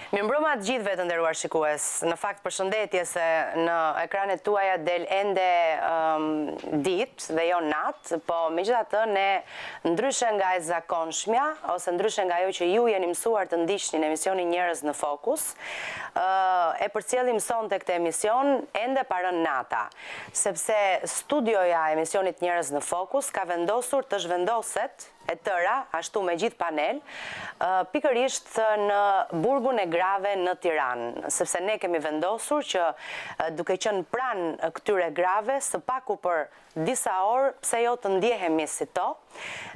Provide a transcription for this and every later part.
Mirëmbrëma të gjithëve të nderuar shikues. Në fakt përshëndetje se në ekranet tuaja del ende ditë dhe jo natë, po megjithatë ne ndryshe nga e zakonshmja ose ndryshe nga ajo që ju jeni mësuar të ndiqni në emisionin Njerëz në Fokus, e përcjellim sonte këtë emision ende pa rënë nata, sepse studioja e emisionit Njerëz në Fokus ka vendosur të zhvendoset e tëra, ashtu me gjithë panel, pikërisht në burgun e grave në Tiranë, sepse ne kemi vendosur që duke qenë pranë këtyre grave, së paku për disa orë, pse jo të ndjehemi si to,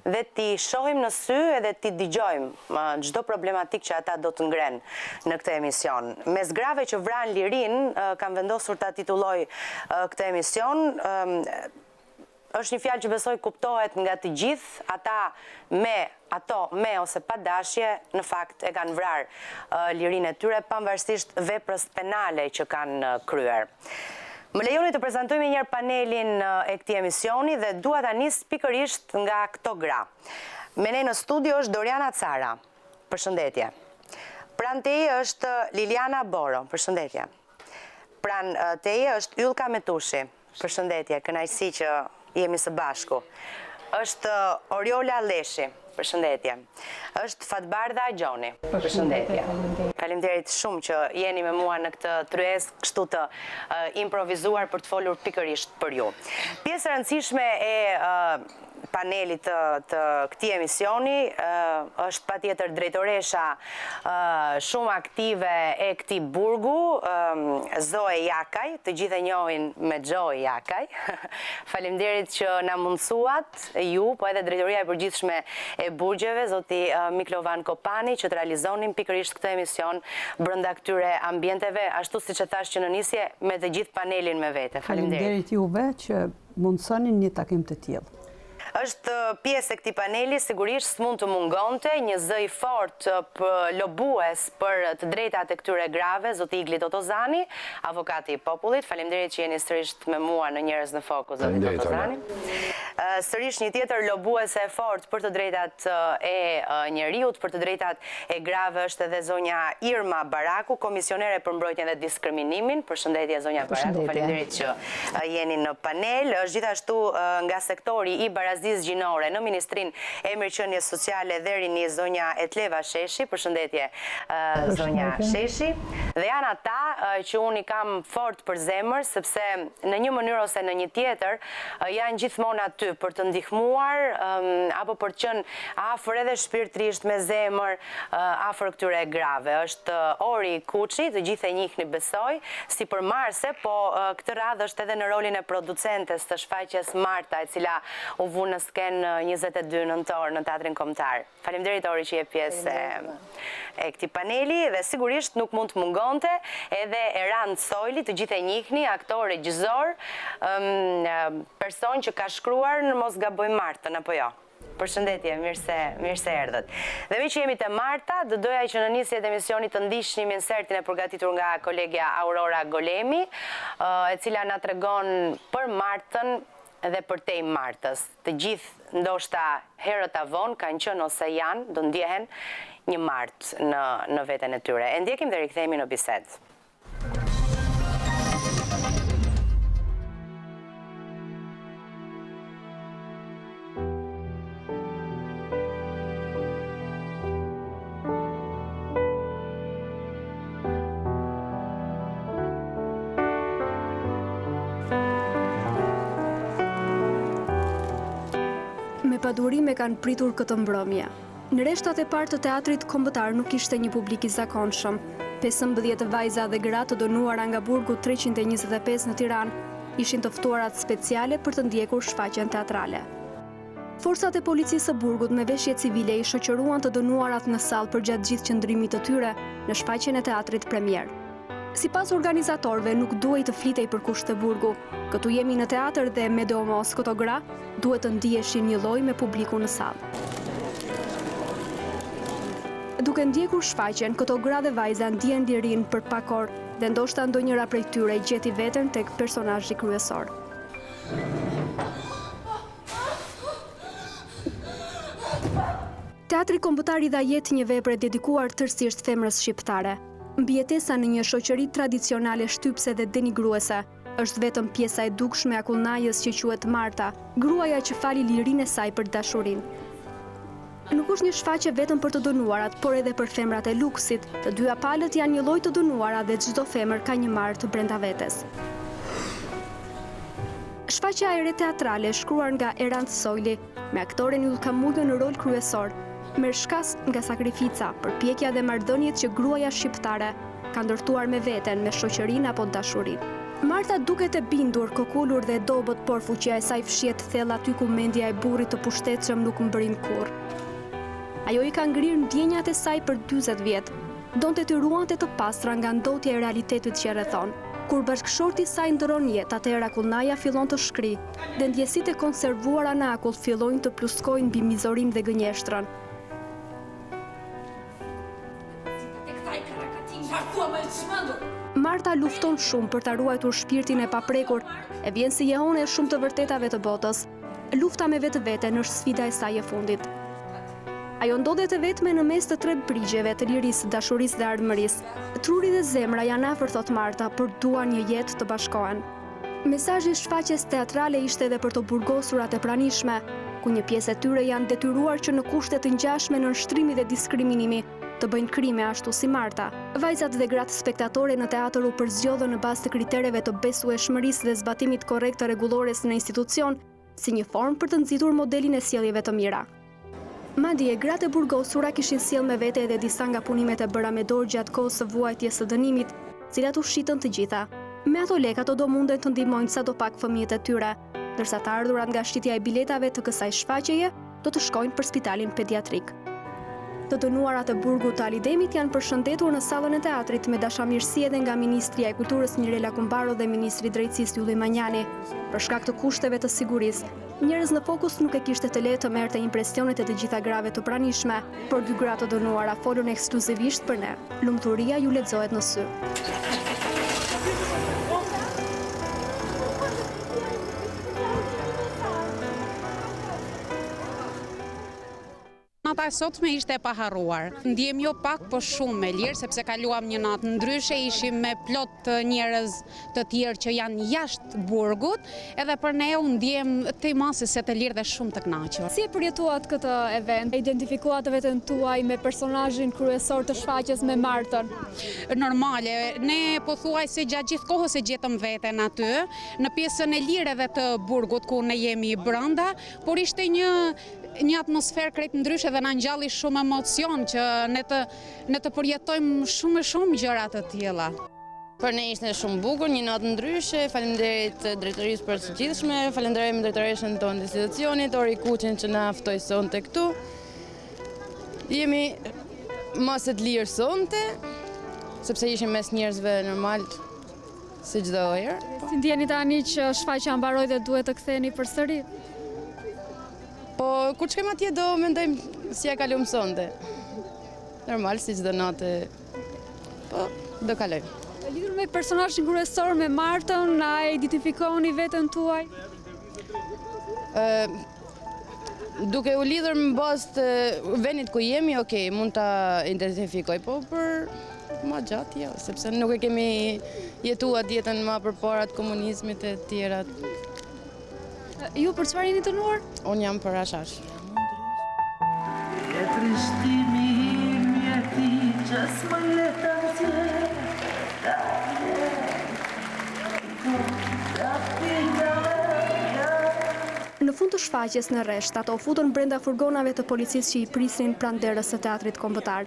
dhe ti shohim në sy edhe ti dëgjojmë çdo problematik që ata do të ngrenë në këtë emision. Mes grave që vranë lirin, kam vendosur ta titulloj këtë emision, është një fjalë që besoj kuptohet nga të gjithë, ato me ose pa dashje, në fakt e kanë vrarë lirinë e tyre, pavarësisht veprës penale që kanë kryer. Më lejoni të prezantoj me njërë panelin e këtij emisioni dhe dua ta nis pikërisht nga këto gra. Me ne në studio është Doriana Cara. Përshëndetje. Pranë teje është Liliana Boro. Përshëndetje. Pranë teje është Yllka Metushi. Përshëndetje, kënaqësi që jemi së bashku. Është Oriola Leshi. Përshëndetje. Është Fatbarda Gjoni. Përshëndetje. Faleminderit shumë që jeni me mua në këtë tryezë kështu të improvizuar për të folur pikërisht për ju. Pjesë e rëndësishme e panelit të këtij emisioni është patjetër drejtoresha shumë aktive e këtij burgu, Zoe Jakaj, të gjithë e njohin me Joe Jakaj. Faleminderit që na mundsuat ju, po edhe drejtoria e përgjithshme e burgjeve, zoti Miklovan Kopani, që të realizonin pikërisht këtë emision brenda këtyre ambienteve, ashtu siç e thash që në nisje me të gjithë panelin me vete. Faleminderit juve që mundsonin një takim të tillë. Është pjesë e këtij paneli, sigurisht s'mund të mungonte një zë i fortë lobues për të drejtat e këtyre grave, zoti Igli Totozani, avokati i popullit. Faleminderit që jeni sërish me mua në Njerëz në Fokus, zoti Totozani. Sërish një tjetër lobuese e fortë për të drejtat e njeriut, për të drejtat e grave është edhe zonja Irma Baraku, komisionere për mbrojtjen dhe diskriminimin. Përshëndetje zonja Baraku, faleminderit që jeni në panel. Është gjithashtu nga sektori i barazisë gjinore në Ministrinë e Mirëqenies Sociale dhe Rinisë, zonja Etleva Sheshi. Përshëndetje zonja Sheshi. Dhe janë ata që unë i kam fort për zemër, sepse në një mënyrë ose në një tjetër janë gjithmonë aty për të ndihmuar apo për të qenë afër edhe shpirtërisht me zemër afër këtyre grave. Është Ori Kuçi, të gjithë e njihni besoj, si përmarrëse, po këtë radhë është edhe në rolin e producentes të shfaqjes Marta, e cila u vu në sken 22 nëntor në Teatrin Kombëtar. Faleminderit Ori që je pjesë e këtij paneli dhe sigurisht nuk mund të mungonte edhe Erand Sojli, të gjithë e njihni, aktor, regjisor, person që ka shkruar në Mos gaboj Martën, apo jo? Përshëndetje, mirë se erdhët. Dhe me që jemi te Marta, do doja që në nisje të emisionit të ndiqnim insertin e përgatitur nga kolegja Aurora Golemi, e cila na tregon për Martën dhe për tej Martës. Të gjithë ndoshta herët avon kanë qenë ose janë, do ndjehen një Martë në veten e tyre. E ndjekim dhe rikthehemi në bisedë. Me padurime kanë pritur këtë mbrëmje. Në rreshtat e parë të teatrit kombëtar nuk ishte një publik i zakonshëm. 15 vajza dhe gra të dënuara nga burgu 325 në Tiranë ishin të ftuarat speciale për të ndjekur shfaqjen teatrale. Forcat e policisë së burgut me veshje civile i shoqëruan të dënuarat në sallë përgjatë gjithë qëndrimit të tyre në shfaqjen e teatrit premier. Sipas organizatorëve nuk duhej të flitej për kusht të burgu. Këtu jemi në teatr dhe me domos këto gra duhet të ndiheshin një lloj me publikun në sallë. Duke ndjekur shfaqjen, këto gra dhe vajza ndihen lirin për pak orë dhe ndoshta ndonjëra prej tyre gjeti veten tek personazhi kryesor. Teatri Kombëtar i dha jetë një vepre dedikuar tërësisht femrës shqiptare. Mbijetesa në një shoqëri tradicionale shtypse dhe denigruese është vetëm pjesa e dukshme e akullnajës që quhet Marta, gruaja që fali lirinë e saj për dashurinë. Nuk është një shfaqje vetëm për të dënuarat, por edhe për femrat e luksit. Të dyja palët janë një lloj të dënuara dhe çdo femër ka një Martë brenda vetes. Shfaqja e re teatrale shkruar nga Erant Sojli, me aktoren Yll Kamullo në rol kryesor, merr shkas nga sakrifica, përpjekja dhe marrëdhëniet që gruaja shqiptare ka ndërtuar me veten, me shoqërinë apo dashurinë. Marta duket e bindur, kokulur dhe dobët, por fuqia e saj fshihet thellë aty ku mendja e burrit të pushtetshëm nuk mbrin kurrë. Ajo i ka ngrirë ndjenjat e saj për 40 vjet. Donte të ruante të pastra nga ndotja e realitetit që e rrethon. Kur bashkëshorti i saj ndron jetë, atëherë akullnaja fillon të shkrijë dhe ndjesitë e konservuara në akull fillojnë të pluskojnë mbi mizorim dhe gënjeshtrën. Marta lufton shumë për ta ruajtur shpirtin e paprekur, e vjen si jehone e shumë të vërtetave të botës. Lufta me vetveten është sfida e saj e fundit. Ajo ndodhet e vetme në mes të tre brigjeve të lirisë, dashurisë dhe ardhmërisë. Truri dhe zemra janë afër, thot Marta, por duan një jetë të bashkohen. Mesazhi i shfaqjes teatrale ishte edhe për të burgosurat e pranishme, ku një pjesë e tyre janë detyruar që në kushte të ngjashme në nshtrimi dhe diskriminimi të bëjnë krime ashtu si Marta. Vajzat dhe gratë spektatore në teatr u përzgjodhën në bazë të kritereve të besueshmërisë dhe zbatimit korrekt të rregullores në institucion, si një formë për të nxitur modelin e sjelljeve të mira. Madje gratë e burgosura kishin sjell me vete edhe disa nga punimet e bëra me dorë gjatë kohës së vuajtjes së dënimit, cilat u shitën të gjitha. Me ato lek ato do munden të ndihmojnë sadopak fëmijët e tyre, ndërsa të ardhurat nga shitja e biletave të kësaj shfaqjeje do të shkojnë për spitalin pediatrik. Të dënuarat e burgut të Alidemit janë përshëndetur në sallën e teatrit me dashamirësi edhe nga Ministria e Kulturës Mirela Kumbaro dhe Ministri i Drejtësisë Ylli Manjani. Për shkak të kushteve të sigurisë, njerëz në fokus nuk e kishte të lehtë të merrte impresionet e të gjitha grave të pranishme, por dy gra të dënuara folën ekskluzivisht për ne. Lumturia ju lexohet në sy. Nata e sotme ishte e paharruar. Ndjem jo pak, po shumë me lirë, sepse kaluam një natë ndryshe, ishim me plot njerëz të tjerë që janë jashtë burgut, edhe për ne u ndjem të masës se të lirë dhe shumë të kënaqur. Si e përjetuat këtë event? Identifikuat veten tuaj me personazhin kryesor të shfaqjes, me Martën? Normale, ne pothuajse gjatë gjithë kohës e gjetëm veten aty, në pjesën e lirë edhe të burgut ku ne jemi brenda, por ishte një atmosferë krejt ndryshe dhe na ngjalli shumë emocion që ne të përjetojmë shumë gjëra të tilla. Për ne ishte shumë bukur, një natë ndryshe, faleminderit drejtorisë për së gjithshme, falenderojmë drejtoreshën tonë të institucionit, Ori Kuqin që na ftoi sonte këtu. Jemi masë të lirë sonte, sepse ishim mes njerëzve normal si çdo herë. Si ndjeni tani që shfaqja mbaroi dhe duhet të ktheheni përsëri? Po, kur që kem atje do mendojmë si ja kalum sonte. Normal, si çdo natë, po, do kalojmë. Lidhur me personazhin kryesor, me Martën, na e identifikoni veten tuaj? Duke u lidhur me bazë të vendit ku jemi, okay, mund ta identifikoj, po për më gjatë jo, sepse nuk e kemi jetuar jetën më përpara të komunizmit e tjera. Ju për çfarë jeni dënuar? Unë jam për rashash. Në fund të shfaqjes në rresht, ato futën brenda furgonave të policisë që i prisnin pranë derës së teatrit kombëtar.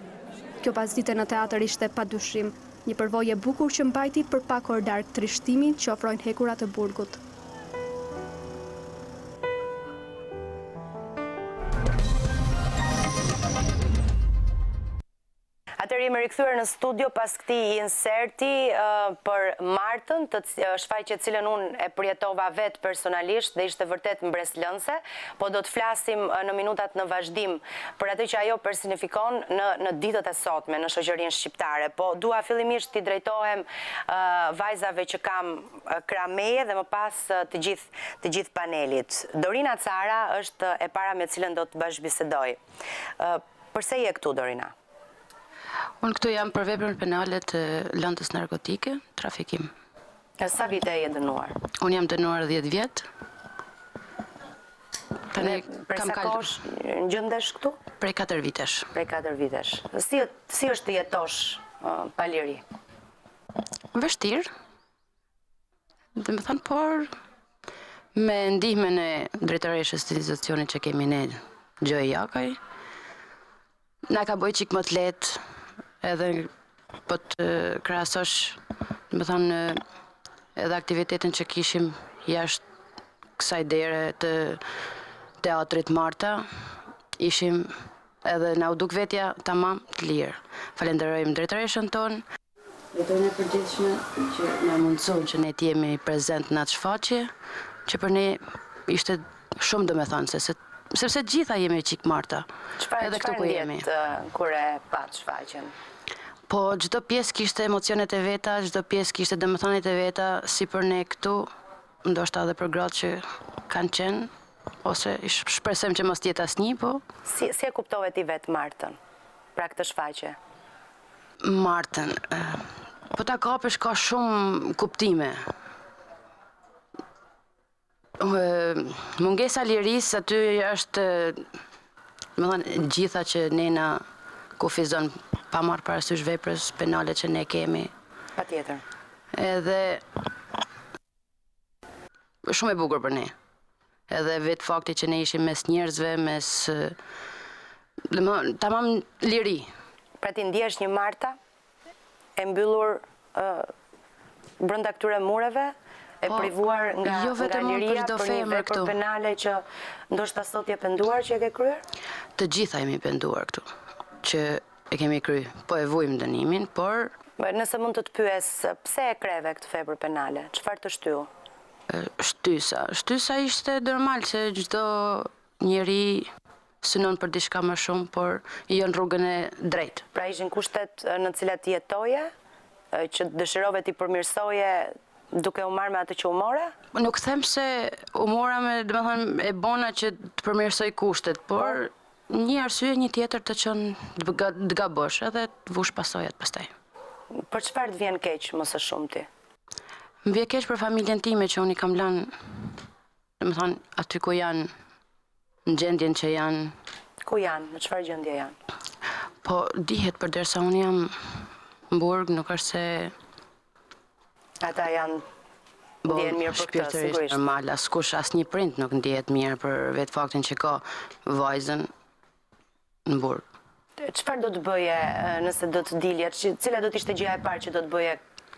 Kjo pasdite në teatr ishte padyshim një përvojë e bukur që mbajti për pak orë larg trishtimin që ofrojnë hekurat e burgut. Atëherë jemi rikthyer në studio pas këtij inserti për Martën, të shfaqje cilën unë e përjetova vetë personalisht dhe ishte vërtet mbreslënse, po do të flasim në minutat në vazhdim për atë që ajo personifikon në ditët e sotme në shoqërinë shqiptare. Po dua fillimisht t'i drejtohem vajzave që kam krah meje dhe më pas të gjithë panelit. Dorina Cara është e para me cilën do të bashkëbisedoj. Përse je këtu, Dorina? Unë këtu jam për veprën penale të lëndës narkotike, trafikim. Sa vite je dënuar? Unë jam dënuar 10 vjetë. Për sa kohësh gjëndesh këtu? Prej 4 vitesh. Prej 4 vitesh. Si është të jetosh pa liri? Vështirë. Dhe më thënë, por me ndihmën e drejtoreshës të stilizacionit që kemi ne Gjoj Jakaj, na ka bëj qik më të letë, edhe po të krahasosh, më thënë, edhe aktivitetin që kishim jashtë kësaj dere të teatrit Marta, ishim edhe na u duk vetja tamam të lirë. Falenderojmë drejtoreshën tonë, drejtorin e përgjithshme që na mundëson që ne të jemi prezent në atë shfaqje, që për ne ishte shumë domethënëse, sepse gjitha jemi qik Marta, edhe këtu ku jemi. Çfarë kur e pat shfaqjen? Po çdo pjesë kishte emocionet e veta, çdo pjesë kishte domethënjet e veta, si për ne këtu, ndoshta edhe për gratë që kanë qenë, ose shpresojmë që mos të jetë asnjë, po. Si e kuptove ti vetë Martën, pra këtë shfaqje? Martën, po ta kapësh ka shumë kuptime. Mungesa lirisë aty është, më thënë, gjitha që nena kufizon pa marrë parasysh veprës penale që ne kemi. Patjetër. Edhe shumë e bukur për ne. Edhe vetë fakti që ne ishim mes njerëzve, mes tamam liri. Pra ti ndjesh një Marta e mbyllur brenda këtyre mureve, e privuar nga liria për një vepër penale që ndoshta sot je penduar që e ke kryer? Të gjitha jemi penduar këtu, që e kemi kryer, po e vujmë dënimin, por... Nëse mund të të pyes, pse e kreve këtë vepër penale? Çfarë të shtyu? Shtysa ishte normal që çdo njeri synon për diçka më shumë, por jo në rrugën e drejtë. Pra ishin kushtet në cilat jetoje, që dëshirove ti përmirësoje duke u marrë me atë që u more? Nuk them se u mora me, domethënë, e bona që të përmirësoj kushtet, por një arsye një tjetër të qenë të gabosh, edhe të vush pasojat pastaj. Për çfarë të vjen keq më së shumti? Më vjen keq për familjen time që unë i kam lënë, domethënë, aty ku janë, në gjendjen që janë. Ku janë? Në çfarë gjendje janë? Po dihet përderisa unë jam në burg, nuk është se ata janë ndjen mirë për këtë, sigurisht. Normal, askush, asnjë prind nuk ndjehet mirë për vetë faktin që ka vajzën në burg. Çfarë do të bëje nëse do të dilje? Cila do të ishte gjëja e parë që do të bëje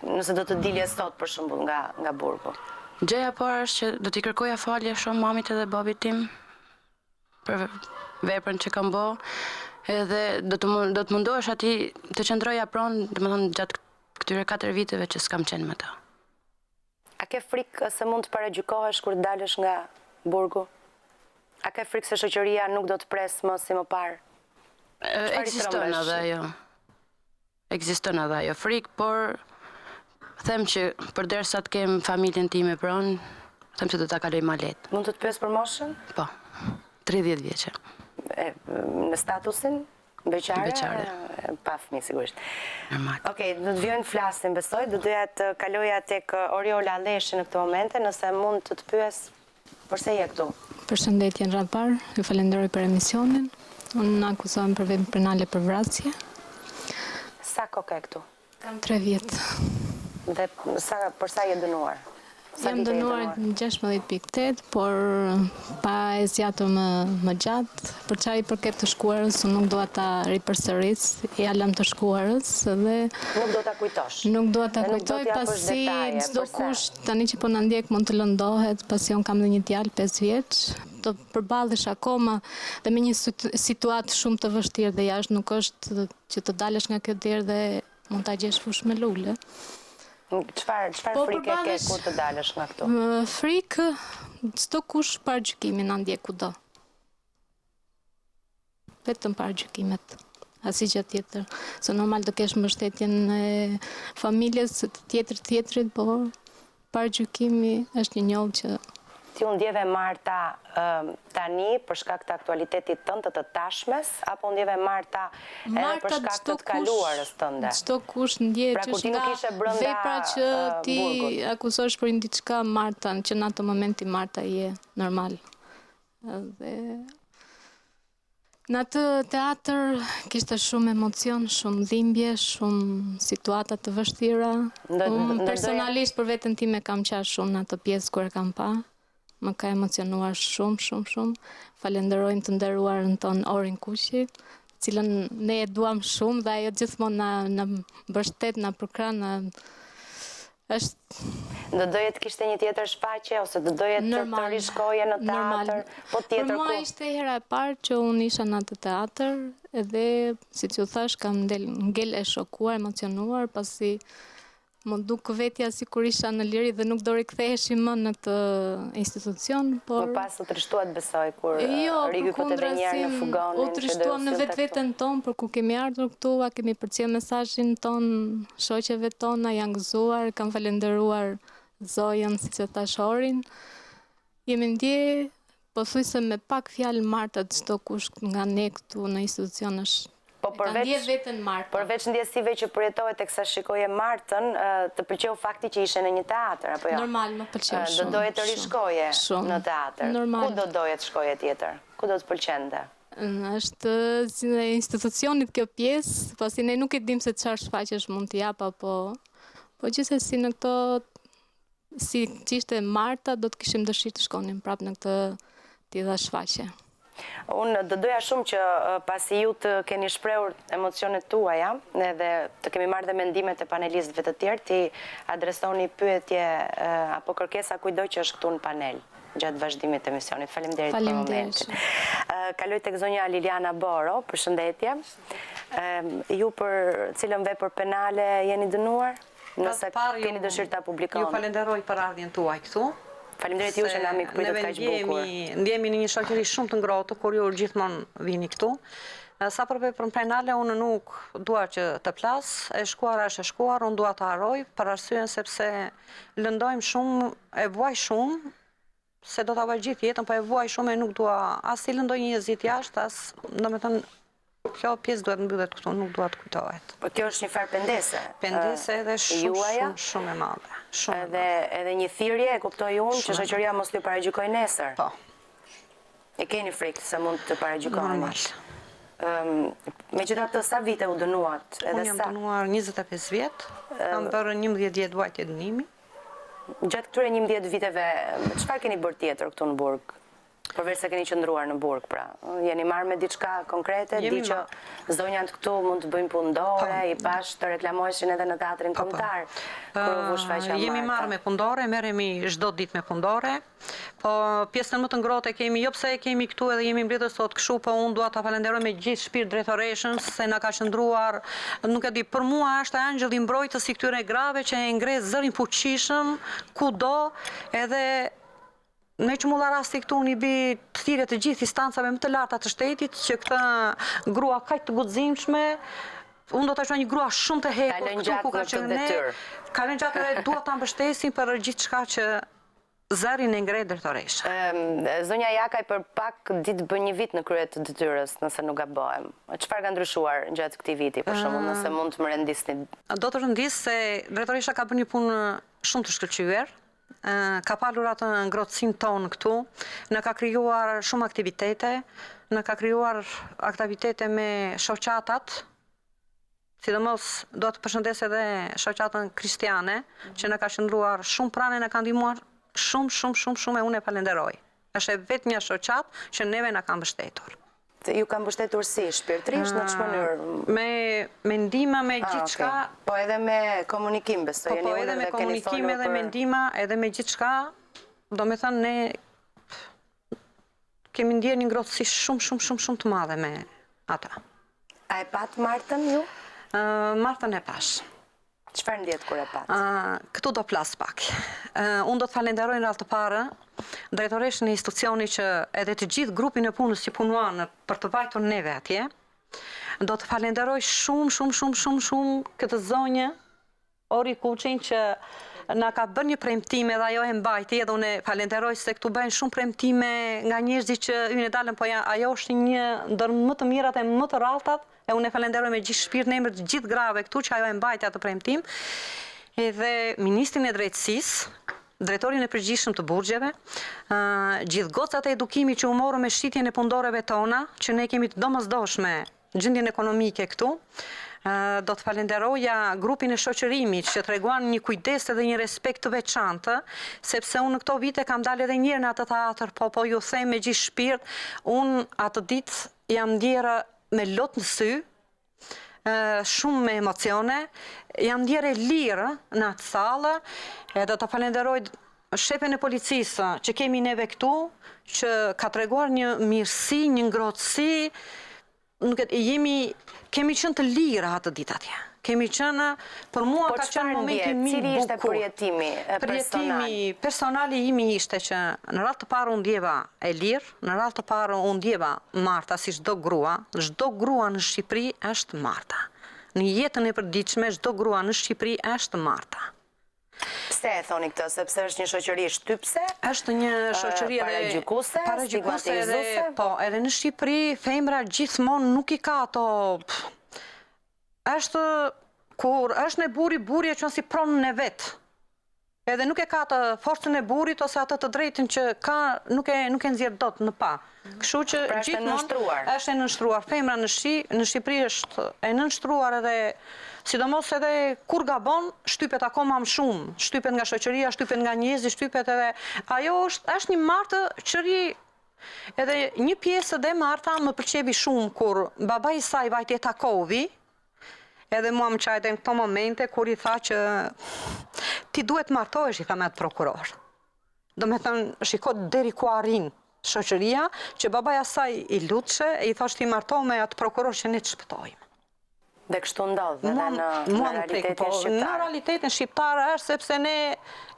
nëse do të dilje sot për shembull nga burgu? Gjëja e parë është që do t'i kërkoja falje shumë mamit edhe babit tim për veprën që kam bë, edhe do të mundohesh aty të qëndroja pronë, domethënë gjatë këtyre 4 viteve që s'kam qenë me ta. A ke frikë se mund të paragjykohesh kur dalësh nga burgu? A ke frikë se shoqëria nuk do të presë më si më parë? Ekziston edhe ajo. Ekziston edhe ajo frikë, por them që përderisa të kem familjen time pranë, them që do ta kaloj ma lehtë. Mund të të pyes për moshën? Po. 30 vjeçë. Në statusin beqare? Beqare. Pa fëmijë sigurisht. Normal. Okej, do të vjojnë flasim, besoj, do doja të kaloja tek Oriola Leshi në këtë momente, nëse mund të të pyes përse je këtu. Përshëndetje në radhë parë, ju falenderoj për emisionin. Unë akuzohem për vepër penale për vrasje. Sa kohë ke këtu? Kam 3 vjetë. Dhe për sa je dënuar? Jam dënuar në 16.8, por pa e zgjatur më gjatë. Për çfarë i përket të shkuarës, unë nuk dua ta ripërsëris, ja lëm të shkuarës dhe nuk do ta kujtosh. Nuk dua ta kujtoj, pasi çdo kush tani që po na ndjek mund të lëndohet, pasi unë kam dhe një djalë 5 vjeç. Të përballesh akoma dhe me një situatë shumë të vështirë dhe jashtë nuk është që të dalësh nga kjo derë dhe mund ta gjesh fush me lule. Çfarë frikë ke kur të dalësh nga këtu? Frikë, çdo kush parë gjykimin na ndjek kudo. Vetëm parë gjykimet, asgjë tjetër. Se normal do kesh mbështetjen e familjes të tjetrit, por parë gjykimi është një njollë që ti u ndjeve Marta tani për shkak të aktualitetit tënd të tashmes, apo ndjeve Marta edhe për shkak të kaluarës tënde? Çdo kush ndjehet Pra, kur ti nuk ishe brenda vepra që ti burgut. akuzosh për diçka Martën, që në atë momenti Marta je normal. Dhe në atë teatr kishte shumë emocion, shumë dhimbje, shumë situata të vështira. Unë personalisht për veten time kam qenë shumë në atë pjesë kur e kam pa. Më ka emocionuar shumë. Falenderojmë të nderuarën tonë Orin Kuqi, cilën ne e duam shumë dhe ajo gjithmonë na mbështet, na përkran, është Do doje të kishte një tjetër shfaqje ose do doje të rishkoje në teatr? Po tjetër Për mua ku? ishte hera e parë që unë isha në atë teatr, edhe siç u thash kam ngel e shokuar, emocionuar, pasi më duk vetja si kur isha në liri dhe nuk do riktheheshim më në këtë institucion, por... Më pas u trishtuat besoj, kur rikypët edhe njerë në fugonin. U trishtuam në vetveten tonë, për ku kemi ardhur këtu, a kemi përcjell mesazhin tonë, shoqeve tona, janë gëzuar, kam falenderuar Zojën, si që thash Orin. Jemi ndje, pothuajse me pak fjalë Marta, çdo kush nga ne këtu në institucion është Përveç ndjesive që përjetohet teksa shikoje Martën, të pëlqeu fakti që ishe në një teatr, apo jo? Normal, më pëlqeu shumë. Do doje të rishkoje në teatr? Normal. Ku do doje të shkoje tjetër? Ku do të pëlqente? Është si në institucionit kjo pjesë, pasi ne nuk e dim se çfarë shfaqjesh mund të jap, po gjithsesi në këto, si që ishte Marta, do të kishim dëshirë të shkonim prapë në këtë tilla shfaqje. Unë do doja shumë që pasi ju të keni shprehur emocionet tuaja edhe të kemi marrë dhe mendimet e panelistëve të tjerë, ti adresoni pyetje apo kërkesa kujdo që është këtu në panel gjatë vazhdimit të emisionit. Faleminderit për momentin. Kaloj tek zonja Liliana Boro, përshëndetje. Ju për cilën vepër penale jeni dënuar? Nëse keni dëshirë ta publikoni. Ju falenderoj për ardhjen tuaj këtu. Faleminderit ju që na mikpritët kaq bukur. Ndjemi në një shoqëri shumë të ngrohtë kur ju gjithmonë vini këtu. Sa për veprën penale unë nuk dua që të plas, e shkuara është e shkuar, unë dua të harroj për arsyen sepse lëndojmë shumë, e vuaj shumë, se do ta vaj gjithë jetën, po e vuaj shumë e nuk dua as i lëndoj një zit jashtë, as domethënë kjo pjesë duhet mbyllet këtu, nuk duhet kujtohet. Po kjo është një farë pendese. Pendese edhe shumë e madhe. Edhe një thirrje, e kuptoj unë, që shoqëria mos t'ju paragjykojë nesër. Po. E keni frikë se mund të paragjykojeni? Normal. Megjithatë, sa vite u dënuat? Unë jam dënuar 25 vjet, kam bërë 11 vjet vuajtje dënimi. Gjatë këtyre 11 viteve, çfarë keni bërë tjetër këtu në burg? Përveç se keni qëndruar në burg, pra. Jeni marrë me diçka konkrete, di që zonjat këtu mund të bëjnë pundore, i pash të reklamoheshin edhe në teatrin kombëtar. Jemi marrë me pundore, merremi çdo ditë me pundore, po pjesën më të ngrohtë kemi, jo pse e kemi këtu edhe jemi mbledhur sot kështu, po unë dua ta falenderoj me gjithë shpirt drejtoreshën se na ka qëndruar, nuk e di, për mua është angjëlli mbrojtës i këtyre grave që e ngres zërin fuqishëm kudo, edhe ne që mulla rasti këtu unë i bi të thirrje të gjithë instancave më të larta të shtetit që këtë grua kaq të guximshme, unë do të shoj një grua shumë të hekur këtu ku ka qenë ne. Ka lënë gjatë dhe dua ta mbështesim për gjithçka që zërin e ngre drejtoreshë. Zonja Jakaj për pak ditë bën një vit në krye të detyrës, nëse nuk gabohem. Çfarë ka ndryshuar gjatë këtij viti, për shembull, nëse mund të më rendisni? Do të rëndis se drejtoresha ka bërë një punë shumë të shkëlqyer. Ka palur atë ngrohtësinë tonë këtu, në ka krijuar shumë aktivitete, në ka krijuar aktivitete me shoqatat, sidomos do të përshëndes edhe shoqatën kristiane, që në ka qëndruar shumë pranë, në ka ndihmuar shumë e unë e falenderoj. Është vetëm një shoqat që neve na ka mbështetur. Ju ka mbështetur si, shpirtërisht, në çfarë mënyrë? Me ndihmë, me gjithçka. Po edhe me komunikim, besoj. Po edhe me komunikim, edhe me ndihmë, edhe me gjithçka. Domethënë ne kemi ndjerë një ngrohtësi shumë të madhe me ata. A e pat Martën ju? Martën e pash. Çfarë ndjet kur e pat? Këtu do plas pak. Unë do të falenderoj në radhë të parë drejtoreshën e institucionit që edhe të gjithë grupin e punës që punuan për të vajtur neve atje. Do të falenderoj shumë këtë zonjë Ori Kuqin që na ka bërë një premtime dhe ajo e mbajti, edhe unë falenderoj se këtu bëjnë shumë premtime nga njerëzit që hynë dalën, po ajo është një ndër më të mirat e më të rralltat, e unë falenderoj me gjithë shpirt në emër të gjithë grave këtu që ajo e mbajti atë premtim, edhe Ministrin e Drejtësisë, Drejtorin e përgjithshëm të burgjeve, gjithë gocat e edukimit që u morën me shitjen e pundoreve tona, që ne kemi të domosdoshme gjendjen ekonomike këtu. Do të falenderoja grupin e shoqërimit që treguan një kujdes edhe një respekt të veçantë, sepse unë në këto vite kam dalë edhe njërë në atë teatr, po ju them me gjithë shpirt, unë atë ditë jam ndjerë me lot në sy, shumë me emocione, jam ndjerë e lirë në atë salë, edhe të falenderoj shefen e policisë që kemi neve këtu, që ka treguar një mirësi, një ngrohtësi, kemi qenë të lirë atë ditë atje. Kemi qenë, për mua ka qenë momenti mi bukur. Cili ishte përjetimi personal? Përjetimi personali imi ishte që në radhë të parë unë ndjeva e lirë, në radhë të parë unë ndjeva Marta si çdo grua në Shqipëri është Marta. Në jetën e përditshme çdo grua në Shqipëri është Marta. Pse e thoni këtë, sepse është një shoqëri shtypse? Është një shoqëri paragjykuse, stigmatizuese. Po, edhe në Shqipëri femra gjithmonë nuk i ka ato. Është kur është në buri e qënë si pronën e vetë. Edhe nuk e ka të forcën e burit ose atë të drejtën që ka, nuk e nxjerr dot në pa. Kështu që gjithmonë është e nënshtruar. Femra në Shqipëri është e nënshtruar edhe sidomos edhe kur gabon, shtypet akoma më shumë, shtypet nga shoqëria, shtypet nga njerëzit, shtypet edhe ajo është një martë qëri. Edhe një pjesë dhe Marta më pëlqevi shumë kur babai i saj vajti e takovi, edhe mua më qajte në këto momente kur i tha që ti duhet martohesh, i tha me atë prokuror. Do me thënë, shiko deri ku arrin shoqëria, që babaja saj i lutëshe, i thash ti martoh me atë prokuror që ne të shpëtojmë. Dhe kështu ndodhë edhe në realitetin shqiptar. Në realitetin shqiptar është sepse ne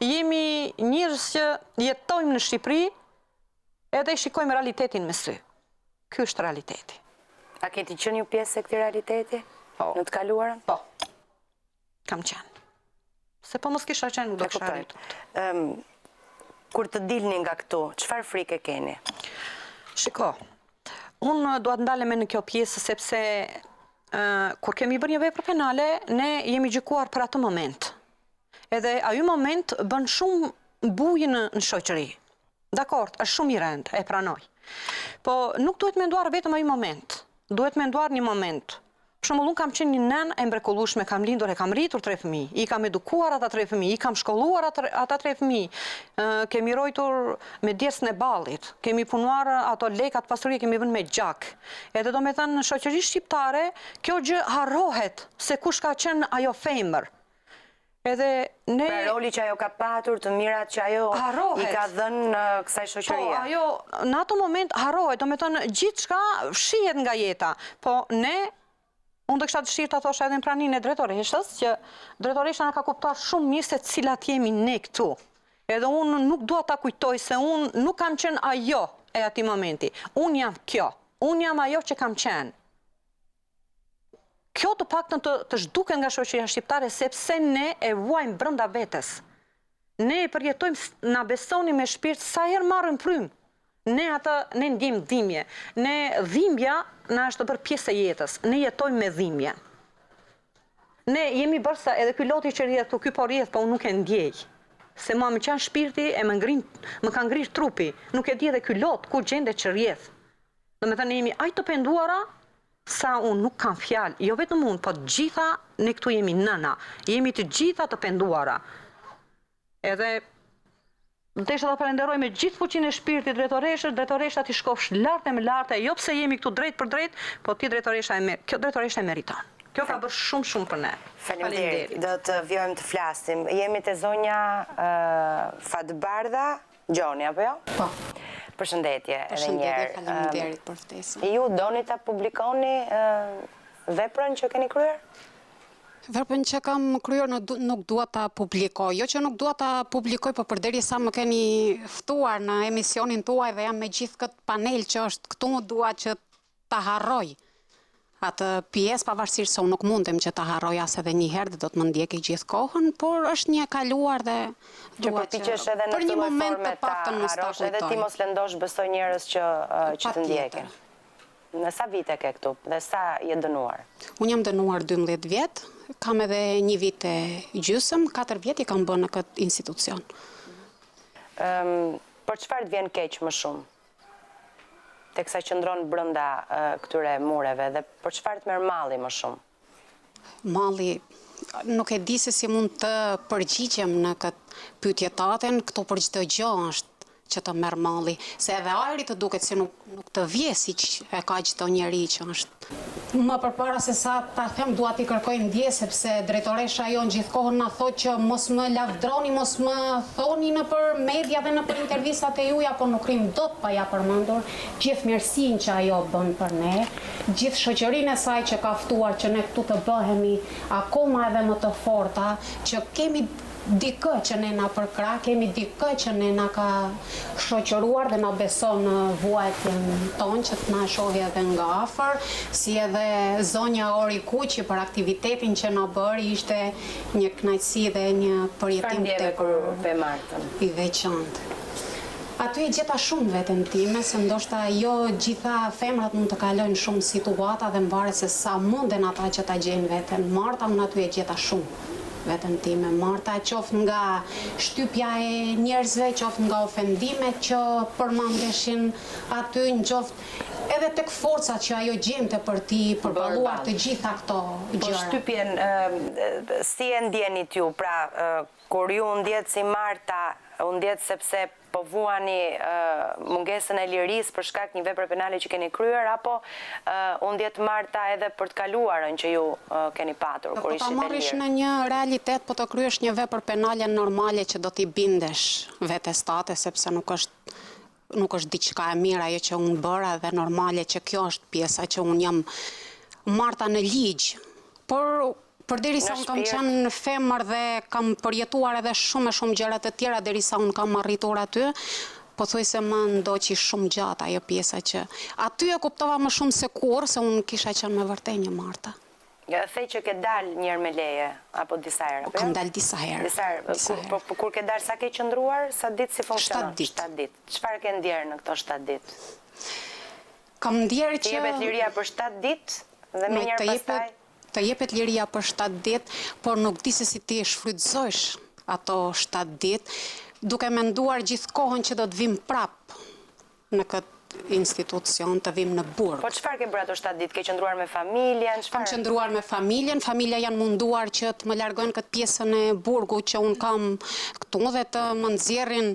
jemi njerëz që jetojmë në Shqipëri edhe i shikojmë realitetin me sy. Ky është realiteti. A keti qenë një pjesë e këtij realiteti? Në të kaluarën? Po. Kam qenë. Se po mos kisha qenë nuk do kisha arritur. Kur të dilni nga këtu, çfarë frikë keni? Shiko, unë dua të ndalem në kjo pjesë sepse kur kemi bërë një vepër penale, ne jemi gjykuar për atë moment. Edhe ajo moment bën shumë bujë në shoqëri. Dakord, është shumë i rëndë, e pranoj. Po nuk duhet menduar vetëm ajo moment. Duhet menduar një moment. Për shembull, unë kam qenë një nën e mrekullueshme, kam lindur e kam rritur 3 fëmijë, i kam edukuar ata 3 fëmijë, i kam shkolluar ata 3 fëmijë, kemi rojtur me djersën e ballit, kemi punuar ato lekat pasurie, kemi vënë me gjak. Edhe do me thënë në shoqërinë shqiptare, kjo gjë harrohet se kush ka qenë ajo femër. Edhe ne pra roli që ajo ka patur, të mirat që ajo i ka dhënë kësaj shoqërie. Po, ajo në ato moment harrohet, do me thënë gjithçka fshihet nga jeta. Po ne unë do kisha dëshirë të thosha edhe në praninë e drejtoreshës, që drejtoresha na ka kuptuar shumë mirë se cilat jemi ne këtu. Edhe unë nuk dua ta kujtoj se unë nuk kam qenë ajo e atij momenti. Unë jam kjo. Unë jam ajo që kam qenë. Kjo të paktën të zhduken nga shoqëria shqiptare sepse ne e vuajmë brenda vetes. Ne e përjetojmë, na besoni me shpirt sa herë marrim prym. Ne ndjejmë dhimbje. Ne dhimbja na është bërë pjesë e jetës. Ne jetojmë me dhimbje. Ne jemi bërë sa edhe ky loti që rrjedh këtu, ky po rrjedh, po unë nuk e ndjej. Se mua më qan shpirti e më ka ngrirë trupi. Nuk e di edhe ky lot ku gjendet që rrjedh. Domethënë jemi aq të penduara sa unë nuk kam fjalë. Jo vetëm unë, po të gjitha ne këtu jemi nëna. Jemi të gjitha të penduara. Edhe desha ta falenderoj me gjithë fuqinë e shpirtit drejtoresha ti shkofsh lart e më lart, jo pse jemi këtu drejt për drejt, po ti kjo drejtoresha e meriton. Kjo ka bërë shumë për ne. Faleminderit. Do të vjojmë të flasim. Jemi te zonja Fatbardha Gjoni, apo jo? Po. Përshëndetje edhe një herë. Faleminderit për ftesën. Ju doni ta publikoni veprën që keni kryer? Veprën që kam kryer nuk dua ta publikoj. Jo që nuk dua ta publikoj, po përderisa më keni ftuar në emisionin tuaj dhe jam me gjithë këtë panel që është këtu, dua që ta harroj atë pjesë, pavarësisht se unë nuk mundem që ta harroj as edhe një herë dhe do të më ndjekë gjithë kohën, por është një kaluar dhe që përpiqesh edhe në këtë forme ta harrosh, edhe ti mos lëndosh besoj njerëz që të ndjekin. Në sa vite ke këtu dhe sa je dënuar? Unë jam dënuar 12 vjet, kam edhe 1 vit e gjysmë, 4 vjet i kam bërë në këtë institucion. Për çfarë të vjen keq më shumë? Teksa qëndron brenda këtyre mureve dhe për çfarë të merr malli më shumë? Malli, nuk e di se si mund të përgjigjem në këtë pyetje taten, këto për çdo gjë është që të merr malli, se edhe ajri të duket se nuk të vje siç e ka çdo njeri që është. Më përpara se sa ta them dua t'i kërkoj ndjes sepse drejtoresha jon gjithkohën na thotë që mos më lavdroni, mos më thoni nëpër media dhe nëpër intervistat e juaja, po nuk rrim dot pa ja përmendur gjithë mirësinë që ajo bën për ne, gjithë shoqërinë e saj që ka ftuar që ne këtu të bëhemi akoma edhe më të forta, që kemi dikë që ne na përkrah, kemi dikë që ne na ka shoqëruar dhe na beson në vuajtjen tonë që të na shohë edhe nga afër, si edhe zonja Ori Kuqi për aktivitetin që na bëri, ishte një kënaqësi dhe një përjetim i veçantë. Aty e gjeta shumë veten time, se ndoshta jo gjitha femrat mund të kalojnë shumë situata dhe mbaret se sa munden ata që ta gjejnë veten. Marta unë aty e gjeta shumë veten time. Marta qoftë nga shtypja e njerëzve, qoftë nga ofendimet që përmendeshin aty, qoftë edhe tek forcat që ajo gjente për t'i përballuar të gjitha këto gjëra. Po shtypjen si e ndjenit ju? Pra, kur ju ndjet si Marta, u ndjet sepse po vuani mungesën e lirisë për shkak një vepre penale që keni kryer, apo u ndjet Marta edhe për të kaluarën që ju keni patur kur ishit e lirë? Po ta marrish në një realitet, po të kryesh një vepër penale normale që do t'i bindesh vetes tate, sepse nuk është diçka e mirë ajo që unë bëra dhe normale që kjo është pjesa që unë jam Marta në ligj. Por përderisa unë kam qenë femër dhe kam përjetuar edhe shumë gjëra të tjera derisa unë kam arritur aty, po thuaj se më ndoqi shumë gjatë ajo pjesa që aty e kuptova më shumë se kur, se unë kisha qenë me vërtet një Marta. Thej që ke dalë njërë me leje, apo disa herë? Kam dalë disa herë. Kur ke dalë, sa ke qëndruar, sa ditë si funksionon? 7 ditë. Çfarë ke ndjerë në këto 7 ditë? Kam ndjerë që... Të jepet liria për 7 ditë dhe me njërë pastaj? Të jepet liria për 7 ditë, por nuk di se si ti e shfrytëzosh ato 7 ditë, duke menduar gjithkohën që do të vim prap në këtë institucion, të vim në burg. Po çfarë ke bërë ato 7 ditë? Ke qëndruar me familjen? Kam qëndruar me familjen, familja janë munduar që të më largojnë këtë pjesën e burgu që unë kam këtu dhe të më nxjerrin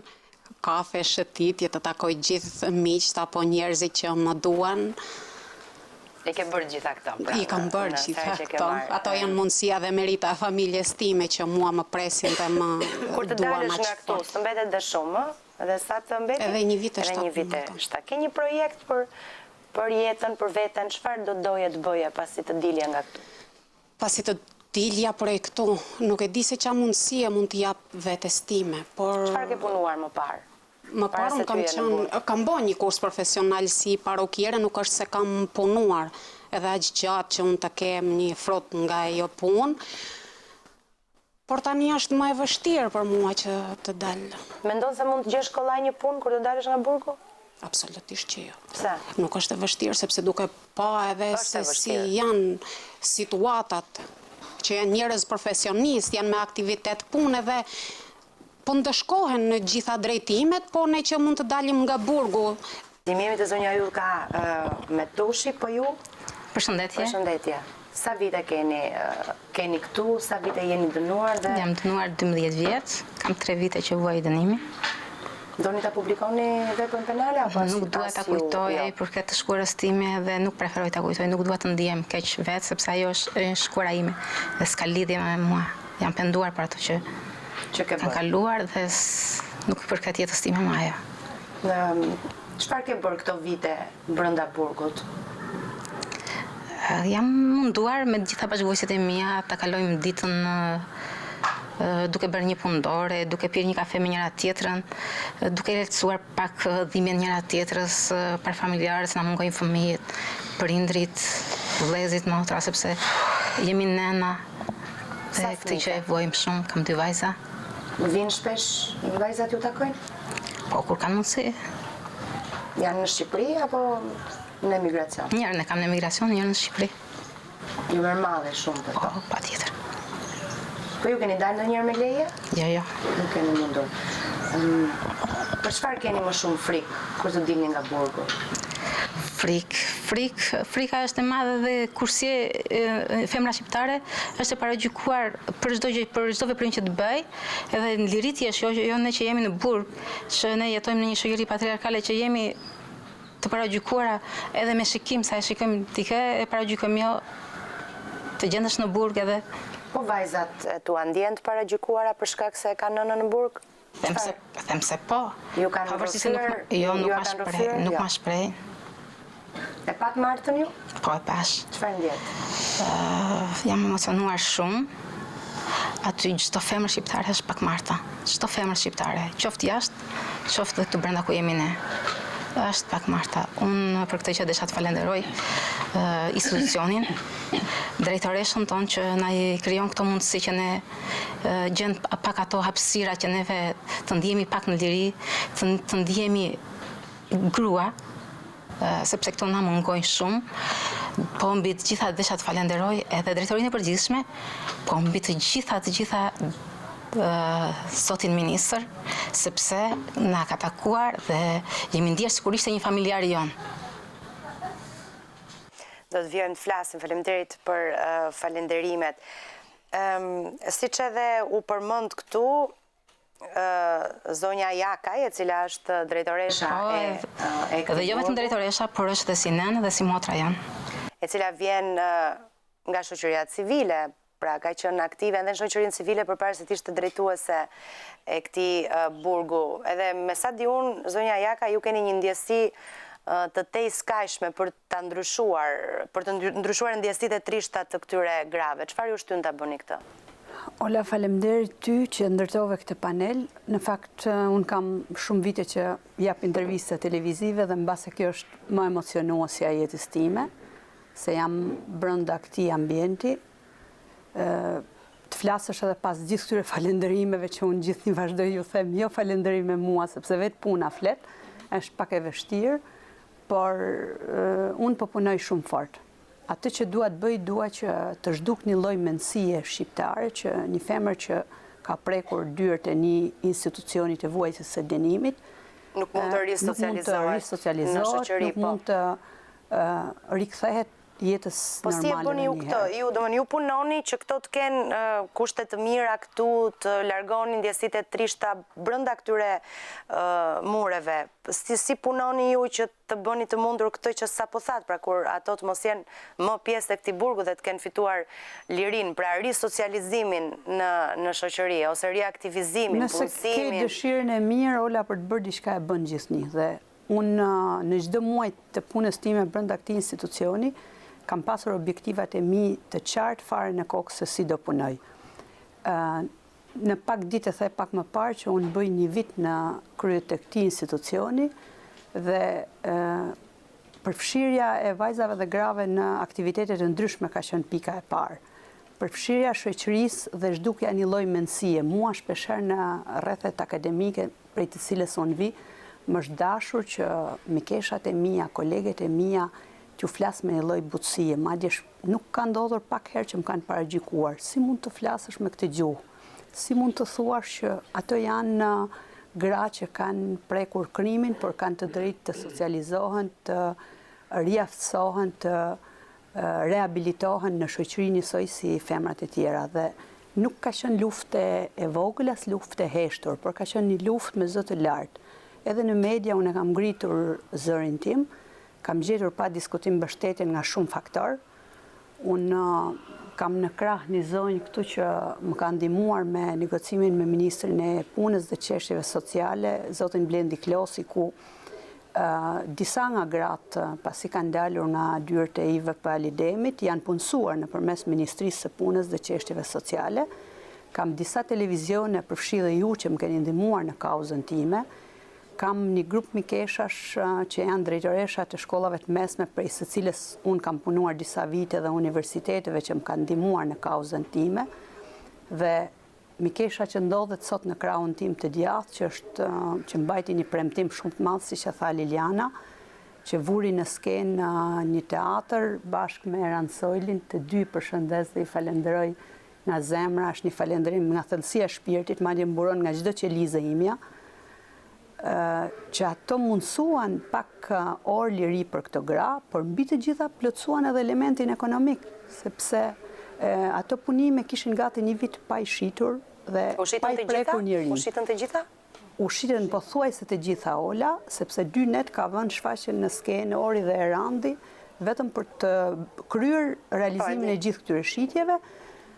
kafe, shëtitje, të takoj gjithë miqt apo njerëzit që më duan. E ke bërë gjitha këto? I kam bërë gjitha këto. Ato janë mundësia dhe merita e familjes time që mua më presin dhe më duan aq. Kur të dalësh nga këtu, të mbetet dhe shumë, edhe sa të mbetet? Edhe 1 vit e 7. Ke një projekt për jetën, për veten, çfarë do doje të bëje pasi të dilja nga këtu? Pasi të dilja prej këtu, nuk e di se çfarë mundësie mund të jap vetes time, por... Çfarë ke punuar më parë? Më parë kam bërë një kurs profesional si parokiere, nuk është se kam punuar edhe aq gjatë që unë të kem një frot nga ajo punë, por tani është më e vështirë për mua që të dalë. Mendon se mund të gjesh kollaj një punë kur të dalësh nga burgu? Absolutisht që jo. Pse? Nuk është e vështirë, sepse duke pa edhe se si janë situatat që janë njerëz profesionistë, janë me aktivitet punë edhe po ndëshkohen në gjitha drejtimet, po ne që mund të dalim nga burgu. Dimjemi të zonja ju ka me tushi, po ju? Përshëndetje. Përshëndetje. Sa vite keni këtu, sa vite jeni dënuar dhe... Jam dënuar 12 vjetë, kam 3 vite që vuaj dënimi. Doni ta publikoni veprën penale, apo nuk dua ta kujtoj për këtë shkuarës time dhe nuk preferoj ta kujtoj, nuk dua të ndihem keq vetë, sepse ajo është shkuara ime dhe s'ka lidhje me mua. Jam penduar për ato që kanë kaluar dhe nuk përket jetës time më ajo. Çfarë ke bërë këto vite brenda burgut? Jam munduar me gjitha bashkëvuajtësit e mia ta kalojmë ditën duke bërë një punëdore, duke pirë një kafe me njëra tjetrën, duke lehtësuar pak dhimbjen njëra tjetrës, për familjarët, na mungojnë fëmijët, prindrit. vëllezrit motra, sepse jemi nena dhe këtë që e vojmë shumë, kam 2 vajza. Vinë shpesh vajzat ju takojnë? Po, kur kanë mundësi. Janë në Shqipëri apo në emigracion? Njërën e kam në emigracion, njërën në Shqipëri. Ju mërmadhe shumë të to? Po, pa tjetër. Po ju keni dalë ndonjëherë me leje? Jo. Nuk keni mundur. Për çfarë keni më shumë frikë kur të dilni nga burgu? Frika është e madhe dhe kurse femra shqiptare është e paragjykuar për çdo gjë, për çdo veprim që të bëj, edhe në liritje jo ne që jemi në burg, që ne jetojmë në një shoqëri patriarkale që jemi të paragjykuara edhe me shikim, sa e shikojmë dikë, e paragjykojmë jo të gjendesh në burg edhe. Po vajzat tua ndjen të paragjykuara për shkak se kanë nënën në burg? Them se po. Ju kanë rrëfyer? Jo, nuk ma shprej. E pat martën ju? Po, e pash. Çfarë ndjet? Jam emocionuar shumë. Aty çdo femër shqiptare është pak marta. Çdo femër shqiptare, qoftë jashtë, qoftë dhe këtu brenda ku jemi ne. Është pak marta. Unë për këtë që desha të falenderoj institucionin, drejtoreshën tonë që na i krijon këto mundësi që ne gjend pak ato hapësira që neve të ndihemi pak në liri, të ndihemi grua, sepse këto na mungojnë shumë, po mbi të gjitha desha të falenderoj edhe drejtorinë e përgjithshme, po mbi të gjitha zotin ministër, sepse na ka takuar dhe jemi ndjerë sikur ishte një familjar jon. Do të vjen të flasim, faleminderit për falenderimet. Siç edhe u përmend këtu, zonja Jakaj, e cila është drejtoresha e dhe jo vetëm drejtoresha, por është dhe si nënë dhe si motra janë. E cila vjen nga shoqëria civile, pra ka qenë aktive edhe në shoqërinë civile përpara se të ishte drejtuese e këtij burgu. Edhe me sa di unë, zonja Jaka, ju keni një ndjesi të skajshme për të ndryshuar ndjesitë e trishta të këtyre grave. Çfarë ju shtyn ta bëni këtë? Ola, faleminderit ty që ndërtove këtë panel. Në fakt, unë kam shumë vite që jap intervista televizive dhe mbase kjo është më emocionuesja e jetës time, se jam brenda këtij ambienti. Të flasësh edhe pas gjithë këtyre falenderimeve që unë gjithnjë vazhdoj ju them, jo falenderime mua, sepse vetë puna flet, është pak e vështirë, por unë po punoj shumë fort. Atë që dua të bëj, dua që të zhduk një lloj mendësie shqiptare, që një femër që ka prekur dyert e një institucioni të vuajtjes së dënimit, nuk mund të risocializohet në shoqëri, nuk mund të rikthehet jetës normale. Po si e bëni ju këtë? Ju punoni që këto të kenë kushte të mira këtu, të largonin ndjesitë e trishta brenda këtyre mureve. Si punoni ju që të bëni të mundur këtë që sapo thatë, pra kur ato të mos jenë më pjesë e këtij burgu dhe të kenë fituar lirinë, pra risocializimin në shoqëri ose riaktivizimin, punësimin. Nëse ke dëshirën e mirë, Ola, për të bërë diçka e bën gjithnjë. Dhe unë në çdo muaj të punës time brenda këtij institucioni kam pasur objektivat e mi të qartë fare në kokë se si do punoj. Në pak ditë e the pak më parë që unë bëj një vit në krye të këtij institucioni dhe përfshirja e vajzave dhe grave në aktivitete të ndryshme ka qenë pika e parë. Përfshirja shoqërisë dhe zhdukja një lloj mendësie. Mua shpeshherë në rrethet akademike prej të cilës unë vi, më është dashur që mikeshat e mia, koleget e mia që flas me një lloj butësie, madje nuk ka ndodhur pak herë që më kanë paragjykuar. Si mund të flasësh me këtë gjuhë? Si mund të thuash që ato janë gra që kanë prekur krimin, por kanë të drejtë të socializohen, të riaftësohen, të rehabilitohen në shoqërinë njësoj si femrat e tjera. Dhe nuk ka qenë luftë e vogël as luftë e heshtur, por ka qenë një luftë me zë të lartë. Edhe në media unë kam ngritur zërin tim, kam gjetur pa diskutim mbështetje nga shumë faktorë. Unë kam në krah një zonjë këtu që më ka ndihmuar me negocimin me Ministrin e Punës dhe Çështjeve Sociale, zotin Blendi Klosi, ku disa nga gratë, pasi kanë dalur nga dyert e IVP Alidemit, janë punësuar nëpërmes Ministrisë së Punës dhe Çështjeve Sociale. Kam disa televizione, përfshi dhe ju që më keni ndihmuar në kauzën time. Kam një grup mikeshash që janë drejtoresha të shkollave të mesme, prej së cilës unë kam punuar disa vite dhe universiteteve që më kanë ndihmuar në kauzën time, dhe mikesha që ndodhet sot në krahun tim të djathtë, që mbajti një premtim shumë të madh, siç e tha Liliana, që vuri në skenë një teatr bashkë me Eran Soilin, të dy përshëndes dhe i falenderoj nga zemra, është një falendërim nga thellësia e shpirtit, madje mburon nga çdo qelizë imja, që ato mundësuan pak orë liri për këto gra, por mbi të gjitha plotësuan edhe elementin ekonomik, sepse ato punime kishin gati një vit pa i shitur dhe pa i prekur njëri. U shitën të gjitha? U shitën pothuajse të gjitha, Ola, sepse 2 net ka vënë shfaqjen në skenë Ori dhe Erandi, vetëm për të kryer realizimin e gjithë këtyre shitjeve,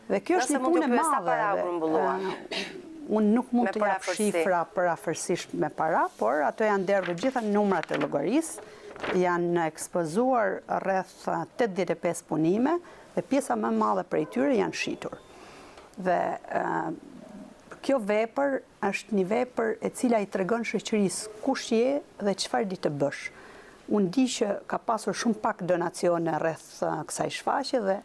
dhe kjo është një punë e madhe. Unë nuk mund të jap shifra parafërsisht me para, por ato janë derdhur gjitha numrat e llogarisë, janë ekspozuar rreth 85 punime dhe pjesa më e madhe prej tyre janë shitur. Dhe kjo vepër është një vepër e cila i tregon shoqërisë kush je dhe çfarë di të bësh. Unë di që ka pasur shumë pak donacione rreth kësaj shfaqje dhe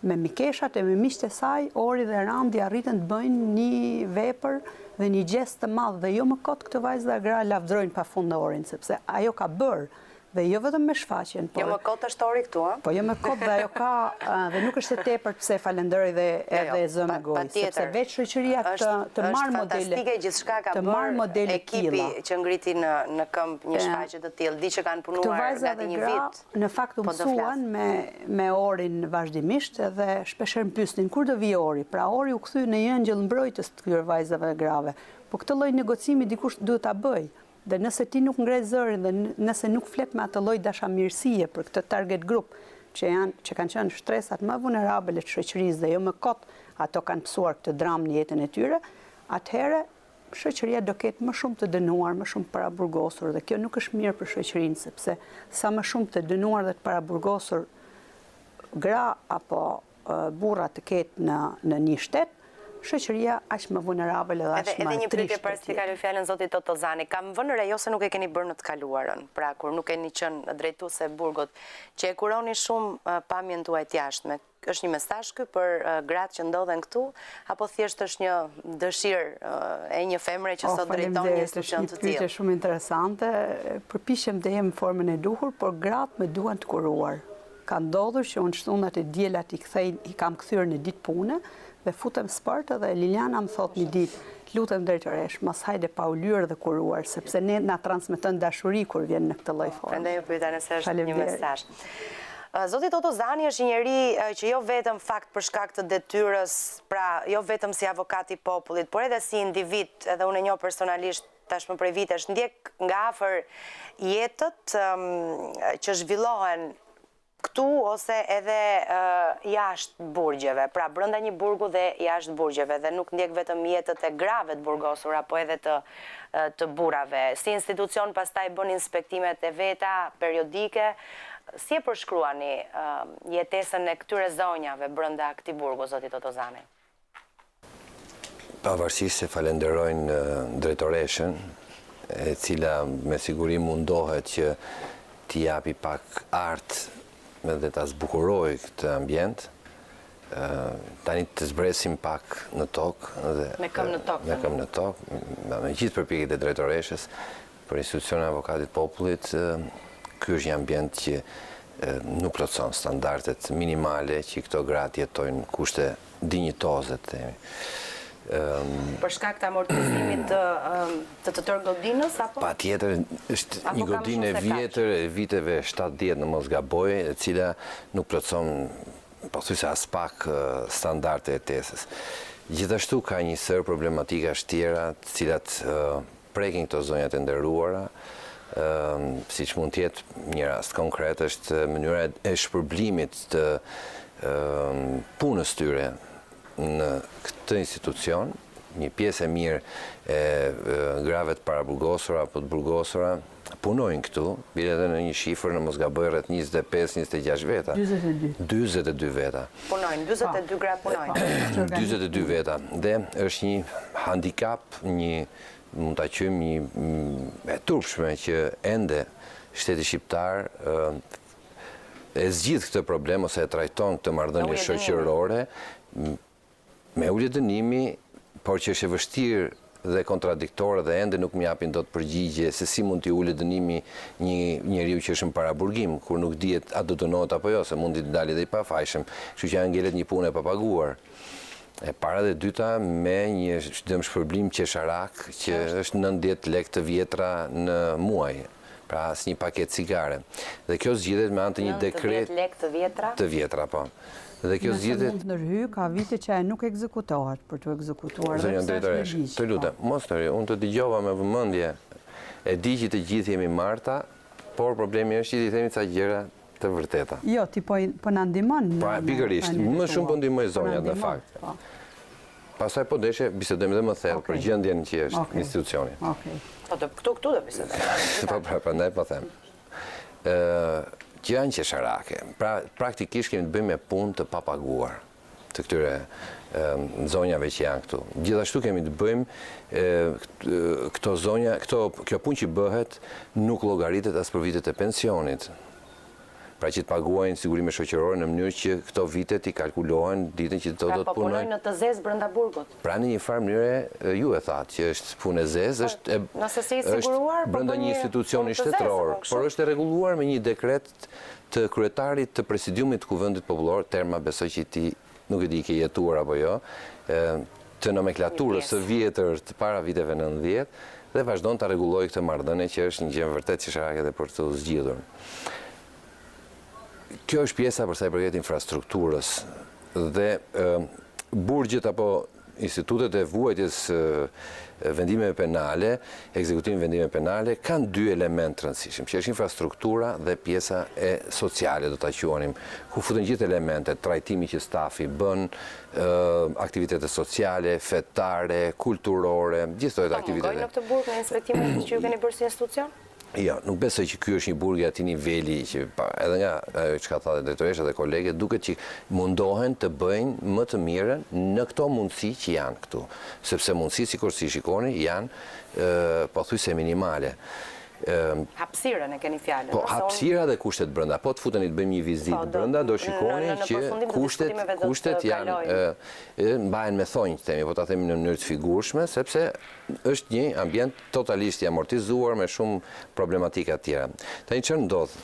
me mikeshat e me miqtë e saj, Ori dhe Randi arritën të bëjnë një vepër dhe një gjest të madh, dhe jo më kot këtë vajzë dhe gra lavdrojnë pafund Orin, sepse ajo ka bërë, dhe jo vetëm me shfaqjen. Jo më kot është Ori këtu, a? Po jo më kot, dhe ajo ka, dhe nuk është e tepërt pse falenderoj dhe edhe zë me gojë, sepse veç shoqëria të marrë modele. Është fantastike gjithçka ka bërë ekipi që ngriti në këmbë një shfaqje të tillë, di që kanë punuar gati një vit. Në fakt u mësuan me Orin vazhdimisht dhe shpeshherë pyesnin kur do vi Ori. Pra Ori u kthy në një ëngjëll mbrojtës të këtyre vajzave dhe grave. Po këtë lloj negocimi dikush duhet ta bëjë. Dhe nëse ti nuk ngre zërin dhe nëse nuk flet me atë lloj dashamirësie për këtë target group që kanë qenë shtresat më vulnerabile të shoqërisë dhe jo më kot ato kanë pësuar këtë dramë në jetën e tyre, atëherë shoqëria do ketë më shumë të dënuar, më shumë paraburgosur, dhe kjo nuk është mirë për shoqërinë, sepse sa më shumë të dënuar dhe të paraburgosur gra apo burra të ketë në një shtet, shoqëria aq më vulnerabël dhe aq më edhe një pyetje para se kaloj fjalën zotit Totozani. Kam vënë re jo se nuk e keni bërë në të kaluarën, pra kur nuk keni qenë drejtuese e burgut, që e kuroni shumë pamjen tuaj të jashtme. Është një mesazh ky për gratë që ndodhen këtu, apo thjesht është një dëshirë e një femre që sot drejton një institucion të tillë? Është shumë interesante. Përpiqem të jem në formën e duhur, por gratë më duan të kuruar. Ka ndodhur që unë shtunat e diellat i kam kthyer në ditë pune, dhe futem sport dhe Liliana më thot një ditë, lutem drejtoresh, mos hajde pa u lyer dhe kuruar, sepse ne na transmeton dashuri kur vjen në këtë lloj forme. Prandaj ju pyeta nëse është një mesazh. Zoti Totozani është një njeri që jo vetëm fakt për shkak të detyrës, pra jo vetëm si avokat i popullit, por edhe si individ, edhe unë e njoh personalisht tashmë prej vitesh, ndjek nga afër jetët që zhvillohen këtu ose edhe jashtë burgjeve, pra brenda një burgu dhe jashtë burgjeve, dhe nuk ndjek vetëm jetët e grave të burgosura, po edhe të burrave. Si institucion pastaj bën inspektimet e veta periodike. Si e përshkruani jetesën e këtyre zonjave brenda këtij burgu, zoti Totozani? Pavarësisht se falenderojnë drejtoreshën, e cila me siguri mundohet që t'i japi pak artë dhe ta zbukuroj këtë ambient, tani të zbresim pak në tokë. Me këmbë në tokë. Me këmbë në tokë, me gjithë përpjekjet e drejtoreshës për institucionin e avokatit popullit, ky është një ambient që nuk plotëson standardet minimale që këto gratë jetojnë kushte dinjitoze të themi. Për shkak të amortizimit të tërë godinës, apo? Patjetër, është një godinë e vjetër, e viteve 70 në mos gaboj, e cila nuk plotëson pothuajse as pak standarde e jetesës. Gjithashtu ka një sër problematikash tjera, të cilat prekin këto zonjat e nderuara, siç mund të jetë një rast konkret është mënyra e shpërblimit të punës tyre në këtë institucion. Një pjesë e mirë e grave të paraburgosura apo të burgosura punojnë këtu, bile edhe në një shifër në mos gaboj rreth 25-26 veta. 42 veta. Punojnë, 42 gra punojnë. 42 veta. Dhe është një handicap, një mund ta quajmë e turpshme që ende shteti shqiptar e zgjidh këtë problem ose e trajton këtë marrëdhënie shoqërore me ulje dënimi, por që është e vështirë dhe kontradiktore dhe ende nuk më japin dot përgjigje se si mund t'i ulë dënimi një njeriu që është në paraburgim, kur nuk dihet a do dënohet apo jo, se mundi të dalë dhe i pafajshëm, kështu që ngelet një punë e papaguar. E para dhe dyta me një dëmshpërblim qesharak që është 90 lekë të vjetra në muaj. Pra asnjë paketë cigare. Dhe kjo zgjidhet me anë të një dekret 90 lekë të vjetra? Të vjetra, po. Dhe kjo zgjidhet. Nëse mund ndërhy, ka vite që nuk ekzekutohet për të ekzekutuar. Zonja drejtoresh, të lutem, mos tëri, unë të dëgjova me vëmendje. E di që të gjithë jemi marta, por problemi është që ti themi ca gjëra të vërteta. Jo, ti po na ndihmon. Pra, pikërisht, më shumë po ndihmoj zonjat në fakt. Pastaj po deshe bisedojmë dhe më thellë për gjendjen që është institucioni. Po këtu do bisedojmë. Po prandaj po them. Që janë qesharake. Pra, praktikisht kemi të bëjmë me punë të papaguar të këtyre zonjave që janë këtu. Gjithashtu kemi të bëjmë këto zonja, kjo punë që bëhet nuk llogaritet as për vitet e pensionit. Pra që të paguajnë sigurime shoqërore në mënyrë që këto vitet i kalkulohen ditën që do të punojnë. Pra po punojnë në të zezë brenda burgut? Pra në një farë mënyre ju e thatë që është punë e zezë, është brenda një institucioni shtetëror, por është e rregulluar me një dekret të kryetarit të presidiumit të Kuvendit Popullor, terma besoj që ti nuk e di ke jetuar apo jo, të nomenklaturës së vjetër të para viteve 90 dhe vazhdon të rregullojë këtë marrëdhënie që është një gjë vërtet qesharake dhe për të zgjidhur. Kjo është pjesa për sa i përket infrastrukturës dhe burgjet apo institutet e vuajtjes vendimeve penale, ekzekutimin vendimeve penale, kanë dy elementë të rëndësishëm, që është infrastruktura dhe pjesa e sociale, do ta quanim, ku futen gjithë elementet, trajtimi që stafi bën, aktivitete sociale, fetare, kulturore, gjithë këto aktivitete. Mungojnë në këtë burg në inspektimet që ju keni bërë si institucion? Jo, nuk besoj që ky është një burg i atij niveli që edhe nga çka tha drejtoresha dhe kolegët duket që mundohen të bëjnë më të mirën në këto mundësi që janë këtu, sepse mundësitë sikur si shikoni janë pothuajse minimale. Hapësirën e keni fjalën. Po hapësira dhe kushtet brenda. Po të futeni të bëjmë një vizitë brenda, do shikoni që kushtet janë mbahen me thonjë, themi, po ta themi në mënyrë të figurshme, sepse është një ambient totalisht i amortizuar me shumë problematika të tjera. Tani çfarë ndodh?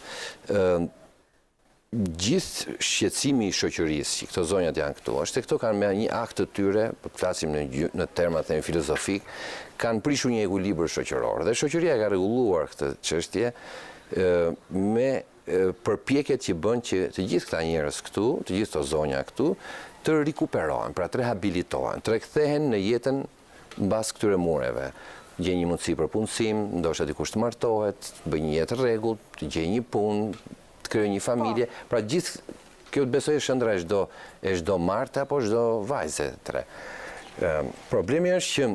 Gjithë shqetësimi i shoqërisë që këto zonjat janë këtu, është se këto kanë me një akt të tyre, po të flasim në terma themi filozofik, kanë prishur një ekuilibër shoqëror dhe shoqëria ka rregulluar këtë çështje me përpjekjet që bën që të gjithë këta njerëz këtu, të gjithë këto zonja këtu, të rikuperohen, pra të rehabilitohen, të rikthehen në jetën mbas këtyre mureve. Gjej një mundësi për punësim, ndoshta dikush të martohet, të bëjë një jetë rregullt, të gjejë një punë, të krijojë një familje. Pra gjithë kjo të besoj është ëndra e çdo marte apo çdo vajze tre. Problemi është që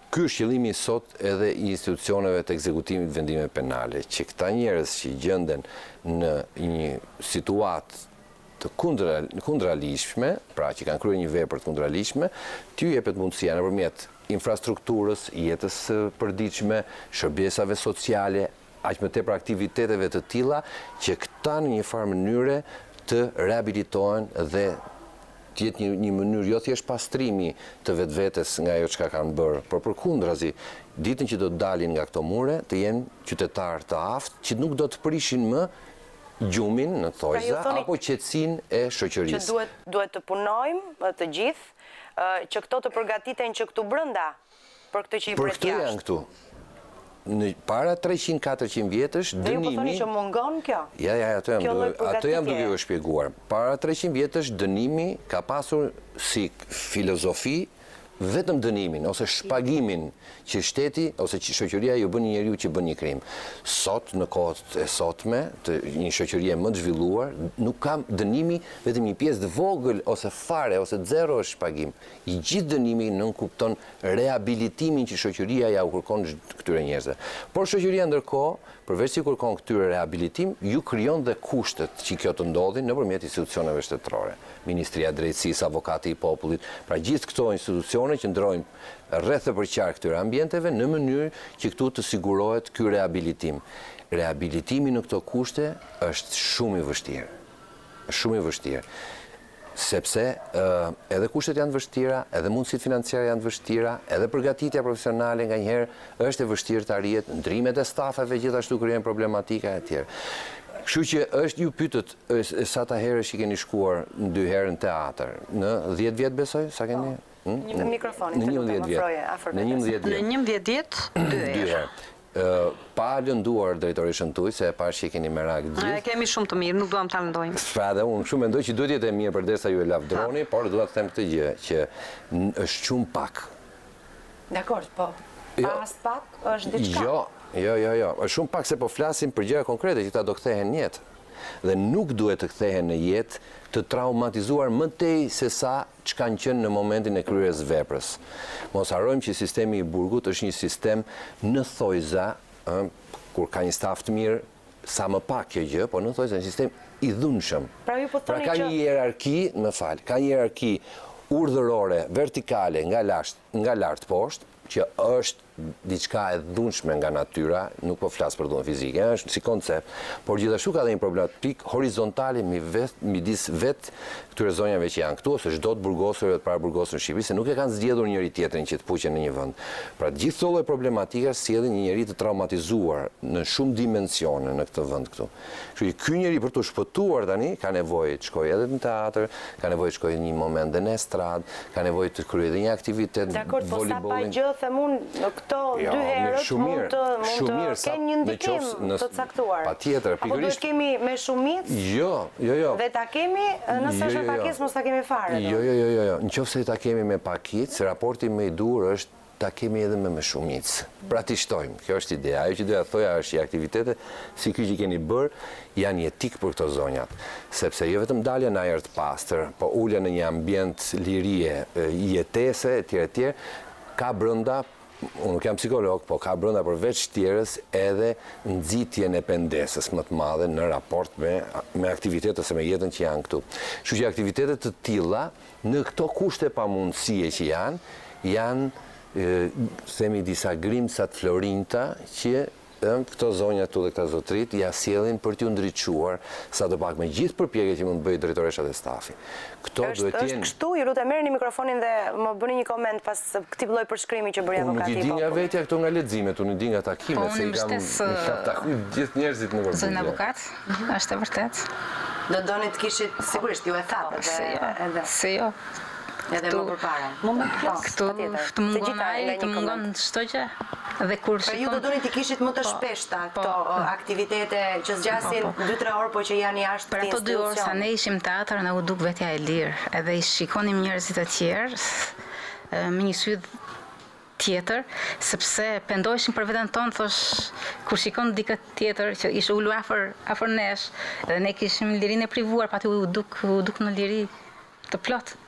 ky është qëllimi sot edhe i institucioneve të ekzekutimit vendimeve penale, që këta njerëz që gjenden në një situatë të kundralishme, pra që kanë kryer një vepër të kundralishme, t'ju jepet mundësia nëpërmjet infrastrukturës, jetës së përditshme, shërbesave sociale, aq më tepër aktiviteteve të tilla që këta në një farë mënyre të rehabilitohen dhe të jetë një mënyrë jo thjesht pastrimi të vetvetes nga ajo çka kanë bërë, por përkundrazi, ditën që do të dalin nga këto mure, të jenë qytetarë të aftë që nuk do të prishin më gjumin në thojza apo qetësinë e shoqërisë. Që duhet të punojmë të gjithë që këto të përgatiten që këtu brenda për këtë që i pret jashtë. Për këtë janë këtu. Në para 300-400 vjetësh dënimi. Dhe ju po thoni që mungon kjo? Ja, ato jam duke ju shpjeguar. Para 300 vjetësh dënimi ka pasur si filozofi vetëm dënimin ose shpagimin që shteti ose që shoqëria ju bën një njeriu që bën një krim. Sot në kohët e sotme, një shoqërie më të zhvilluar, nuk ka dënimi vetëm një pjesë të vogël ose fare ose zero është shpagim. I gjithë dënimi nënkupton rehabilitimin që shoqëria ja u kërkon këtyre njerëzve. Por shoqëria ndërkohë, përveç se kërkon këtyre rehabilitim, ju krijon dhe kushtet që kjo të ndodhin nëpërmjet institucioneve shtetërore. Ministria e Drejtësisë, Avokati i Popullit, pra gjithë këto institucione telefone që ndrojnë rreth e përqarë këtyre ambienteve në mënyrë që këtu të sigurohet ky rehabilitim. Rehabilitimi në këto kushte është shumë i vështirë. Shumë i vështirë. Sepse edhe kushtet janë vështira, edhe mundësit financiare janë vështira, edhe përgatitja profesionale nga njëherë është e vështirë të arrijet, ndrimet e stafeve gjithashtu krijojnë problematika e tjerë. Kështu që është ju pyetët sa ta herësh i keni shkuar 2 herë në teatr, në 10 vjet besoj, sa keni? Në mikrofonin, në 11 vjet. Në 11 vjet, 2 herë. Pa lënduar drejtoreshën tuaj, se e pash që keni merak gjithë. Kemi shumë të mirë, nuk duam ta lëndojmë. Pra dhe unë shumë mendoj që duhet jetë e mirë përderisa ju e lavdroni, por duhet të them këtë gjë, që është shumë pak. Dakor, po. Pas pak është diçka. Jo. Është shumë pak se po flasim për gjëra konkrete që ta do kthehen në jetë. Dhe nuk duhet të kthehen në jetë të traumatizuar më tej se sa që kanë qenë në momentin e kryerjes veprës. Mos harrojmë që sistemi i burgut është një sistem në thojza, kur ka një staf të mirë, sa më pak kjo gjë, po në thojza një sistem i dhunshëm. Pra ka një hierarki, ka një hierarki urdhërore, vertikale nga lart poshtë, që është diçka e dhunshme nga natyra, nuk po flas për dhunë fizike, është si koncept, por gjithashtu ka dhe një problematik horizontale midis vetë këtyre zonjave që janë këtu, ose çdo të burgosur dhe para burgosur në Shqipëri, se nuk e kanë zgjedhur njëri tjetrin që të puqen në një vend. Pra gjithë këto lloj problematika sjellin një njerëz të traumatizuar në shumë dimensione në këtë vend këtu. Kështu që ky njeri për të shpëtuar tani ka nevojë të shkojë edhe në teatr, ka nevojë të shkojë në një moment dhe në estradë, ka nevojë të kryejë edhe një aktivitet voleybolli. Them unë këto 2 herët mund të kenë një ndikim të caktuar. Patjetër, pikërisht. Apo duhet kemi me shumicë? Jo. Dhe ta kemi, nëse është me pakicë, mos ta kemi fare. Jo. Nëse ta kemi me pakicë, raporti më i dur është ta kemi edhe me shumicë. Pra ti shtojmë, kjo është ideja. Ajo që doja të thoja është që aktivitete si ky që keni bërë janë jetik për këto zonjat, sepse jo vetëm dalja në ajër të pastër, po ulja në një ambient lirie, jetese etj. Ka brenda, unë nuk jam psikolog, po ka brenda përveç tjerës edhe nxitjen e pendesës më të madhe në raport me aktivitetet ose me jetën që janë këtu. Kështu që aktivitetet të tilla në këto kushte pamundësie që janë themi disa grimca të florinta që këto zonja këtu dhe këta zotrit ja sjellin për t'ju ndriçuar sadopak me gjithë përpjekjet që mund të bëjë drejtoresha dhe stafi. Këto duhet të jenë. Është kështu, ju lutem merrni mikrofonin dhe më bëni një koment pas këtij lloj përshkrimi që bëri avokati. Unë nuk i di nga vetja këto nga leximet, unë i di nga takimet, se i kam takuar gjithë njerëzit në vërtetë. Zonë avokat, është e vërtet. Do doni të kishit sigurisht ju e thatë edhe. Se jo. Edhe më përpara. Këtu të mungon ajri, të mungon çdo gjë. Dhe kur shikon... Ju do doni të kishit më të shpeshta këto aktivitete që zgjasin 2-3 orë, po që janë jashtë për ato 2 orë sa ne ishim teatr, na u duk vetja e lirë. Edhe i shikonim njerëzit e tjerë me një sy tjetër, sepse pendoheshin për veten tonë, thosh, kur shikon dikë tjetër që ishte ulur afër nesh, dhe ne kishim lirinë e privuar, pati u duk në liri të plot.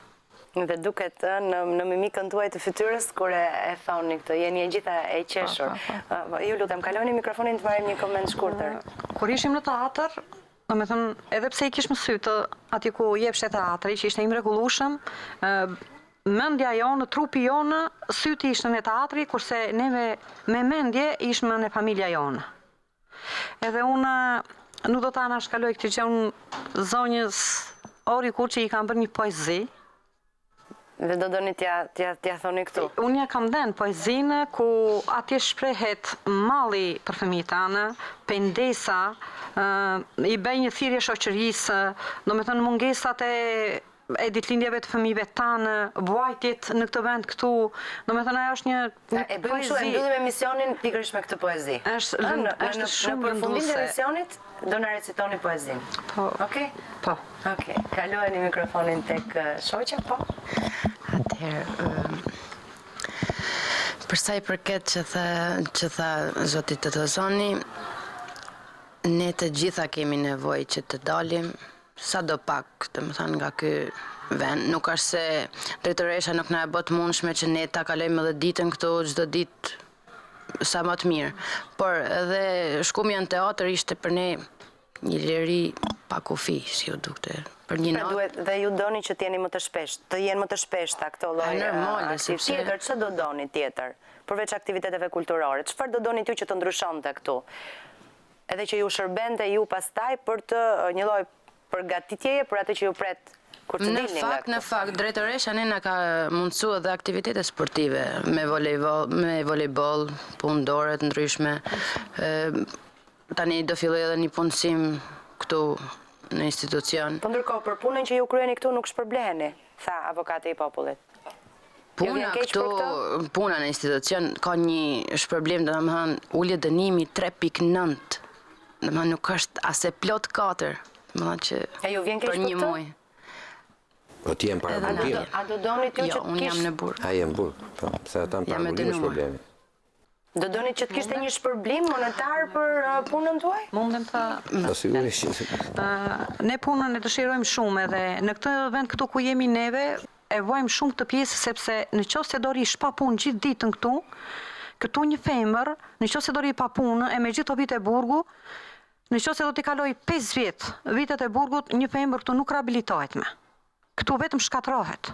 Dhe duket në mimikën tuaj të fytyrës kur e thoni këtë, jeni e gjitha e qeshur. Ju lutem, kaloni mikrofonin të marrim një koment shkurtër. Kur ishim në teatr, domethënë, edhe pse i kishim sy të aty ku jepshte teatri, që ishte i mrekullueshëm, mendja jonë, trupi jonë, syti ishte në teatri, kurse neve me mendje ishme në familja jonë. Edhe unë nuk do ta anashkaloj këtë që unë zonjës Ori Kuçi i kam bërë një poezi. Dhe do doni t'ja thoni këtu? Unë ja kam dhënë poezinë ku atje shprehet malli për fëmijët tanë, pendesa, i bëj një thirrje shoqërisë, domethënë mungesat e ditëlindjeve të fëmijëve tanë, vuajtjet në këtë vend këtu, domethënë ajo është një poezi. E mbyllim emisionin pikërisht me këtë poezi. Është shumë në përfundim të emisionit do na recitoni poezinë. Po. Okej? Po. Okej. Kalojeni mikrofonin tek shoqja, po? Atëherë, për sa i përket që tha zoti Tetozoni, ne të gjitha kemi nevojë që të dalim sadopak, domethënë nga ky vend. Nuk është se drejtoresha nuk na e bë të mundshme që ne ta kalojmë edhe ditën këtu çdo ditë sa më të mirë. Por edhe shkumja në teatr ishte për ne një liri pa kufi, si ju dukte. Për një natë. Duhet dhe ju doni që t'jeni më të shpesht, të jenë më të shpeshta këto lloj aktivitete. Tjetër, ç'do do doni tjetër? Përveç aktiviteteve kulturore, çfarë do doni ty që të ndryshonte këtu? Edhe që ju shërbente ju pastaj për të një lloj përgatitjeje për atë që ju pret kur të dilni nga këtu. Në fakt, drejtoresha ne na ka mundësua edhe aktivitete sportive, me volejbol, punë dore të ndryshme. Tani do filloj edhe një punësim këtu në institucion. Po ndërkohë, për punën që ju kryeni këtu nuk shpërbleheni, tha avokati i popullit. Puna në institucion ka një shpërblim, dhe më thënë, ullje dënimi 3.9, dhe më thënë nuk është ase plot 4, dhe më thënë që për një muaj. Po ti jem para burgim? A do doni ty që Jo, unë jam në burg. A jem burg, se ata në para burgim është problemi. Do doni që të kishte një shpërblim monetar për punën tuaj? Mundem tha... Po sigurisht. Ne punën e dëshirojmë shumë edhe në këtë vend këtu ku jemi neve, e vojmë shumë këtë pjesë sepse në qoftë se do rish pa punë gjithë ditën këtu një femër, në qoftë se do ri pa punë, e me gjithë të vite e burgu, në qoftë se do t'i kaloj 5 vjetë vitet e burgut, një femër këtu nuk rehabilitohet me. Këtu vetëm shkatrohet.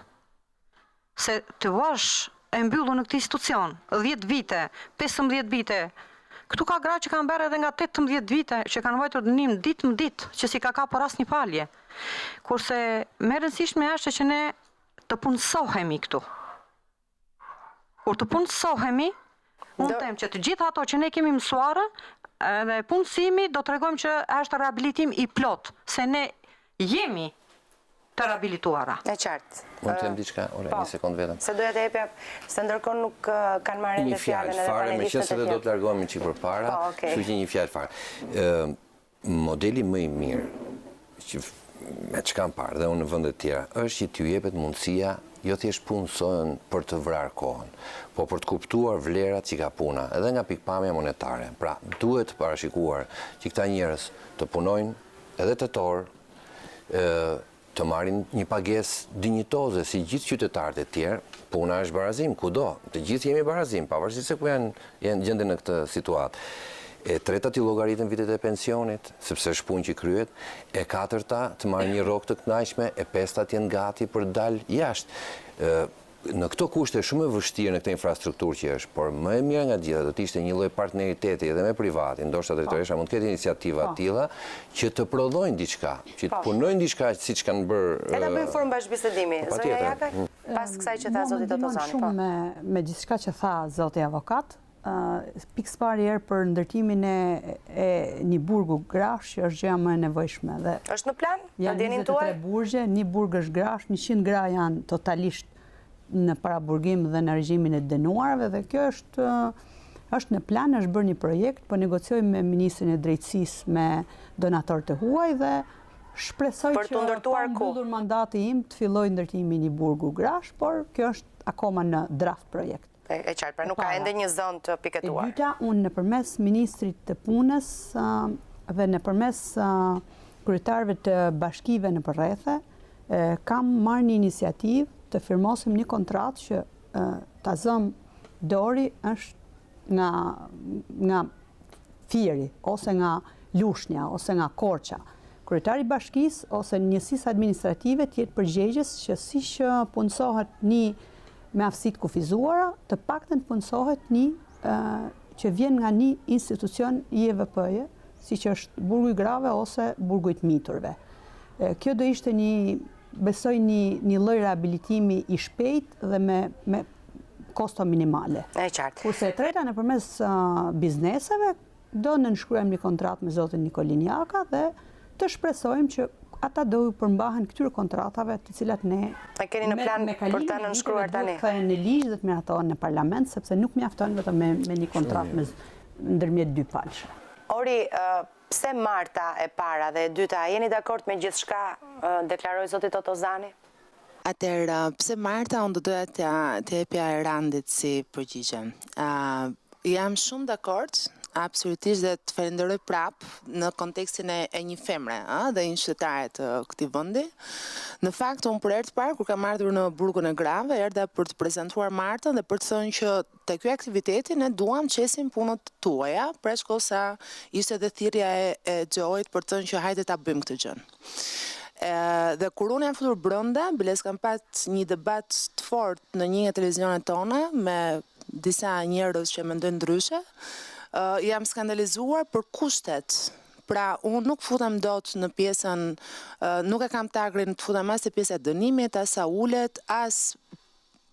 Se të vash e mbyllu në këtë institucion, 10 vite, 15 vite, këtu ka gra që kanë bërë edhe nga 18 vite, që kanë vajtur dënim ditë më ditë, që si ka për asnjë palje. Kurse më rëndësishme është që ne të punësohemi këtu. Kur të punësohemi, unë them që të gjitha ato që ne kemi mësuar, edhe punësimi do të tregojmë që është rehabilitim i plot, se ne jemi të rehabilituara. E qartë. Mund të them diçka, një sekond vetëm. Se doja të jepja, se ndërkohë nuk kanë marrë ende fjalën edhe fare, me panelistët qëse dhe do të largohemi çik përpara, kështu që një fjalë fare. Modeli më i mirë, që me që kam parë dhe unë në vëndet tjera, është që t'ju jepet mundësia, jo thjesht punësojnë për të vrarë kohën, po për të kuptuar vlerat që ka puna, edhe nga pikpamja monetare. Pra, duhet të parashikuar që këta njerëz të punojnë edhe të torë, të marrin një pagesë dinjitoze si gjithë qytetarët e tjerë, puna është barazim, kudo, të gjithë jemi barazim, pavarësisht se ku janë gjendën në këtë situatë. E treta t'i llogaritën vitet e pensionit, sepse është punë që kryhet, e katërta të marrë një rrokë të kënaqshme, e pesta t'jenë gati për të dalë jashtë. Në këto kushte shumë e vështirë në këtë infrastrukturë që është, por më e mirë nga gjitha do të ishte një lloj partneriteti edhe me privatin, ndoshta drejtoresha mund të ketë iniciativa të tilla që të prodhojnë diçka, që të punojnë diçka siç kanë bërë. E ta bëjmë formë bashkëbisedimi. Zonja Jakaj, pas kësaj që tha zoti Totozani. Shumë me gjithçka që tha zoti avokat, pikësparë herë për ndërtimin e një burgu Grash, që është gjëja më e nevojshme. Është në plan? Janë 23 burgje, një burg është Grash, 100 gra janë totalisht në paraburgim dhe në regjimin e dënuarve, dhe kjo është në plan, është bërë një projekt, po negociojmë me Ministrin e Drejtësisë, me donator të huaj, dhe shpresoj që pa mbyllur mandati im të filloj ndërtimi një burgu Grash, por kjo është akoma në draft projekt. E qartë, pra nuk ka ende një zonë të piketuar. E dyta, unë nëpërmes Ministrit të Punës dhe nëpërmes kryetarëve të bashkive në përrethe, kam marrë një iniciativë të firmosim një kontratë që ta zëm dori është nga Fieri, ose nga Lushnja, ose nga Korça. Kryetari i bashkisë ose njësisë administrative të jetë përgjegjës që si që punësohet një me aftësitë kufizuara, të paktën punësohet një që vjen nga një institucion IEVP-je, si që është burgu i grave ose burgu i të miturve. Kjo do ishte besoj një lloj rehabilitimi i shpejt dhe me kosto minimale. E qartë. Kurse e treta, nëpërmes bizneseve, do nënshkruajmë një kontratë me zotin Nikolin Jaka dhe të shpresojmë që ata do ju përmbahen këtyre kontratave të cilat ne e keni në plan për ta nënshkruar tani. Me kalimin në ligj dhe të miratohen në parlament, sepse nuk mjafton vetëm me një kontratë ndërmjet dy palëshe. Ori, pse marta e para dhe e dyta, jeni dakord me gjithçka deklaroi zoti Totozani? Atëherë, pse marta, unë do doja të jepja Randit si përgjigje. Jam shumë dakord absolutisht dhe të falenderoj prap në kontekstin e një femre dhe një qytetare të këtij vendi. Në fakt, unë për herë të parë kur kam ardhur në Burgun e Grave, erdha për të prezantuar Martën dhe për të thënë që te ky aktiviteti ne duam të qesim punët tuaja, përshkaq ishte edhe thirrja e Xhoit për të thënë që hajde ta bëjmë këtë gjë. Dhe kur unë jam futur brenda, biles kam pat një debat të fortë në një nga televizionet tona me disa njerëz që mendojnë ndryshe, jam skandalizuar për kushtet. Pra, unë nuk futem dot në pjesën, nuk e kam tagrin të futem as te pjesa e dënimit, as ulet, as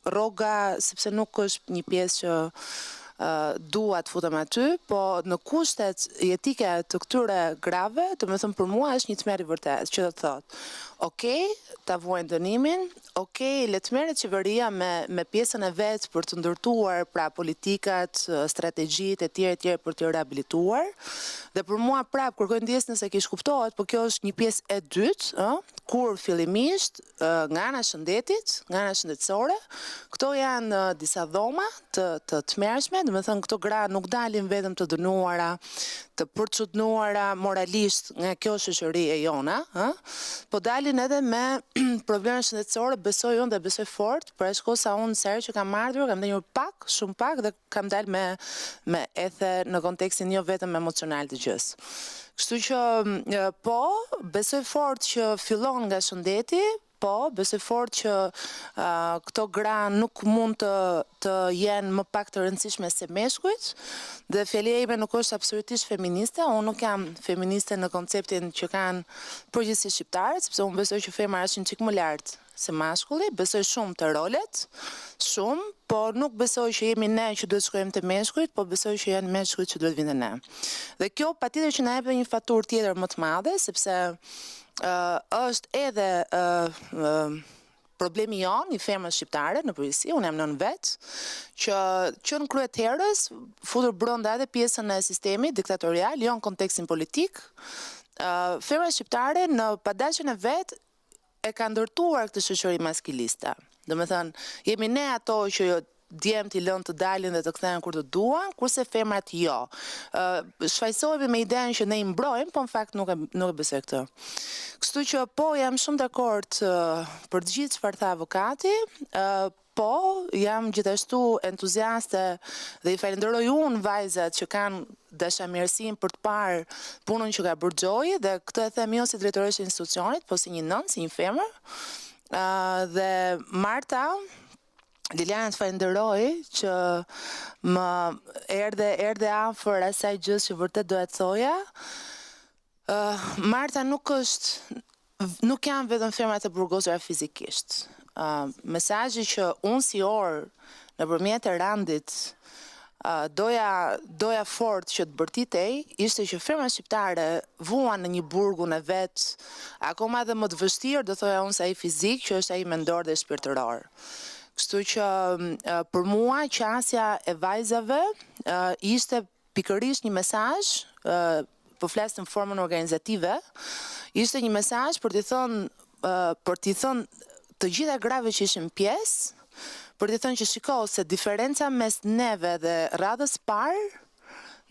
rroga, sepse nuk është një pjesë që dua të futem aty, po në kushtet jetike të këtyre grave, do të thënë për mua është një tmerr i vërtet, që do të thotë, okej, ta vuajnë dënimin, okej, le të merret qeveria me pjesën e vet për të ndërtuar pra politikat, strategjitë e tjera për të rehabilituar. Dhe për mua prap kërkoj ndjes nëse kish kuptohet, po kjo është një pjesë e dytë, kur fillimisht nga ana e shëndetit, nga ana shëndetësore, këto janë disa dhoma të tmerrshme, do të thënë këto gra nuk dalin vetëm të dënuara, të përçudnuara moralisht nga kjo shoqëri e jona, po dalin edhe me probleme shëndetësore, besoj unë dhe besoj fort, për shkak sa unë sa herë që kam ardhur, kam ndenjur pak, shumë pak dhe kam dalë me ethe në kontekstin jo vetëm emocional të gjës. Kështu që po, besoj fort që fillon nga shëndeti, po, besoj fort që këto gra nuk mund të jenë më pak të rëndësishme se meshkujt, dhe fjalia ime nuk është absolutisht feministe, unë nuk jam feministe në konceptin që kanë përgjithësisht shqiptarët, sepse unë besoj që femra është një çik më lart se mashkulli, besoj shumë të rolet, shumë, po nuk besoj që jemi ne që duhet shkojmë te meshkujt, po besoj që janë meshkujt që duhet vinë ne. Dhe kjo patjetër që na jep një faturë tjetër më të madhe, sepse është edhe problemi jon i femrës shqiptare në përgjithësi, unë jam nën vet, që në kryet herës futur brenda edhe pjesën e sistemit diktatorial, jo në kontekstin politik, femra shqiptare në padashjen e vet e ka ndërtuar këtë shoqëri maskiliste. Do të thënë, jemi ne ato që djemt i lënë të dalin dhe të kthehen kur të duan, kurse femrat jo. Shfaqsohemi me idenë që ne i mbrojmë, po në fakt nuk e besoj këtë. Kështu që po jam shumë dakord për të gjithë çfarë tha avokati, po jam gjithashtu entuziaste dhe i falenderoj unë vajzat që kanë dashamirësinë për të parë punën që ka bërë Xhoji, dhe këtë e them jo si drejtoresha e institucionit, po si një nënë, si një femër. Dhe Marta, Liliana, të falenderoj që më erdhe afër asaj gjës që vërtet doja të thoja. Marta nuk janë vetëm femrat e burgosura fizikisht. Mesazhi që unë si orë nëpërmjet e randit doja fort që të bërtitej, ishte që femrat shqiptare vuan në një burgun e vet, akoma edhe më të vështirë, do thoja unë, se ai fizik, që është ai mendor dhe shpirtëror. Kështu që për mua qasja e vajzave ishte pikërisht një mesazh, po flas në formën organizative, ishte një mesazh për t'i thënë të gjitha grave që ishin pjesë, për t'i thënë që shiko se diferenca mes neve dhe radhës parë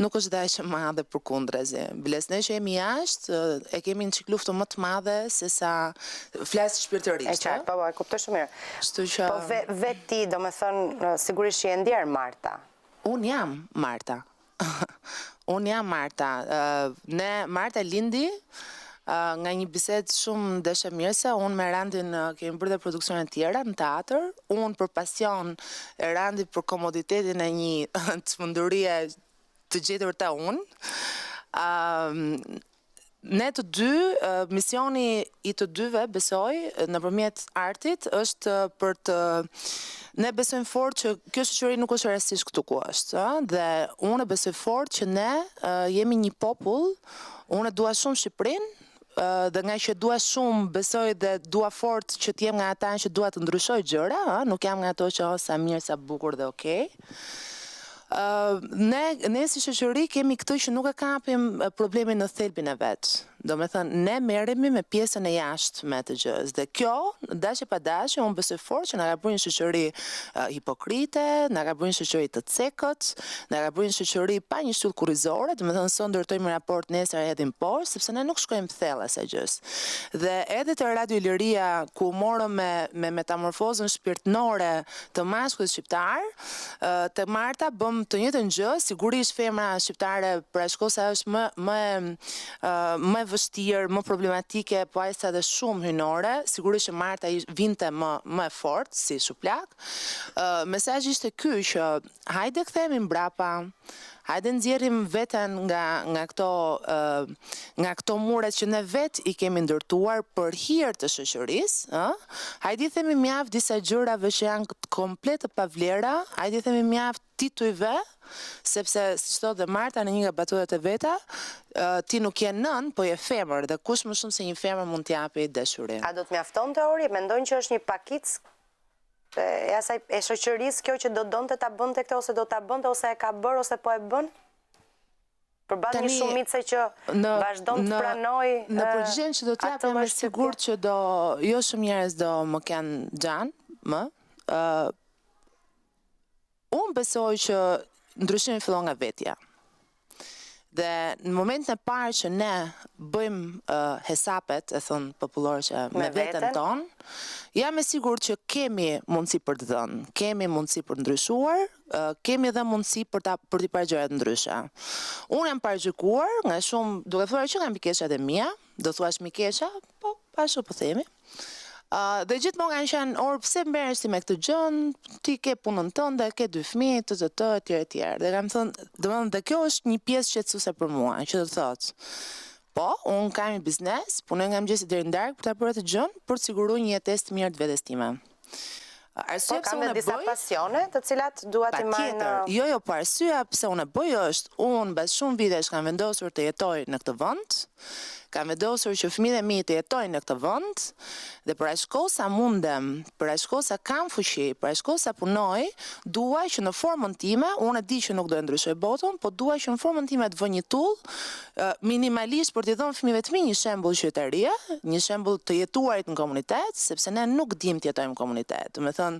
nuk është dhe e madhe përkundrazi. Biles ne që jemi jashtë, e kemi një çik luftë më të madhe se sa flas shpirtërisht. E qartë, po, e kuptoj shumë mirë. Kështu që po vetë ti, domethënë, sigurisht që je ndjer Marta. Unë jam Marta. Unë jam Marta. Marta lindi nga një bisedë shumë dashamirëse. Unë me Randin kemi bërë dhe produksione tjera në teatr. Unë për pasion, Randi për komoditetin e një çmendurie të gjetur ta unë. Ne të dy, misioni i të dyve, besoj, nëpërmjet artit, është për të... Ne besojmë fort që kjo shoqëri nuk është rastisht këtu ku është, dhe unë besoj fort që ne jemi një popull, unë dua shumë Shqipërinë, dhe nga që dua shumë, besoj dhe dua fort që t'jem nga ata që dua të ndryshoj gjëra, nuk jam nga ato që sa mirë, sa bukur dhe okej. Ne si shoqëri kemi këtë që nuk e kapim problemin në thelbin e vet. Do me thënë, ne merremi me pjesën e jashtme të gjës. Dhe kjo, dashje pa dashje, unë besoj fort që na ka bërë një shoqëri hipokrite, na ka bërë një shoqëri të cekët, na ka bërë një shoqëri pa një shtyllë kurrizore, do me thënë sot ndërtojmë raport, nesër hedhim poshtë, sepse ne nuk shkojmë thellë asaj gjës. Dhe edhe te Radio Iliria, ku morëm me metamorfozën shpirtënore të mashkullit shqiptar, te Marta bëm të njëjtën gjë, sigurisht femra shqiptare parashikosa është më vështirë, më problematike, po ajsa dhe shumë hynore, sigurisht që Marta vinte më fort, si shuplak. Mesazhi ishte ky që hajde kthehemi mbrapa, hajde nxjerrim veten nga këto muret që ne vet i kemi ndërtuar për hir të shoqërisë, hajde i themi mjaft disa gjërave që janë komplet të pavlera, hajde i themi mjaft titujve, sepse siç thotë dhe Marta në një nga batutat e veta, ti nuk je nën, po je femër, dhe kush më shumë se një femër mund t'japi dashuri. A do të mjaftonte Ori? Mendojnë që është një pakicë e shoqërisë kjo që do donte ta bënte këtë, ose do ta bënte, ose e ka bërë, ose po e bën? Përballë një shumicë që vazhdon të pranoj në përgjigjen që do t'japem, me sigurt që jo shumë njerëz do më kenë xhan, unë besoj që ndryshimi fillon nga vetja. Dhe në momentin e parë që ne bëjmë hesapet, e thon popullor që me veten tonë, jam e sigurt që kemi mundësi për të dhënë, kemi mundësi për të ndryshuar, kemi edhe mundësi për t'i parë gjëra të ndrysha. Unë jam paraqykuar nga shumë, duke thënë që nga mikeshat e mia, do thuash mikesha, po ashtu po themi. Dhe gjithmonë kanë qenë, Or, pse mberesh ti me këtë gjën, ti ke punën tënde, ke 2 fëmijë, etj. Dhe kam thënë, domethënë, dhe kjo është një pjesë shqetësuese për mua, që do thotë, po, unë kam një biznes, punoj nga mëngjesi deri në darkë për ta bërë atë gjën, për të siguruar një jetesë të mirë të vetes time. Po kam dhe disa pasione të cilat dua t'i marrë në... Jo, po arsyeja pse unë e bëj është, unë mbas shumë vitesh kam vendosur të jetoj në këtë vend, kam vendosur që fëmijët e mi të jetojnë në këtë vend, dhe për aq kohë sa mundem, për aq kohë sa kam fuqi, për aq kohë sa punoj, dua që në formën time, unë e di që nuk do e ndryshoj botën, po dua që në formën time të vë një tull, minimalisht për t'i dhënë fëmijëve të mi një shembull qytetarie, një shembull të jetuarit në komunitet, sepse ne nuk dim të jetojmë në komunitet. Do të thënë,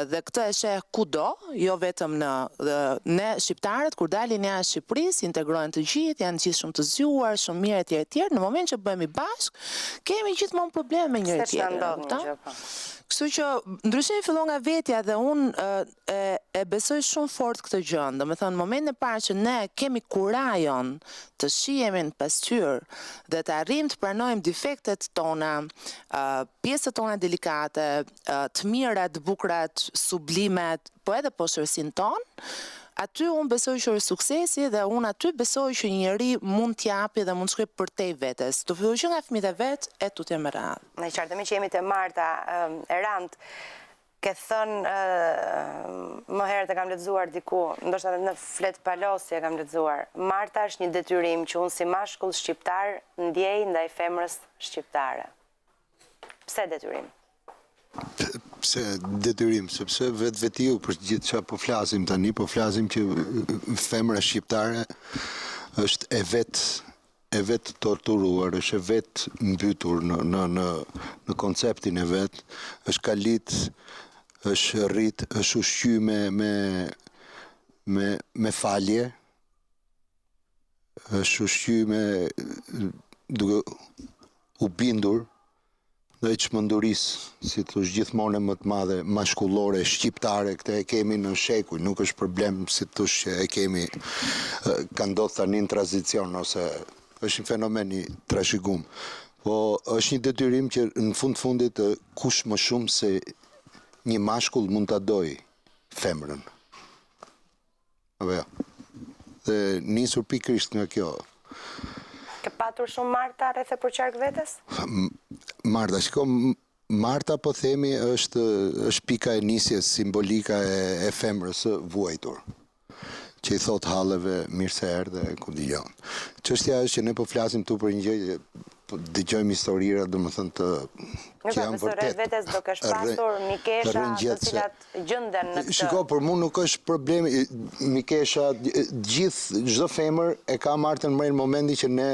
dhe këtë e sheh kudo, jo vetëm ne shqiptarët, kur dalin jashtë Shqipërisë, integrohen të gjithë, janë gjithë shumë të zgjuar, shumë mirë etj. Në moment që bëhemi bashkë, kemi gjithmonë probleme me njëri tjetrin. Kështu që ndryshimi fillon nga vetja dhe unë e besoj shumë fort këtë gjë. Domethënë, në momentin e parë që ne kemi kurajon të shihemi në pasqyrë dhe të arrijmë të pranojmë defektet tona, pjesët tona delikate, të mirat, të bukurat, sublimet, po edhe poshtërsinë tonë, aty unë besoj që është suksesi dhe unë aty besoj që një njeri mund t'japi dhe mund të shkojë përtej vetes. Të filloj që nga fëmijët e vet, e tutje me radhë. Në qartëmi që jemi te Marta Erant, ke thënë më herët e kam lexuar diku, ndoshta në Flet Palosje kam lexuar. Marta është një detyrim që unë si mashkull shqiptar ndjej ndaj femrës shqiptare. Pse detyrim? Pse detyrim, sepse vetiu për gjithë që po flasim tani, po flasim që femra shqiptare është e vet torturuar, është e vet mbytur në konceptin e vet, është kalit, është rrit, është ushqy me falje, është ushqy duke u bindur dhe çmendurisë, si thosh, gjithmonë më të madhe mashkullore shqiptare, këtë e kemi në shekuj, nuk është problem si thosh që e kemi, ka ndodhur tani në tranzicion ose është një fenomen i trashëguar. Po është një detyrim që në fundit kush më shumë se një mashkull mund ta dojë femrën. Apo jo. Dhe nisur pikërisht nga kjo. Ke patur shumë Marta rreth e përqark vetes? Marta, shiko, Marta po themi është pika e nisjes simbolika e femrës së vuajtur, që i thot halleve mirë se erdhe, ku dijon. Çështja është që ne po flasim tu për një gjë dëgjojmë historira, do më thënë që janë vërtet. Vetes do kesh pasur mikesha të cilat gjënden në këtë... Shiko, për mu nuk është problemi, mikesha, çdo femër e ka martën më në momenti që ne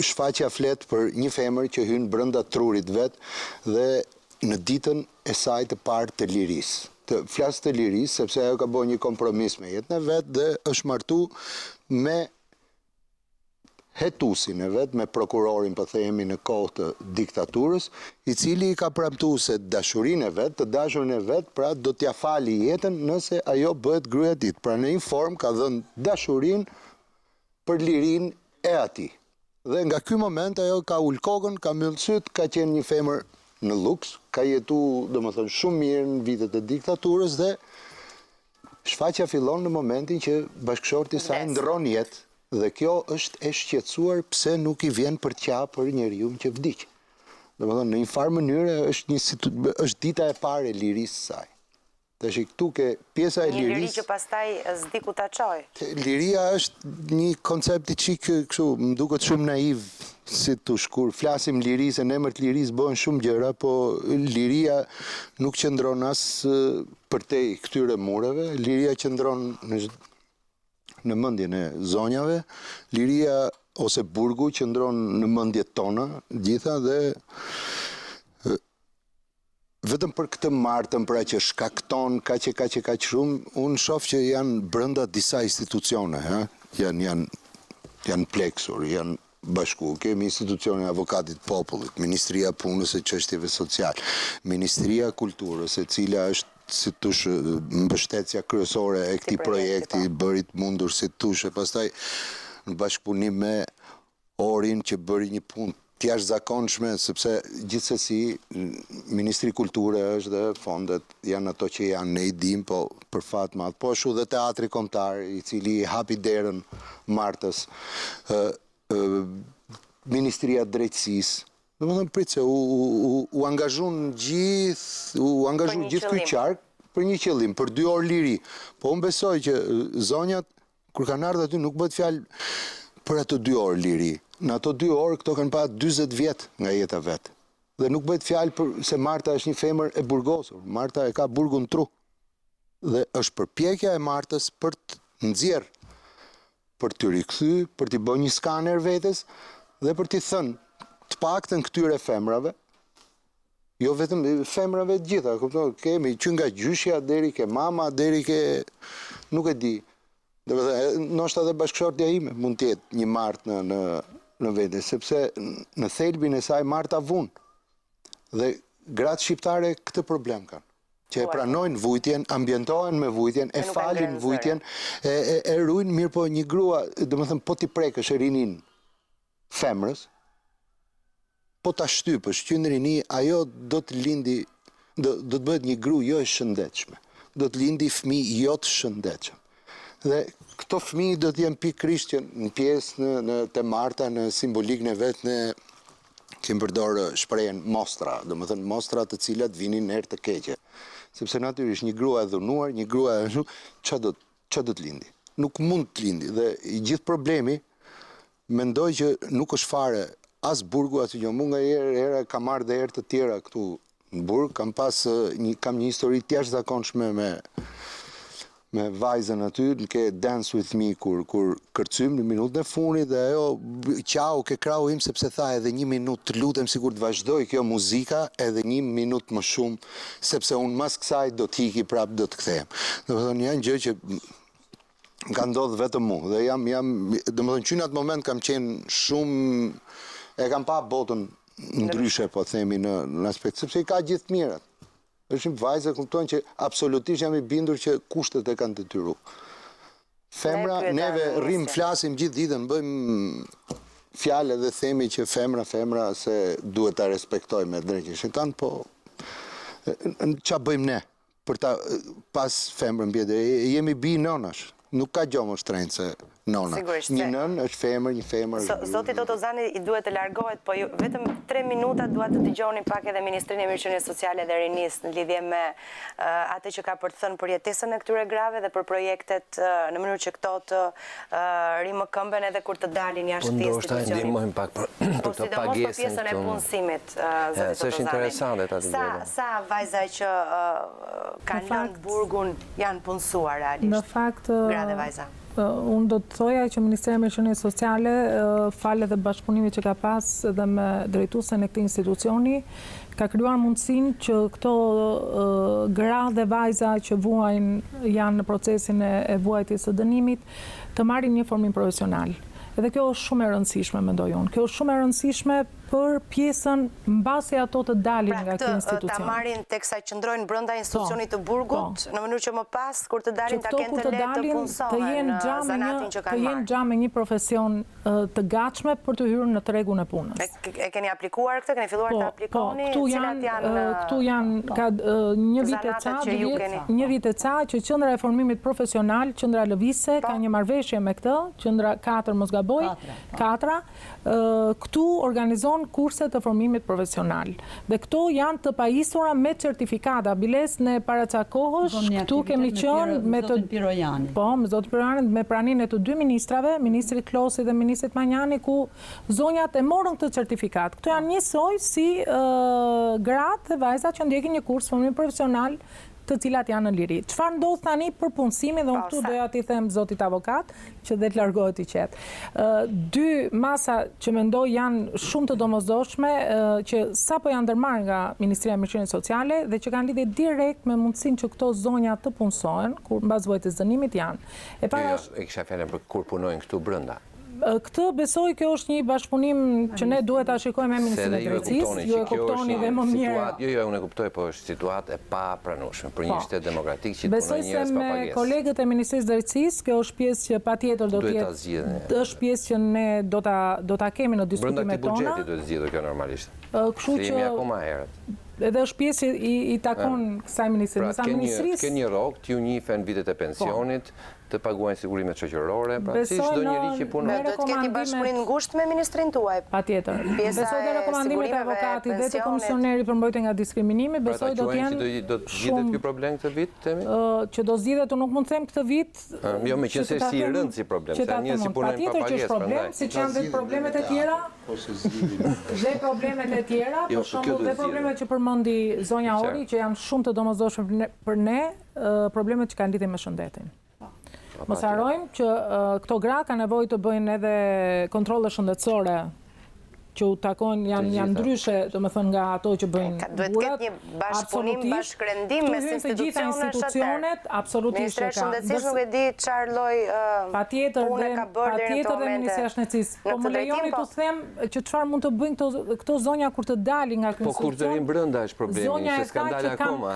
shfaqja flet për një femër që hynë brenda trurit vet dhe në ditën e saj të parë të lirisë. Të flasë të lirisë, sepse ajo ka bërë një kompromis me jetën e vet dhe është martu me hetusin e vet, me prokurorin, po themi, në kohë të diktaturës, i cili i ka premtuar se dashurinë e vet, të dashurin e vet, pra do t'ja fali jetën nëse ajo bëhet gruaja e tij. Pra në një formë ka dhënë dashurinë për lirinë e atij. Dhe nga ky moment ajo ka ul kokën, ka mbyll syt, ka qenë një femër në luks, ka jetuar, domethënë, shumë mirë në vitet e diktaturës dhe shfaqja fillon në momentin që bashkëshorti i saj ndron jetë. Dhe kjo është e shqetësuar pse nuk i vjen për t'qa për njeriu që vdiq. Domethënë në një farë mënyrë është dita e parë e lirisë së saj. Tash këtu ke pjesa e lirisë. Një liri që pastaj s'di ku ta çoj. Liria është një koncept i çik kështu, më duket shumë naiv si tu shkur. Flasim lirisë, në emër të lirisë bëhen shumë gjëra, po liria nuk qëndron as përtej këtyre mureve, liria qëndron në mendjen e zonjave, liria ose burgu qëndron në mendjet tona gjitha dhe vetëm për këtë martën, pra që shkakton kaq shumë, unë shoh që janë brenda disa institucione, janë pleksur, janë bashku. Kemi institucionin e avokatit popullit, Ministria Punës e Çështjeve Sociale, Ministria Kulturës, e cila është si tush mbështetja kryesore e këtij projekti, bërit mundur si tush, e pastaj në bashkëpunim me Orin që bëri një punë të jashtëzakonshme, sepse gjithsesi Ministri Kulture është dhe fondet janë ato që janë, ne i dim, po për fat madh, po ashtu dhe Teatri Kombëtar, i cili hapi derën martës, Ministria Drejtësisë. Domethënë pritse u angazhon gjithë ky qark për një qëllim, për 2 orë liri. Po unë besoj që zonjat kur kanë ardhur aty nuk bëhet fjalë për ato 2 orë liri. Në ato 2 orë këto kanë pa 40 vjet nga jeta vet. Dhe nuk bëhet fjalë për se Marta është një femër e burgosur. Marta e ka burgun tru. Dhe është përpjekja e Martës për të nxjerr, për të rikthy, për të bërë një skaner vetes dhe për të thënë të paktën këtyre femrave, jo vetëm femrave të gjitha, kupton, kemi që nga gjyshja deri ke mama, deri ke nuk e di. Ndoshta edhe bashkëshortja ime mund të jetë një Martë në vete, sepse në thelbin e saj Marta vun. Dhe gratë shqiptare këtë problem kanë, që e pranojnë vujtjen, ambientohen me vujtjen, e falin vujtjen, e ruajnë, mirë po një grua, domethënë po ti prekësh rinin femrës, po ta shtypësh qendrin rini, ajo do të lindi, do të bëhet një gru jo e shëndetshme. Do të lindi fëmijë jo të shëndetshëm. Dhe këto fëmijë do të jenë pikërisht që në pjesë në te Marta, në simbolikën e vet, ne kemi përdorë shprehjen mostra, domethënë mostra të cilat vinin në herë të keqe. Sepse natyrisht një grua e dhunuar, një grua ç'a do të lindi? Nuk mund të lindi dhe i gjithë problemi mendoj që nuk është fare as burgu, as jo, mu nga herë kam marrë dhe herë të tjera këtu në burg, kam një histori të jashtëzakonshme me vajzën aty, ke Dance With Me, kur kërcym në minutën e fundit dhe ajo qau ke krau im sepse tha edhe 1 minutë të lutem sikur të vazhdoj kjo muzika, edhe 1 minutë më shumë, sepse unë mas kësaj do t'iki prap, do të kthehem. Domethënë janë gjë që ka ndodhur vetëm mu dhe domethënë që në atë moment kam qenë shumë e kam pa botën ndryshe, po themi, në aspekt, sepse i ka gjithë mirat. Është një vajzë, kuptojnë që absolutisht jam i bindur që kushtet e kanë detyruar. Femra, neve rrim, flasim gjithë ditën, bëjmë fjalë dhe themi që femra se duhet ta respektojmë me drejtë shejtan, po ç'a bëjmë ne për ta pas femrën mbi? Jemi bi nonash. Nuk ka gjomë shtrenjtë se nona. Një nën është femër, një femër është... Zoti Totozani i duhet të largohet, po vetëm 3 minuta duhet të dëgjoni pak edhe Ministrinë e Mirëqenies Sociale dhe Rinisë në lidhje me atë që ka për të thënë për jetesën e këtyre grave dhe për projektet në mënyrë që këto të rimëkëmben edhe kur të dalin jashtë të institucionit. Po ndoshta ndihmojmë pak për këto pagesën. Për pjesën e punësimit, zoti Totozani. Është interesante ta dëgjoj. Sa vajza që kanë lënë burgun janë punësuar realisht? Në fakt, gra dhe vajza. Unë do të thoja që Ministria e Mirëqenies Sociale, falë dhe bashkëpunimit që ka pas dhe me drejtuesen e këtij institucioni, ka krijuar mundësinë që këto gra dhe vajza që janë në procesin e vuajtjes së dënimit të marrin një formim profesional. Edhe kjo është shumë e rëndësishme, mendoj unë. Kjo është shumë e rëndësishme për pjesën mbasi ato të dalin nga ky institucion. Ta marrin teksa qëndrojnë brenda institucionit të burgut, në mënyrë që më pas kur të dalin ta kenë të lehtë të punësohen në zanatin që kanë marrë. Të jenë xha me një profesion të gatshme për të hyrë në tregun e punës. E keni aplikuar këtë, keni filluar të aplikoni, cilat janë këtu janë ka një vit e ca që Qendra e Formimit Profesional, Qendra Lëvizse ka një marrëveshje me këtë, Qendra 4 mos gaboj, 4 këtu organizon kurse të formimit profesional. Dhe këto janë të pajisura me certifikata. Biles në paraca kohësh, këtu kemi qenë me zotin Pirojani. Po, me zotin Pirojani, me praninë e të 2 ministrave, ministrit Klosi dhe ministrit Manjani, ku zonjat e morën këtë certifikat. Këto janë njësoj si gratë dhe vajza që ndjekin një kurs formim profesional të cilat janë në liri. Çfarë ndodh tani për punësimin, dhe unë këtu doja t'i them zotit avokat, që dhe të largohet i qetë. 2 masa që mendoj janë shumë të domosdoshme, që sapo janë ndërmarrë nga Ministria e Mirëqenies Sociale dhe që kanë lidhje direkt me mundësinë që këto zonja të punësohen, kur mbas vuajtjes votës janë. E kisha fjalën për kur punojnë këtu brenda. Këtë besoj kjo është një bashkëpunim që ne duhet ta shikojmë me Ministrinë e Drejtësisë, ju e kuptoni dhe më mirë. Jo, unë e kuptoj, po është situatë e papranueshme për një shtet demokratik që punojnë njerëz pa pagesë. Besoj se me kolegët e Ministrisë së Drejtësisë, kjo është pjesë që patjetër do të jetë. Është pjesë që ne do ta kemi në diskutimet tona. Brenda këtij buxheti duhet zgjidhur kjo normalisht. Kështu që jemi akoma herët. Edhe është pjesë i takon kësaj ministri. Pra, ke një rrogë, t'ju njihen vitet e pensionit, të paguajnë sigurimet shoqërore, pra si çdo njeri që punon. Do të keni bashkëpunim ngushtë me ministrin tuaj. Patjetër. Besoj te rekomandimet e avokatit dhe të komisioneri për mbrojtjen nga diskriminimi, besoj do të jenë do të zgjidhet ky problem këtë vit, themi? Që do zgjidhet, unë nuk mund të them këtë vit. Jo, meqense si i rënd si problem, se njerëzit si punojnë pa pagesë. Patjetër që është problem, siç janë dhe problemet e tjera. Dhe problemet e tjera, për shembull, dhe problemet që përmendi zonja Ori, që janë shumë të domosdoshme për ne, problemet që kanë lidhje me shëndetin. Mos harrojmë që këto gra kanë nevojë të bëjnë edhe kontrolle shëndetësore që u takojnë janë ndryshe, domethënë nga ato që bëjnë burat. Duhet të ketë një bashkëpunim, bashkërendim mes institucionet, absolutisht ka. Ministria e Shëndetësisë nuk e di çfarë lloj pune ka bërë deri në këtë moment. Ministria e Shëndetësisë. Po më lejoni të them që çfarë mund të bëjnë këto zonja kur të dalin nga ky institucion. Po kur të rinë brenda është problemi, se s'kan dalë akoma.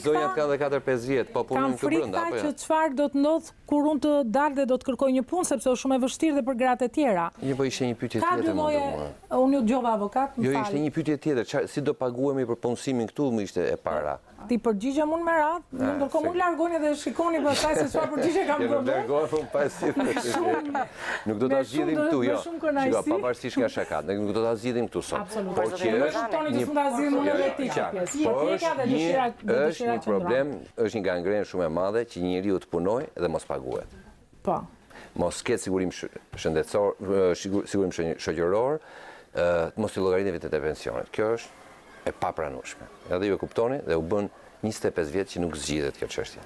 Zonjat kanë edhe 4-5 vjet, po punojnë këtu brenda apo jo? Kam frikë që çfarë do të ndodh kur unë të dal dhe do të kërkoj një punë, sepse është shumë e vështirë dhe për gratë e tjera. Jo, po ishte një pyetje tjetër. Unë ju dëgjova avokat. Jo, ishte një pyetje tjetër, si do paguhemi për punësimin këtu, më ishte e para. Ti përgjigjem unë me radhë, ndërkohë mund largoni dhe shikoni pastaj se çfarë përgjigje kam bërë. Largohem pas. Nuk do ta zgjidhim këtu, jo. Shiko, pavarësisht nga shakat, ne nuk do ta zgjidhim këtu sot. Por që është një problem, është një gangrenë shumë e madhe që njeriu të punojë dhe mos paguhet. Po. Mos ketë sigurim shëndetësor, sigurim shoqëror, mos i llogaritet vitet e pensionit. Kjo është e papranueshme. Edhe ju e kuptoni dhe u bën 25 vjet që nuk zgjidhet kjo çështje.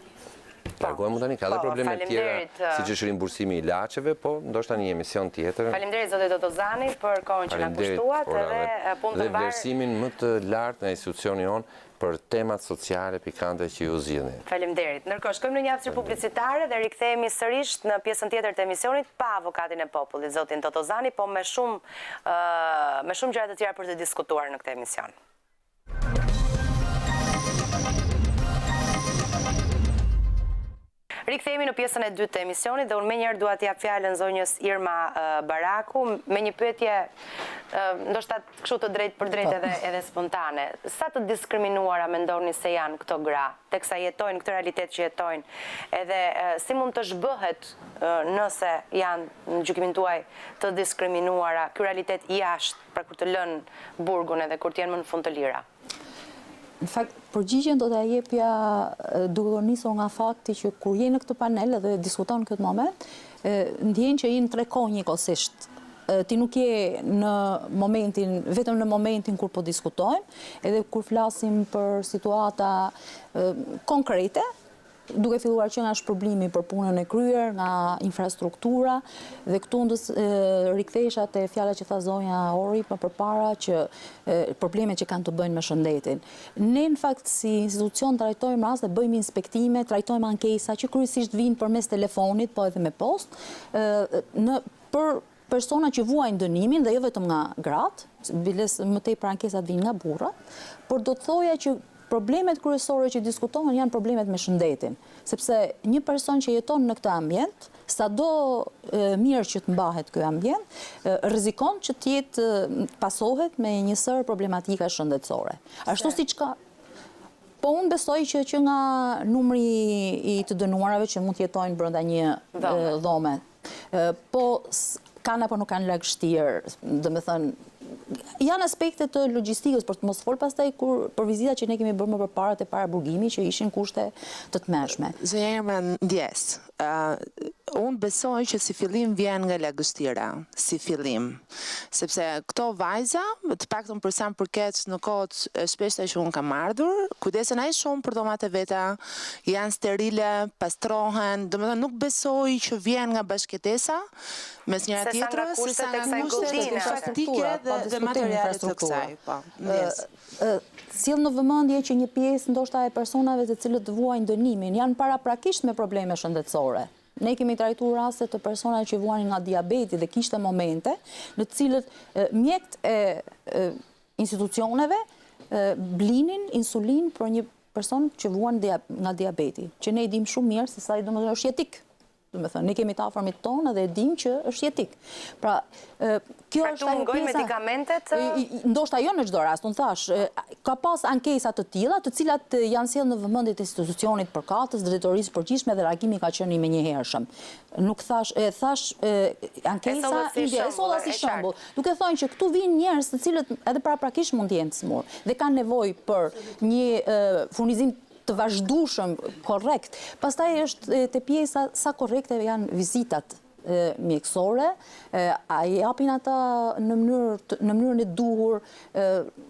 Largohemi tani, ka dhe probleme tjera, siç është rimbursimi i ilaçeve, po ndoshta një emision tjetër. Faleminderit zoti Totozani për kohën që na kushtuat edhe punë të dhe vlerësimin më të lartë nga institucioni jonë për temat sociale pikante që ju zgjidhni. Faleminderit. Ndërkohë shkojmë në një aftësi publicitare dhe rikthehemi sërish në pjesën tjetër të emisionit pa avokatin e popullit, zotin Totozani, po me shumë gjëra të tjera për të diskutuar në këtë emision. Rikthehemi në pjesën e dytë të emisionit dhe unë menjëherë dua t'jap fjalën zonjës Irma Baraku me një pyetje ndoshta kështu të drejtë për drejtë edhe spontane. Sa të diskriminuara mendoni se janë këto gra, teksa jetojnë këtë realitet që jetojnë, edhe si mund të zhbëhet nëse janë në gjykimin tuaj të diskriminuara ky realitet jashtë për kur të lënë burgun edhe kur të jenë më në fund të lira? Në fakt, përgjigjen do t'ja jepja duke nisur nga fakti që kur je në këtë panel dhe diskuton këtë moment, ndjen që je në tre kohë njëkohësisht. Ti nuk je vetëm në momentin kur po diskutojmë, edhe kur flasim për situata konkrete, duke filluar që nga shpërblimi për punën e kryer, nga infrastruktura, dhe këtu rikthesha te fjala që tha zonja Ori më përpara që problemet që kanë të bëjnë me shëndetin. Ne në fakt si institucion trajtojmë raste, bëjmë inspektime, trajtojmë ankesa që kryesisht vijnë përmes telefonit, po edhe me post, për persona që vuajnë dënimin dhe jo vetëm nga gratë, biles më tej për ankesat vijnë nga burrat, por do të thoja që problemet kryesore që diskutohen janë problemet me shëndetin, sepse një person që jeton në këtë ambient, sado mirë që të mbahet ky ambient, rrezikon që të jetë pasohet me një sër problematika shëndetësore. Ashtu siç ka. Po unë besoj që nga numri i të dënuarave që mund të jetojnë brenda një dhome, po kanë apo nuk kanë lagështirë, domethënë janë aspekte të logjistikës, për të mos fol pastaj për vizitat që ne kemi bërë më përpara te para burgimi që ishin kushte të tmerrshme. Zonja Irma ndjes. Unë besoj që si fillim vjen nga lagështira, si fillim. Sepse këto vajza, të paktën për sa më përket në kohët shpeshta që unë kam ardhur, kujdesen aq shumë për dhomat e veta, janë sterile, pastrohen, domethënë nuk besoj që vjen nga bashkëtesa mes njëra tjetrës, sesa nga kushtet praktike dhe materiale të kësaj. Sjell në vëmendje që një pjesë ndoshta e personave të cilët vuajnë dënimin janë paraprakisht me probleme shëndetësore. Ne kemi trajtuar raste të personave që vuajnë nga diabeti dhe kishte momente në të cilët mjekët e institucioneve blinin insulin për një person që vuan nga diabeti, që ne i dim shumë mirë se sa i domethënë është jetik. Ne kemi të afërmit tonë dhe dim që është jetik. Pra, kjo është ajo pjesa. Medikamentet? Ndoshta jo në çdo rast, unë thash, ka pas ankesa të tilla, të cilat janë sjellë në vëmendje të institucionit përkatës, drejtorisë përgjithshme dhe reagimi ka qenë i menjëhershëm. Nuk thash ankesa solla si shembull. Duke thënë që këtu vinë njerëz të cilët edhe paraprakisht mund të jenë të smur dhe kanë nevojë për një furnizim të vazhdueshëm, korrekt. Pastaj është te pjesa sa korrekte janë vizitat mjekësore, a japin ata në mënyrën e duhur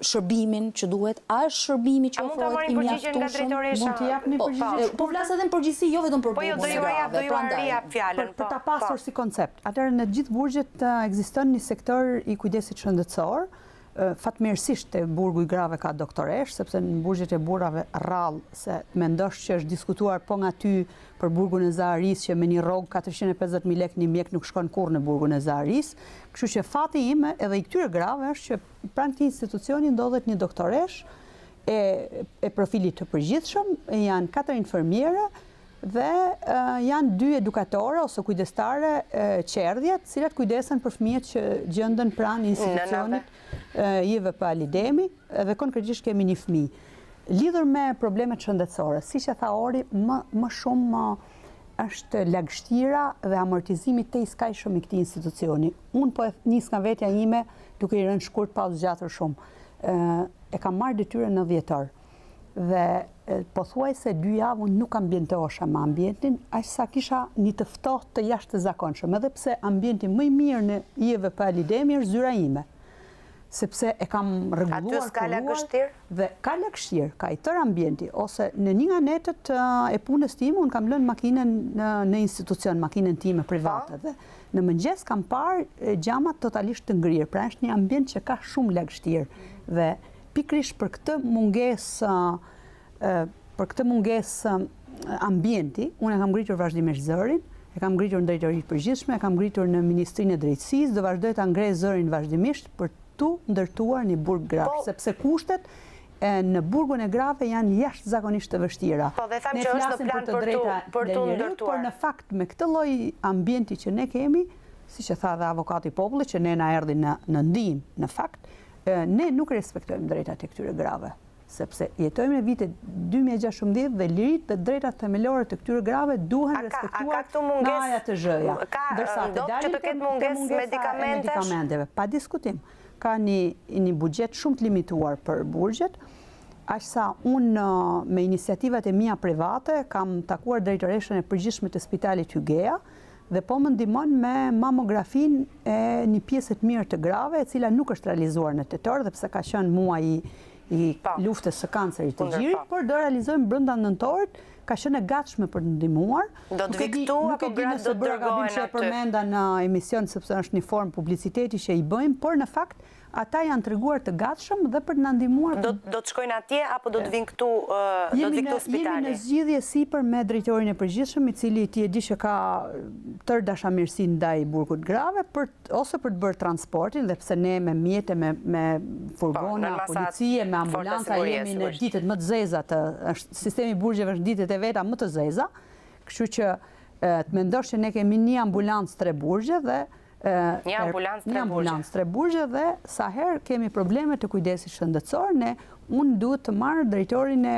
shërbimin që duhet, a është shërbimi që ofrohet i mjaftueshëm? Mund të japni përgjigje? Po flas edhe në përgjithësi, jo vetëm për burgun. Po jo, do ju jap fjalën. Për ta pasur si koncept. Atëherë në gjithë burgjet ekziston një sektor i kujdesit shëndetësor. Fatmirësisht te burgu i grave ka doktoresh, sepse në burgjet e burrave rrallë se mendosh që është diskutuar po nga ty për burgun e Zaharis që me një rrogë 450.000 lekë një mjek nuk shkon kurrë në burgun e Zaharis. Kështu që fati im edhe i këtyre grave është që pranë këtij institucioni ndodhet një doktoresh e profilit të përgjithshëm, janë 4 infermiere dhe janë 2 edukatore ose kujdestare qerdhje, të cilat kujdesen për fëmijët që gjenden pranë institucionit JVP Alidemi dhe konkretisht kemi një fëmijë. Lidhur me problemet shëndetësore, siç e tha Ori, më shumë është lagështira dhe amortizimi te i skajshëm i këtij institucioni. Unë po e nis nga vetja ime duke i rënë shkurt pa u zgjatur shumë. E kam marrë detyrën në dhjetor dhe pothuajse 2 javë unë nuk ambientohesha me ambientin, aq sa kisha një të ftohtë të jashtëzakonshëm, edhe pse ambienti më i mirë në JVP Alidemi është zyra ime. Sepse e kam rregulluar. Aty s'ka lagështirë? Dhe ka lagështirë, ka i tërë ambienti, ose në një nga netët e punës time unë kam lënë makinën në institucion, makinën time private dhe në mëngjes kam parë gjamat totalisht të ngrirë, pra është një ambient që ka shumë lagështirë dhe pikërisht për këtë mungesë ambienti, unë e kam ngritur vazhdimisht zërin, e kam ngritur në drejtoritë përgjithshme, e kam ngritur në Ministrinë e Drejtësisë, do vazhdoj ta ngrej zërin vazhdimisht për tu ndërtuar një burg grav, sepse kushtet në burgun e grave janë jashtë zakonisht të vështira. Po dhe thamë që është në plan për të ndërtuar. Por në fakt me këtë lloj ambienti që ne kemi, si që tha dhe avokati i popullit, që ne na erdhi në ndihmë, në fakt, ne nuk respektojmë drejtat e këtyre grave, sepse jetojmë në vitet 2016 dhe liritë dhe drejtat themelore të këtyre grave duhen respektuar nga aja të zhëja. Do që të ketë mungesë medikamenteve? Pa diskutim. Ka një buxhet shumë të limituar për burgjet, aq sa unë me iniciativat e mia private kam takuar drejtoreshën e përgjithshme të Spitalit Hygea dhe po më ndihmon me mamografin e një pjesë të mirë të grave, e cila nuk është realizuar në tetor, dhe pse ka qenë muaji i luftës së kancerit të gjirit, por do realizojmë brenda nëntorit, ka qenë e gatshme për të ndihmuar. Do të vi këtu apo gratë do të dërgohen aty? Përmenda në emision sepse është një formë publiciteti që i bëjmë, por në fakt ata janë treguar të gatshëm dhe për të na ndihmuar. Do të shkojnë atje apo do të vinë këtu, do të vi këtu spitali? Jemi në zgjidhje sipër me drejtorin e përgjithshëm, i cili ti e di që ka tërë dashamirësi ndaj burgut grave, ose për të bërë transportin, dhe pse ne me mjete, me furgona, policie, me ambulanca, jemi në ditët më të zeza, sistemi burgjeve është ditët e veta më të zeza, kështu që të mendosh që ne kemi një ambulancë 3 burgje dhe një ambulancë 3 burgje dhe sa herë kemi probleme të kujdesit shëndetësor, unë duhet të marrë drejtorin e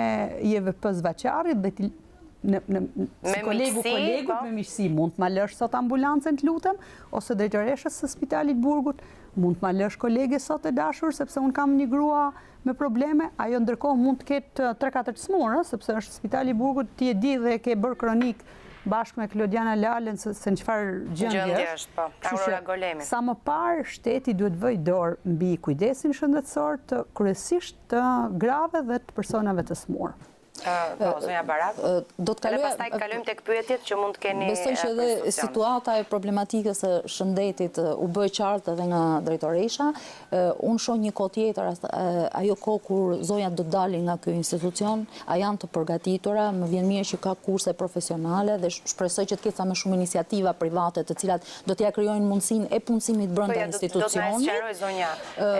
JVP Zvaçarit dhe si kolegut me miqësi, mund të ma lësh sot ambulancën të lutem, ose drejtoreshës së Spitalit Burgut, mund të ma lësh kolege sot e dashur, sepse unë kam një grua me probleme, ajo ndërkohë mund të ketë 3-4 smurë, sepse është Spitali Burgut, ti e di dhe ke bërë kronik bashkë me Klodiana Lalen se në qëfar gjëndje është. Aurora Golemi. Sa më parë, shteti duhet vëj dorë mbi kujdesin shëndetësor të kryesisht të grave dhe të personave të smurë. Zonja Barak, dhe pastaj kalojmë tek pyetjet që mund të keni. Besoj që edhe situata e problematikës së shëndetit u bë qartë edhe nga drejtoresha. Unë shoh një kohë tjetër, ajo kohë kur zonjat do dalin nga ky institucion, a janë të përgatitura, më vjen mirë që ka kurse profesionale dhe shpresoj që të ketë sa më shumë iniciativa private të cilat do t'ia krijojnë mundësinë e punësimit brenda institucionit. Do të na sqaroj zonja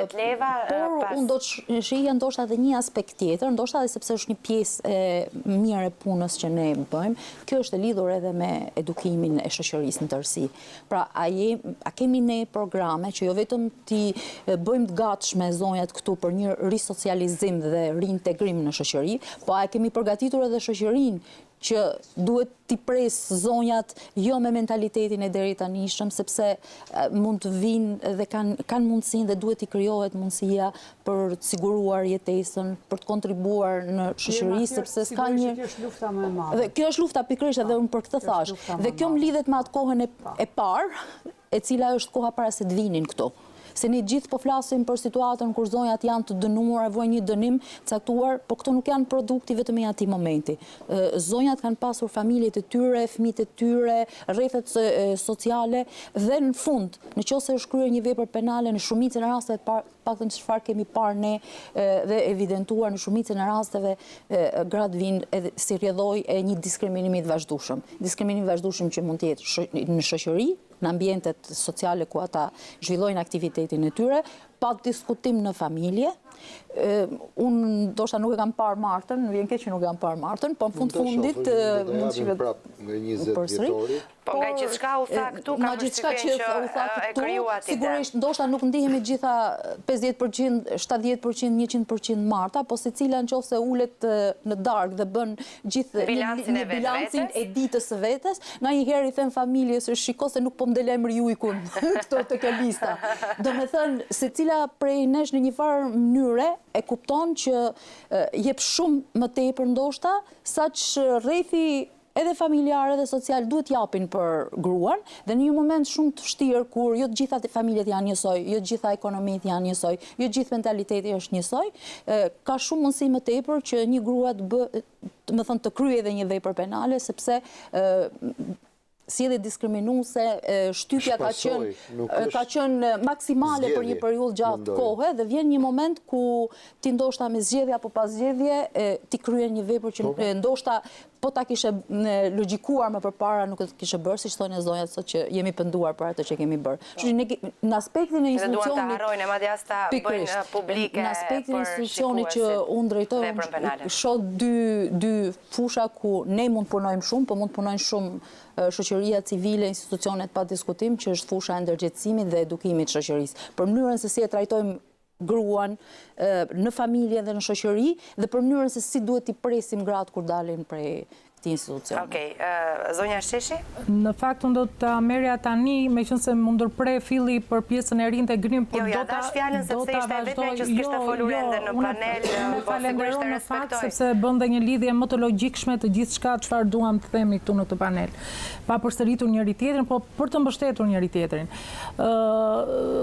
Etleva. Por unë do të shihja ndoshta edhe një aspekt tjetër, ndoshta edhe sepse është një pjesë mirë e punës që ne bëjmë, kjo është e lidhur edhe me edukimin e shoqërisë në tërësi. Pra, a kemi ne programe që jo vetëm ti bëjmë të gatshme zonjat këtu për një risocializim dhe reintegrim në shoqëri, po a kemi përgatitur edhe shoqërinë që duhet t'i pres zonjat jo me mentalitetin e deri tanishëm, sepse mund të vinë dhe kanë mundësinë dhe duhet t'i krijohet mundësia për të siguruar jetesën, për të kontribuar në shoqëri, sepse s'ka një... Kjo është lufta më e madhe. Dhe kjo është lufta pikërisht edhe unë për këtë thash. Dhe kjo më lidhet me atë kohën e parë, e cila është koha para se të vinin këtu. Se ne gjithë po flasim për situatën kur zonjat janë të dënuar, vojnë një dënim caktuar, por këto nuk janë produkti vetëm i atij momenti. Zonjat kanë pasur familjet e tyre, fëmijët e tyre, rrethet sociale dhe në fund, nëse është kryer një vepër penale në shumicën e rasteve, paktën çfarë kemi parë ne dhe evidentuar në shumicën e rasteve, gratë vinë edhe si rrjedhoj e një diskriminimi të vazhdueshëm. Diskriminimi i vazhdueshëm që mund të jetë në shoqëri, në ambientet sociale ku ata zhvillojnë aktivitetin e tyre, pa diskutim në familje. Unë ndoshta nuk e kam parë martën, më vjen keq që nuk e kam parë martën, po në fundit mund të shihim prapë nga 20 vjetori. Po nga gjithçka u tha këtu, ka përshtypjen që e krijuat ide. Sigurisht ndoshta nuk ndihemi gjitha 50%, 70%, 100% marta, po secila nëse ulet në darkë dhe bën gjithë bilancin e ditës së vetes, ndonjëherë i them familjes se shiko se nuk po më del emri ujkun këto tek lista. Domethënë secila prej nesh në një farë mënyre e kupton që jep shumë më tepër ndoshta saq rrethi edhe familjare dhe social duhet japin për gruan, dhe në një moment shumë të vështirë kur jo të gjitha familjet janë njësoj, jo të gjitha ekonomitë janë njësoj, jo të gjithë mentaliteti është njësoj, ka shumë mundësi më tepër që një grua të kryejë edhe një vepër penale, sepse si edhe diskriminuese, shtypja ka qenë maksimale për një periudhë gjatë kohë dhe vjen një moment ku ti ndoshta me zgjedhje apo pas zgjedhje ti kryen një vepër që ndoshta po ta kishe logjikuar më përpara nuk e kishe bërë, siç thonë zonjat sot që jemi penduar për atë që kemi bërë. Në aspektin e institucionit... Dhe duan të harrojnë, madje as ta bëjnë publike në aspektin e institucionit që unë drejtoj, shoh dy fusha ku ne mund të punojmë shumë, po mund të punojnë shumë shoqëria civile, institucionet pa diskutim, që është fusha e ndërgjegjësimit dhe edukimit të shoqërisë. Për mënyrën se si e trajtojmë gruan në familje dhe në shoqëri dhe për mënyrën se si duhet t'i presim gratë kur dalin prej këtij institucioni. Okej, zonja Sheshi? Në fakt unë do ta merja tani, meqense më ndërprej filli për pjesën e rinë të grim, por ja dash fjalën sepse ishte vetëm që s'kishte folur ende në panel, po sigurisht e respektoj. Sepse bën dhe një lidhje më të logjikshme të gjithçka çfarë duam të themi këtu në këtë panel. Pa përsëritur njëri tjetrin, po për të mbështetur njëri tjetrin.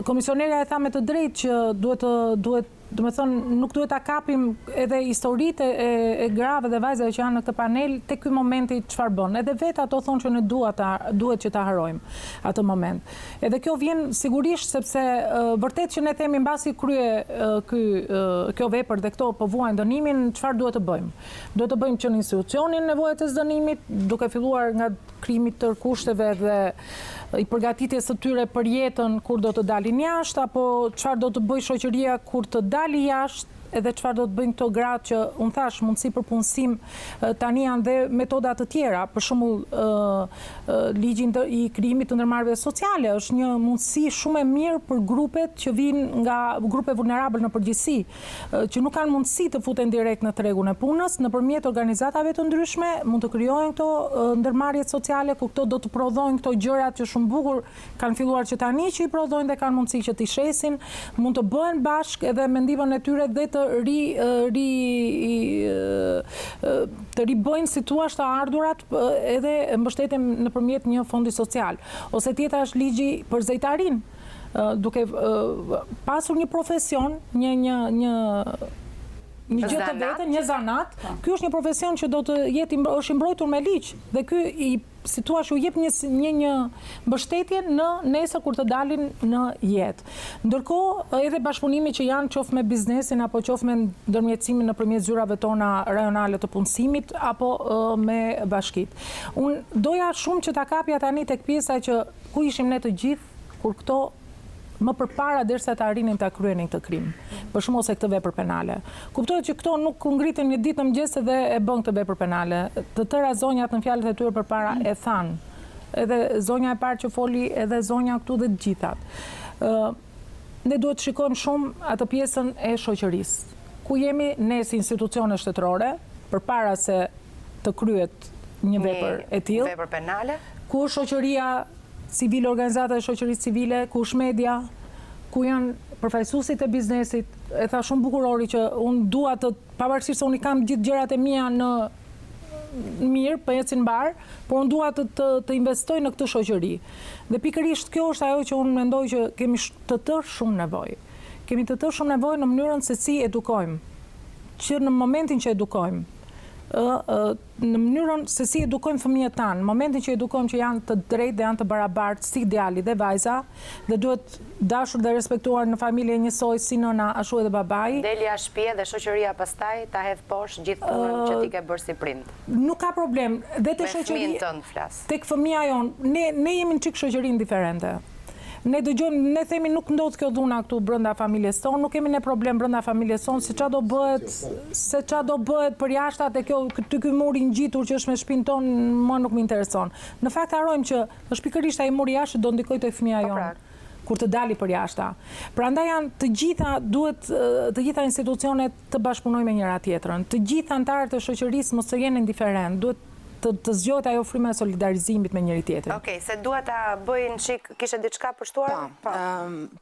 Komisionerja e tha me të drejtë që duhet do me thonë, nuk duhet ta kapim edhe historitë e grave dhe vajzave që janë në këtë panel tek ky momenti çfarë bën. Edhe vetë ato thonë që ne duhet që ta harrojmë atë moment. Edhe kjo vjen sigurisht sepse vërtet që ne themi mbasi krye kjo vepër dhe këto po vuajnë dënimin, çfarë duhet të bëjmë? Duhet të bëjmë që në institucionin nevojat e dënimit, duke filluar nga krimi të kushteve dhe i përgatitjes së tyre për jetën kur do të dalin jashtë, apo çfarë do të bëjë shoqëria kur të dali jashtë, edhe çfarë do të bëjnë këto gratë që unë thash mundësi për punësim tani janë dhe metoda të tjera, për shembull ligji i krijimit të ndërmarrjeve sociale është një mundësi shumë e mirë për grupet që vijnë nga grupe vulnerabël në përgjithësi, që nuk kanë mundësi të futen direkt në tregun e punës, nëpërmjet organizatave të ndryshme mund të krijojnë këto ndërmarrjet sociale ku këto do të prodhojnë këto gjërat që shumë bukur kanë filluar që tani që i prodhojnë dhe kanë mundësi që t'i shesin, mund të bëhen bashkë edhe me ndihmën e tyre dhe të ribojnë si thua të ardhurat edhe mbështetjen nëpërmjet një fondi social. Ose tjetra është ligji për zejtarin, duke pasur një profesion, një gjë të vetën, një zanat. Ky është një profesion që do të është i mbrojtur me ligj dhe ky si thua u jep një mbështetje në nesër kur të dalin në jetë. Ndërkohë edhe bashkëpunimi që janë qoftë me biznesin apo qoftë me ndërmjetësimin nëpërmjet zyrave tona rajonale të punësimit apo me bashkitë. Unë doja shumë që ta kapja tani tek pjesa që ku ishim ne të gjithë kur këto më përpara derisa të arrinin ta kryenin këtë krim. Për shkak se këtë vepër penale. Kuptohet që këto nuk ngritën një ditë në mëngjes dhe e bën këtë vepër penale. Të tëra zonjat në fjalët e tyre përpara e thanë. Edhe zonja e parë që foli, edhe zonja këtu dhe të gjithat. Ne duhet të shikojmë shumë atë pjesën e shoqërisë. Ku jemi ne si institucione shtetërore, përpara se të kryet një vepër e tillë. Vepër penale. Ku shoqëria civile, organizata e shoqërisë civile, ku është media, ku janë përfaqësuesit e biznesit. E tha shumë bukurori që unë dua të, pavarësisht se unë i kam gjithë gjërat e mia në mirë, po ecin mbar, por unë dua të investoj në këtë shoqëri. Dhe pikërisht kjo është ajo që unë mendoj që kemi të tërë shumë nevojë. Kemi të tërë shumë nevojë në mënyrën se si edukojmë. Që në momentin që edukojmë, në mënyrën se si edukojmë fëmijët tanë, në momentin që edukojmë që janë të drejtë dhe janë të barabartë si djali dhe vajza, dhe duhet dashur dhe respektuar në familje njësoj si nëna ashtu edhe babai. Delja shtëpia dhe shoqëria pastaj ta hedh poshtë gjithë punën që ti ke bërë si prind. Nuk ka problem. Dhe te shoqëria, tek fëmia jon, ne jemi në çik shoqërinë diferente. Ne dëgjojmë, ne themi nuk ndodh kjo dhuna këtu brenda familjes tonë, nuk kemi ne problem brenda familjes tonë, se çfarë do bëhet për jashtë atë kjo ky muri ngjitur që është me shtëpinë tonë, mua nuk më intereson. Në fakt harrojmë që është pikërisht ai muri jashtë do ndikojë te fëmia jonë kur të dali për jashtë. Prandaj janë të gjitha institucionet të bashkëpunojnë me njëra tjetrën. Të gjithë anëtarët e shoqërisë mos të jenë indiferent, duhet të zgjohet ajo fryma e solidarizimit me njëri tjetrin. Okej, se dua ta bëj çik, kishe diçka për shtuar? Po.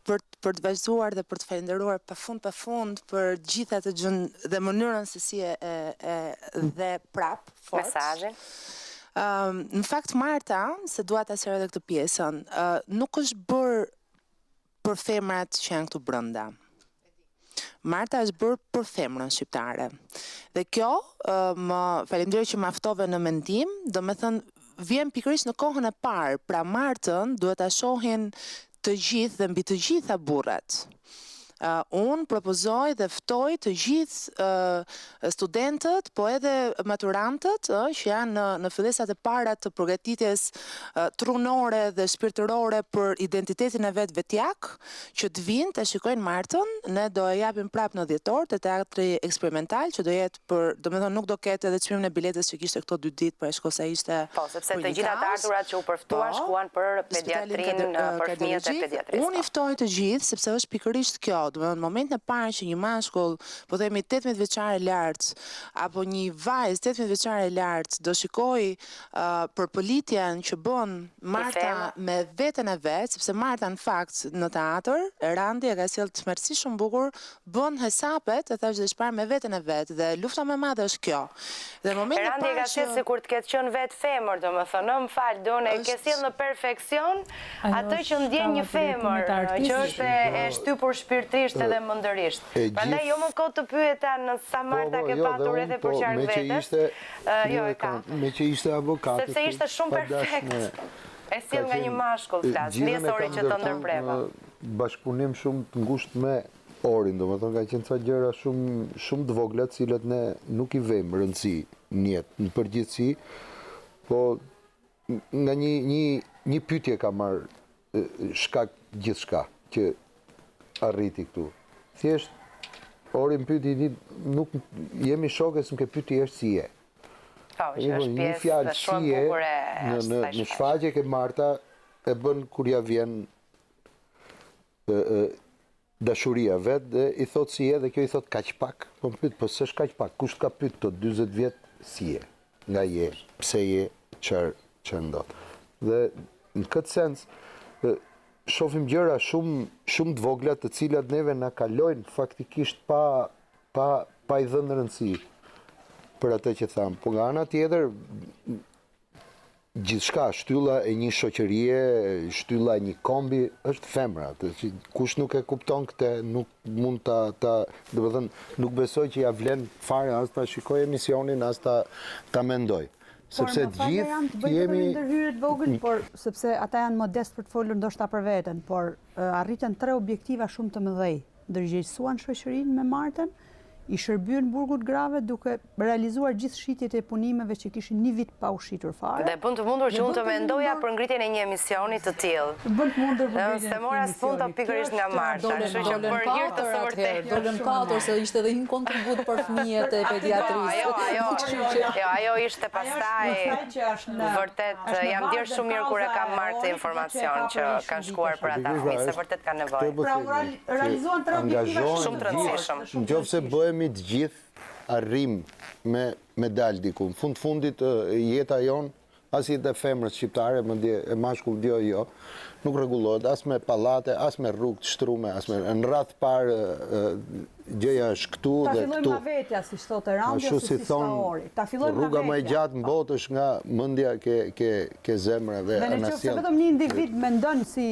Për të vazhduar dhe për të falenderuar pafund për gjithë atë gjën dhe mënyrën se si dhe prap fort. Mesazhin. Në fakt Marta, se dua ta sqaroj edhe këtë pjesën, nuk është bërë për femrat që janë këtu brenda. Marta është bërë për femrën shqiptare. Dhe kjo, faleminderit që më aftove në mendim, do me thënë vjen pikërisht në kohën e parë, pra Martën duhet ta shohin të gjithë dhe mbi të gjitha burrat. Unë propozoj dhe ftoj të gjithë studentët, po edhe maturantët, që janë në filesat e para të përgatitjes trunore dhe shpirtërore për identitetin e vetë vetjak, që të vinë të shikojnë martën. Ne do e japim prap në dhjetor të teatri eksperimental, që do jetë për, do me thonë nuk do ketë edhe çmimin e biletës që kishte këto 2 ditë, po e shko sa ishte. Po, sepse të gjitha të ardhurat që u përftuan shkuan për pediatrin, për fëmijët e pediatrisë. Unë i ftoj të gjithë, sepse është pikërisht kjo, do me thonë, në momentin e parë që një mashkull, po themi 18 vjeçare lart, apo një vajzë 18 vjeçare lart do shikoj për politien që bën Marta me veten e vet, sepse Marta në fakt në teatr, Randi e ka sjellë tmerrsi shumë bukur, bën hesapet, e thash dhe shpar me veten e vet, dhe lufta më e madhe është kjo. Dhe momentin e parë Randi e ka sjellë sikur të ketë qenë vetë femër, domethënë, më fal, Done, e ke sjellë në perfeksion atë që ndjen një femër, që është e shtypur shpirtërisht edhe mendërisht. Prandaj jo më kot të pyeta në sa Marta ke patur edhe për qark vetes. Jo e ka. Me që ishte avokat. Sepse ishte shumë perfekt. E sjell nga një mashkull flas, ndjesori që të ndërpreva. Bashkëpunim shumë të ngushtë me Orin, domethënë ka qenë ca gjëra shumë të vogla, të cilat ne nuk i vëmë rëndësi në jetë, në përgjithësi, po nga një pyetje ka marrë shkak gjithçka që arriti këtu. Thjesht Orin pyeti, nuk jemi shokë se më ke pyeti si je. Një fjalë si je në shfaqje që Marta e bën kur ja vjen dashuria vetë, dhe i thot si je, dhe kjo i thot kaq pak. Po më pyet, po s'është kaq pak, kush ka pyet të 40 vjet si je, nga je, pse je, çfarë ndodh. Dhe në këtë sens shohim gjëra shumë të vogla, të cilat neve na kalojnë faktikisht pa i dhënë rëndësi për atë që tham. Po nga ana tjetër, gjithçka, shtylla e një shoqërie, shtylla e një kombi, është femra. Kush nuk e kupton këtë, nuk mund nuk besoj që ja vlen fare as ta shikoj emisionin, as ta mendoj. Sepse gjithë jemi ndërhyrje të vogël, por sepse ata janë modest për të folur ndoshta për veten, por arritën 3 objektiva shumë të mëdhej. Ndërgjegjësuan shoqërinë me Martën, i shërbyen burgut grave duke realizuar gjithë shitjet e punimeve që kishin një vit pa u shitur fare. Dhe bën të mundur që unë të mendoja për ngritjen e një emisioni të tillë. Bën të mundur për ngritjen se mora spunta pikërisht nga Marta, kështu që për hir të së vërtetë. Dolën 4 se ishte edhe një kontribut për fëmijët e pediatrisë. Ajo ishte pastaj vërtet jam ndier shumë mirë kur e kam marrë këtë informacion që kanë shkuar për ata fëmijë, se vërtet kanë nevojë. Pra realizuan 3 objektiva shumë të rëndësishëm. Nëse bëhemi të gjithë arrim me dal diku. Në fundit jeta jon, as jeta e femrës shqiptare, e mashkull jo, nuk rregullohet as me pallate, as me rrugë të shtrume, as me në radh parë gjëja është këtu dhe këtu. Ta fillojmë nga vetja, si thotë Randi, ose si Ori. Ta fillojmë nga vetja. Rruga më e gjatë në botë është nga mendja ke zemra dhe anasjell. Dhe nëse vetëm një individ mendon si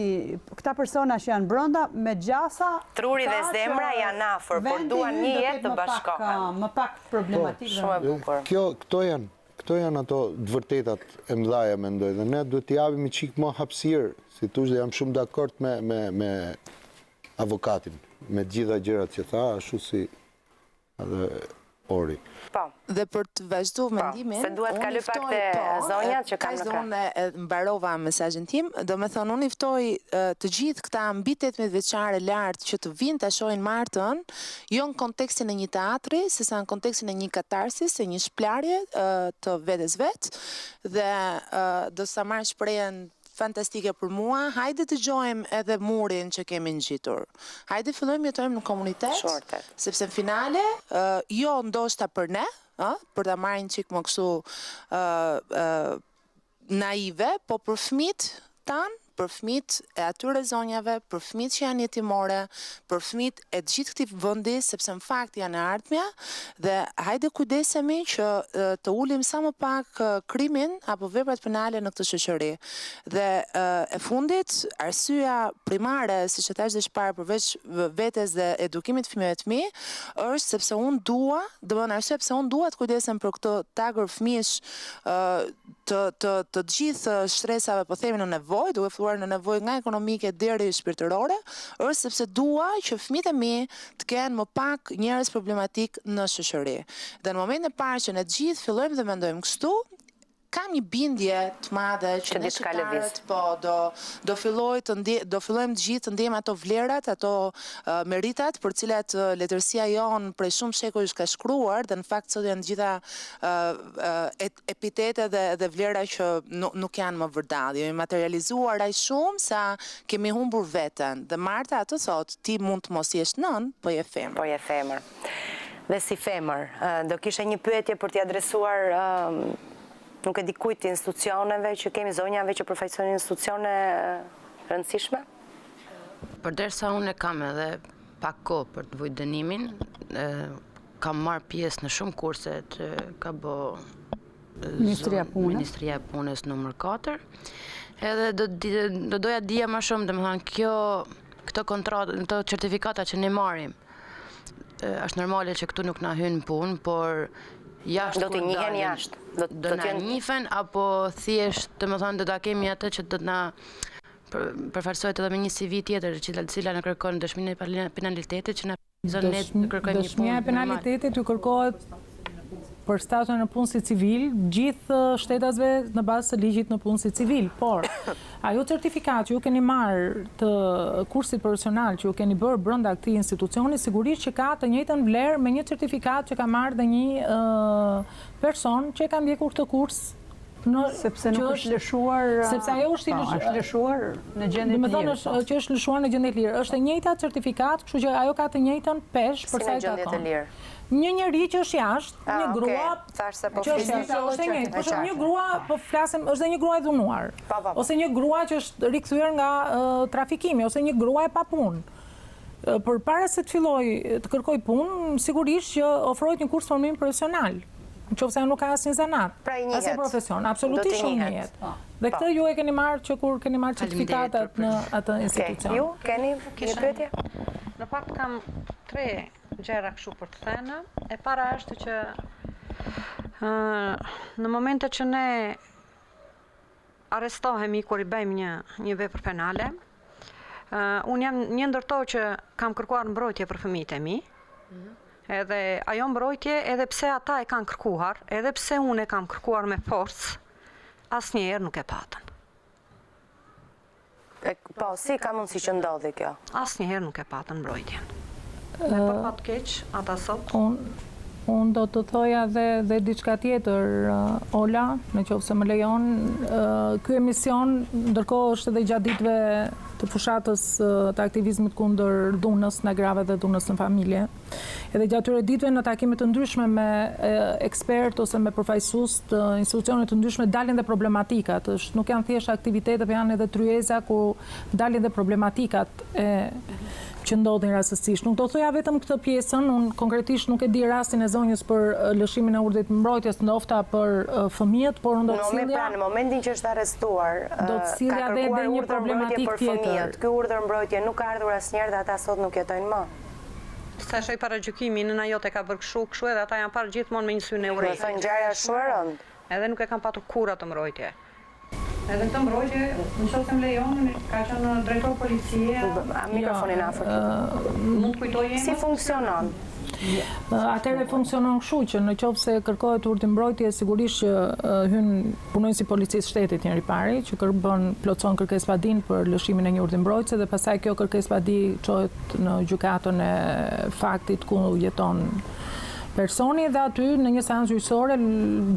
këta persona që janë brenda me gjasa, truri dhe zemra janë afër, por duan një jetë të bashkohen. Më pak problematik. Shumë e bukur. Këto janë ato të vërtetat e mëdhaja, mendoj, dhe ne duhet t'i japim një çik më hapësirë, si thosh, dhe jam shumë dakord me avokatin, me gjitha gjërat që tha, ashtu si edhe Ori. Po. Dhe për të vazhduar mendimin, se duhet kaloj pak te zonjat që kanë në krah. Unë mbarova mesazhin tim, domethënë unë i ftoj të gjithë këta mbi 18 vjeçare lart që të vinë ta shohin Martën, jo në kontekstin e një teatri, sesa në kontekstin e një katarsis, e një shplarje të vetes vet, dhe do sa marr shprehjen fantastike për mua, hajde të gjojmë edhe murin që kemi ngjitur. Hajde fillojmë jetojmë në komunitet, sepse në finale, jo ndoshta për ne, për ta marrin çik më kështu naive, po për fëmijët tan, për fëmijët e atyre zonjave, për fëmijët që janë jetimore, për fëmijët e të gjithë këtij vendi, sepse në fakt janë e ardhmja, dhe hajde kujdesemi që të ulim sa më pak krimin apo veprat penale në këtë shoqëri. Dhe e fundit, arsyeja primare, siç e thash dhe shpar, përveç vetes dhe edukimit të fëmijëve të mi, është sepse unë dua, domethënë arsyeja pse unë dua të kujdesem për këtë tagër fëmijësh të gjithë shtresave, po themi në nevojë, duke filluar në nevojë nga ekonomike deri shpirtërore, është sepse dua që fëmijët e mi të kenë më pak njerëz problematik në shoqëri. Dhe në momentin e parë që ne gjithë fillojmë dhe mendojmë kështu, kam një bindje të madhe që ne shqiptarët do fillojmë të gjithë të ndjejmë ato vlerat, ato meritat për cilat letërsia jonë prej shumë shekujsh ka shkruar, dhe në fakt sot janë gjitha epitete dhe vlera që nuk janë më vërdall. Jemi materializuar aq shumë sa kemi humbur veten. Dhe Marta atë thot, ti mund të mos jesh nën, po je femër. Po je femër. Dhe si femër, do kishe një pyetje për t'i adresuar nuk e di kujt institucioneve që kemi, zonjave që përfaqësojnë institucione rëndësishme? Përderisa unë kam edhe pak kohë për të vujt dënimin, kam marrë pjesë në shumë kurse që ka bo Ministria e Punës nëmër 4, edhe do doja dija më shumë, dhe më thënë, këto certifikata që ne marim, është normale që këtu nuk na hynë punë, por jashtë do t'i njihen jashtë. Do na njihen, apo thjesht, dhe më thonë, do ta kemi atë që do t'na përfaqësohet edhe me një CV tjetër, cila në kërkon dëshminë e penalitetit, që na zonet në kërkojmë një punë. Dëshmia e penalitetit ju kërkohet për statën në punë si civil, gjithë shtetasve në bazë të ligjit në punë si civil, por ajo certifikat që ju keni marrë të kursit profesional që ju keni bërë brenda këtij institucioni, sigurisht që ka të njëjtën vlerë me një certifikat që ka marrë dhe një person që ka ndjekur këtë kurs. Sepse nuk është lëshuar, sepse ajo është lëshuar në gjendje të lirë. Që është lëshuar në gjendje të lirë. Është e njëjta certifikat, kështu që ajo ka të njëjtën peshë për sa i takon. Një njeri që është jashtë, një grua që është e njëjtë, por një grua, po flasim, është dhe një grua e dhunuar, ose një grua që është rikthyer nga trafikimi, ose një grua e pa punë. Përpara se të filloj të kërkoj punë, sigurisht që ofrohet një kurs formim profesional. Nëse nuk ka asnjë zanat, asnjë profesion, absolutisht shumë njihet. Dhe këtë ju e keni marrë që kur keni marrë certifikatat në atë institucion. Ju keni një pyetje? Në fakt kam 3 gjëra kështu për të thënë. E para është që në momentet që ne arrestohemi kur i bëjmë një vepër penale, unë jam një ndër to që kam kërkuar mbrojtje për fëmijët e mi. Edhe ajo mbrojtje, edhe pse ata e kanë kërkuar, edhe pse unë e kam kërkuar me forcë, asnjëherë nuk e patën. Po, si ka mundësi që ndodhi kjo? Asnjëherë nuk e patën mbrojtjen. Dhe për pat keq, ata sot. Unë do të thoja dhe diçka tjetër, Ola, në qoftë se më lejon, ky emision ndërkohë është edhe gjatë ditëve të fushatës të aktivizmit kundër dhunës në grave dhe dhunës në familje. Edhe gjatë tyre ditëve në takime të ndryshme me ekspert ose me përfaqësues të institucione të ndryshme dalin dhe problematikat. Nuk janë thjesht aktivitete, por janë edhe tryeza ku dalin dhe problematikat që ndodhin rastësisht. Nuk do thoja vetëm këtë pjesën, unë konkretisht nuk e di rastin e zonjës për lëshimin e urdhrit mbrojtjes, ndofta për fëmijët, por unë do të sillja në momentin që është arrestuar, do të sillja edhe një problematik tjetër. Ky urdhër mbrojtje nuk ka ardhur asnjëherë dhe ata sot nuk jetojnë më. Sa shoj para gjykimi, nëna jote ka bërë kështu edhe ata janë parë gjithmonë me një sy në urrë. Do thonë ngjarja shumë e rëndë. Edhe nuk e kanë patur kurrë atë mbrojtje. Edhe këtë mbrojtje, nëse më lejon, ka qenë drejtor policie. Mikrofonin afër. Mund të kujtojë si funksionon? Atëherë funksionon kështu që në qoftë se kërkohet urdhër mbrojtje, sigurisht që hyn punojnësi policisë shtetit njëri pari, që plotson kërkesëpadinë për lëshimin e një urdhri mbrojtëse dhe pastaj kjo kërkesëpadi çohet në gjykatën e faktit ku jeton personi dhe aty në një seancë gjyqësore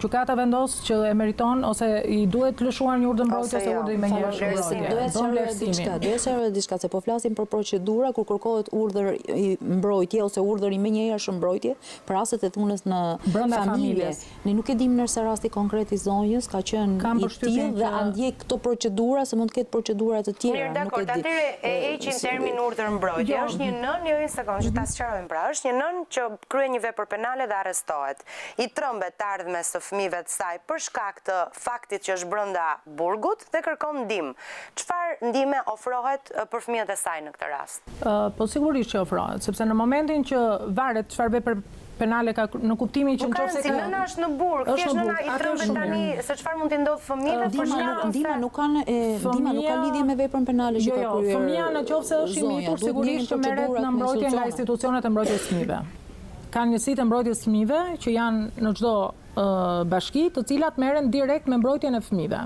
gjykata vendos që e meriton ose i duhet lëshuar një urdhër mbrojtje ose urdhri me një mbrojtje. Duhet të diçka se po flasim për procedura kur kërkohet urdhër i mbrojtje ose urdhër i menjëhershëm mbrojtje për rastet e dhunës në familje. Ne nuk e dimë nëse rasti konkret i zonjës ka qenë i tillë dhe a ndjek këto procedura se mund të ketë procedura të tjera. Mirë, dakor, atëherë e heqin termin urdhër mbrojtje. Është një nën, jo një sekond, që ta sqarojmë pra. Është një nën që kryen një vepër penale penale dhe arrestohet. I trëmbet të ardhmes të fëmijëve të saj për shkak të faktit që është brenda burgut dhe kërkon ndihmë. Çfarë ndihme ofrohet për fëmijët e saj në këtë rast? Po sigurisht që ofrohet, sepse në momentin që varet çfarë vepër penale ka në kuptimin që nëse ka nëna është në burg, thjesht nëna i trëmbet tani se çfarë mund t'i ndodh fëmijëve Ndihma nuk ka lidhje me veprën penale që ka kryer. Fëmia nëse është i mitur sigurisht që merret në mbrojtje nga institucionet e mbrojtjes së fëmijëve. Ka njësitë e mbrojtjes së fëmijëve që janë në çdo bashki, të cilat merren direkt me mbrojtjen e fëmijëve.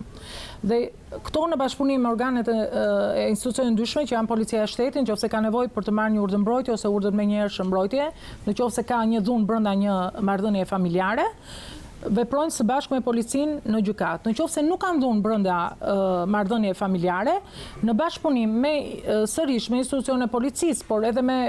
Dhe këto në bashkëpunim me organet e institucione ndryshme që janë policia e shtetit, nëse ka nevojë për të marrë një urdhër mbrojtje ose urdhër menjëhershëm mbrojtje, nëse ka një dhunë brenda një marrëdhënie familjare, veprojnë së bashku me policinë në gjykatë. Nëse nuk kanë dhunë brenda marrëdhënie familjare, në bashkëpunim me sërish me institucione policisë, por edhe me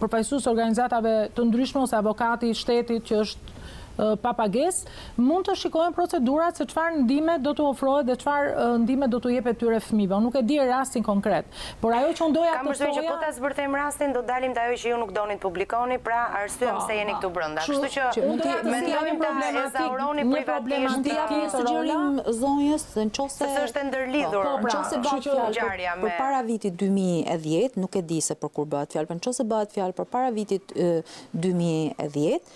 përfaqësues organizatave të ndryshme ose avokati i shtetit që është pa pagesë, mund të shikohen procedurat se çfarë ndihme do të ofrohet dhe çfarë ndihme do t'u jepet tyre fëmijëve. Unë nuk e di rastin konkret, por ajo që unë doja të thoja, që po ta zbërthejmë rastin, do dalim te ajo që ju nuk doni të publikoni, pra arsye pse jeni këtu brenda. Kështu që mendojmë ta ezauroni privatisht një sugjerim zonjës, nëse është ndërlidhur. Nëse bëhet fjalë përpara vitit 2010, nuk e di se për kur bëhet fjalë, por nëse bëhet fjalë përpara vitit 2010,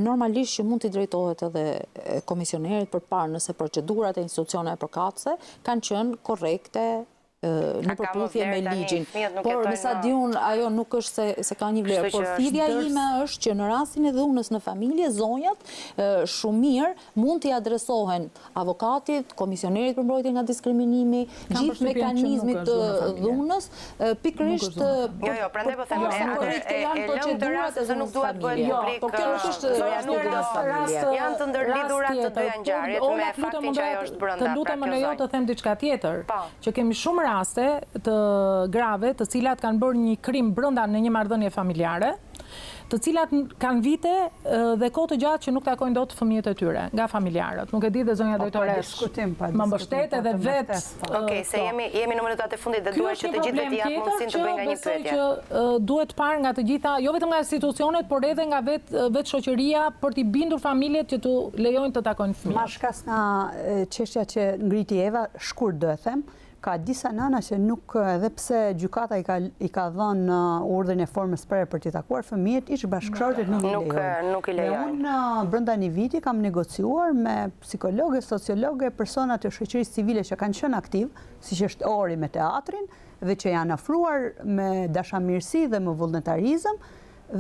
normalisht që mund të drejtohet edhe komisionerit përpara nëse procedurat e institucioneve përkatëse kanë qenë korrekte në përputhje me ligjin. Por me sa di unë, ajo nuk është se ka një vlerë. Por thirrja ime është që në rastin e dhunës në familje, zonjat shumë mirë mund t'i adresohen avokatit, komisionerit për mbrojtje nga diskriminimi, gjithë mekanizmit të dhunës, pikërisht Jo, prandaj po them, e lëm të rastet se nuk duhet bëhet publik. Por kjo nuk është janë të ndërlidhura të dyja ngjarjet me faktin që ajo është brenda. Të lutem më lejo të them diçka tjetër, që kemi shumë raste të grave, të cilat kanë bërë një krim brenda në një marrëdhënie familjare, të cilat kanë vite dhe kohë të gjatë që nuk takojnë dot fëmijët e tyre nga familjarët. Nuk e di dhe zonja drejtoresh. Më mbështet edhe vetë. Okej, se jemi në minutat e fundit dhe duhet që të gjithë të japë mundësinë të bëjnë nga një pyetje. Që duhet parë nga të gjitha, jo vetëm nga institucionet, por edhe nga vetë shoqëria për t'i bindur familjet që t'u lejojnë të takojnë fëmijët. Mashkas nga çështja që ngriti Eva, shkurt do e them, ka disa nëna që nuk, edhe pse gjykata i ka dhënë urdhrin e formës prerë për t'i takuar fëmijët, ish bashkëshortet nuk i lejojnë. Unë brenda një viti kam negociuar me psikologë, sociologë, persona të shoqërisë civile që kanë qenë aktiv, siç është Ori me teatrin, dhe që janë afruar me dashamirësi dhe me vullnetarizëm,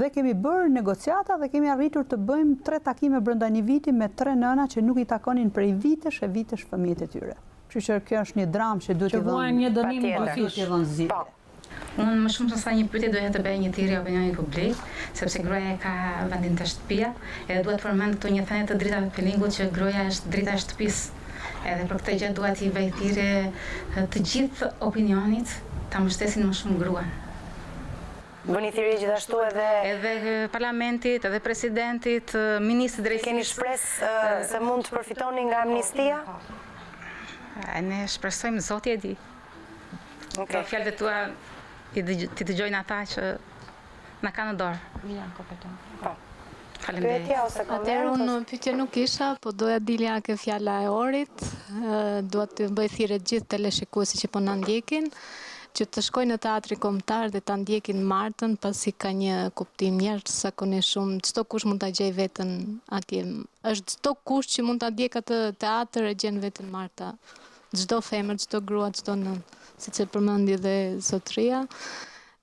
dhe kemi bërë negociata dhe kemi arritur të bëjmë 3 takime brenda një viti me 3 nëna që nuk i takonin prej vitesh e vitesh fëmijët e tyre. Kështu që kjo është një dramë që duhet t'i dhënë zgjidhje. Unë më shumë se sa një pyetje doja të bëj një thirrje opinionit publik, sepse gruaja ka vendin të shtëpia, edhe duhet përmend këtu një thënie të dritave të pelingut që gruaja është drita e shtëpisë. Edhe për këtë gjë dua t'i bëj thirrje të gjithë opinionit ta mbështesin më shumë gruan. Bëni thirrje gjithashtu edhe parlamentit, edhe presidentit, ministrit drejtësisë. Keni shpresë se mund të përfitoni nga amnistia? Ne shpresojmë, Zoti e di. Këto fjalët e tua ti dëgjojnë ata që na kanë në dorë. Faleminderit. Atëherë unë pyetje nuk isha, po doja dilja ke fjala e Orit. Dua të bëj thirrje gjithë teleshikuesit që po na ndjekin, që të shkojnë në teatrin kombëtar dhe ta ndjekin Martën, pasi ka një kuptim jashtëzakonisht shumë. Çdo kush mund ta gjej veten atje. Është çdo kush që mund ta ndjek atë teatr e gjen veten Marta. Çdo femër, çdo grua, çdo nën, siç e përmendi dhe zotëria.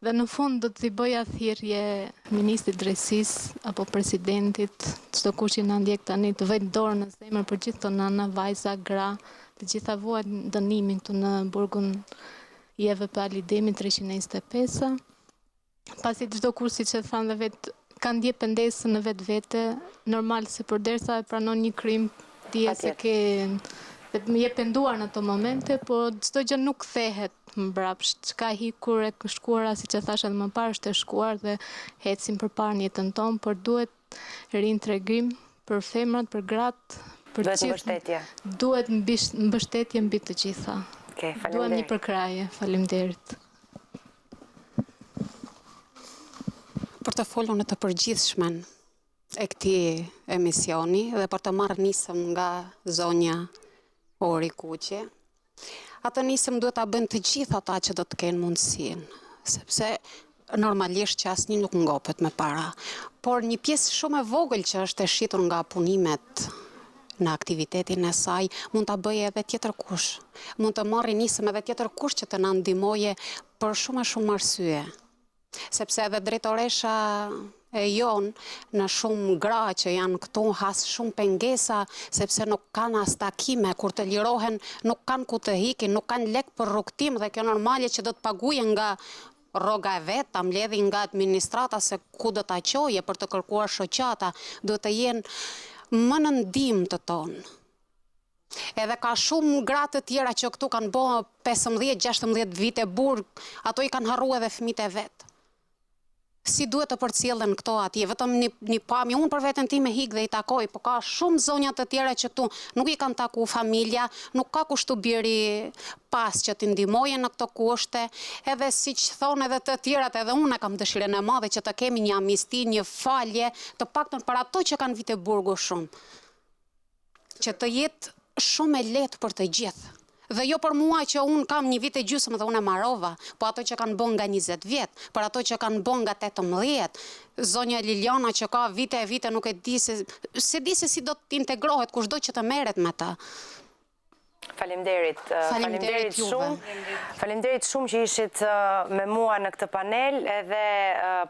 Dhe në fund do t'i bëja thirrje ministrit drejtësisë apo presidentit, çdo kush që na ndjek tani të vëjë dorën në zemër për gjithë këto nëna, vajza, gra, të gjitha vuajnë dënimin këtu në burgun JVP Alidemi 325, pasi çdo kush siç e thanë dhe vetë ka ndje pendesën në vetvete, normal se përderisa e pranon një krim, dije se ke dhe më je penduar në ato momente, po çdo gjë nuk kthehet mbrapsht. Çka hikur e shkuara, siç e thash edhe më parë, është e shkuar dhe ecim përpara në jetën tonë, por duhet rintregim për femrat, për gratë, për mbështetje. Duhet mbështetje mbi të gjitha. Duhet një përkraje. Faleminderit. Për të folur në të përgjithshmen, e këti emisioni dhe për të marrë nisëm nga zonja Ori Kuqe. Atë nisëm duhet ta bëjnë të gjithë ata që do të kenë mundësinë, sepse normalisht që asnjë nuk ngopet me para, por një pjesë shumë e vogël që është e shitur nga punimet në aktivitetin e saj, mund të bëje edhe tjetër kush. Mund të marri nisëm edhe tjetër kush që të na ndihmoje për shumë arsye. Sepse edhe drejtoresha e jon në shumë gra që janë këtu has shumë pengesa, sepse nuk kanë as takime, kur të lirohen nuk kanë ku të hikin, nuk kanë lek për rrugtim dhe kjo normale që do të pagujen nga rroga e vetë, ta mbledhin nga administrata se ku do ta qoje për të kërkuar shoqata, do të jenë më në ndihmë të tonë. Edhe ka shumë gratë të tjera që këtu kanë bërë 15-16 vite burg, ato i kanë harruar edhe fëmijët e vet. Si duhet të përcjellen këto atje, vetëm një pamje, unë për veten time hik dhe i takoj, por ka shumë zonja të tjera që këtu nuk i kanë taku familja, nuk ka kushtu biri pas që t'i ndihmoje në këto kushte, edhe siç thonë edhe të tjerat, edhe unë kam dëshirën e madhe që të kemi një amnisti, një falje, të paktën për ato që kanë vite burgu shumë. Që të jetë shumë e lehtë për të gjithë. Dhe jo për mua që unë kam një vit e gjysmë dhe unë e marova, po ato që kanë bën nga 20 vjet, për ato që kanë bën nga 18, zonja Liliana që ka vite e vite nuk e di se si do të integrohet, kushdo që të merret me ta. Faleminderit shumë. Faleminderit shumë që ishit me mua në këtë panel, edhe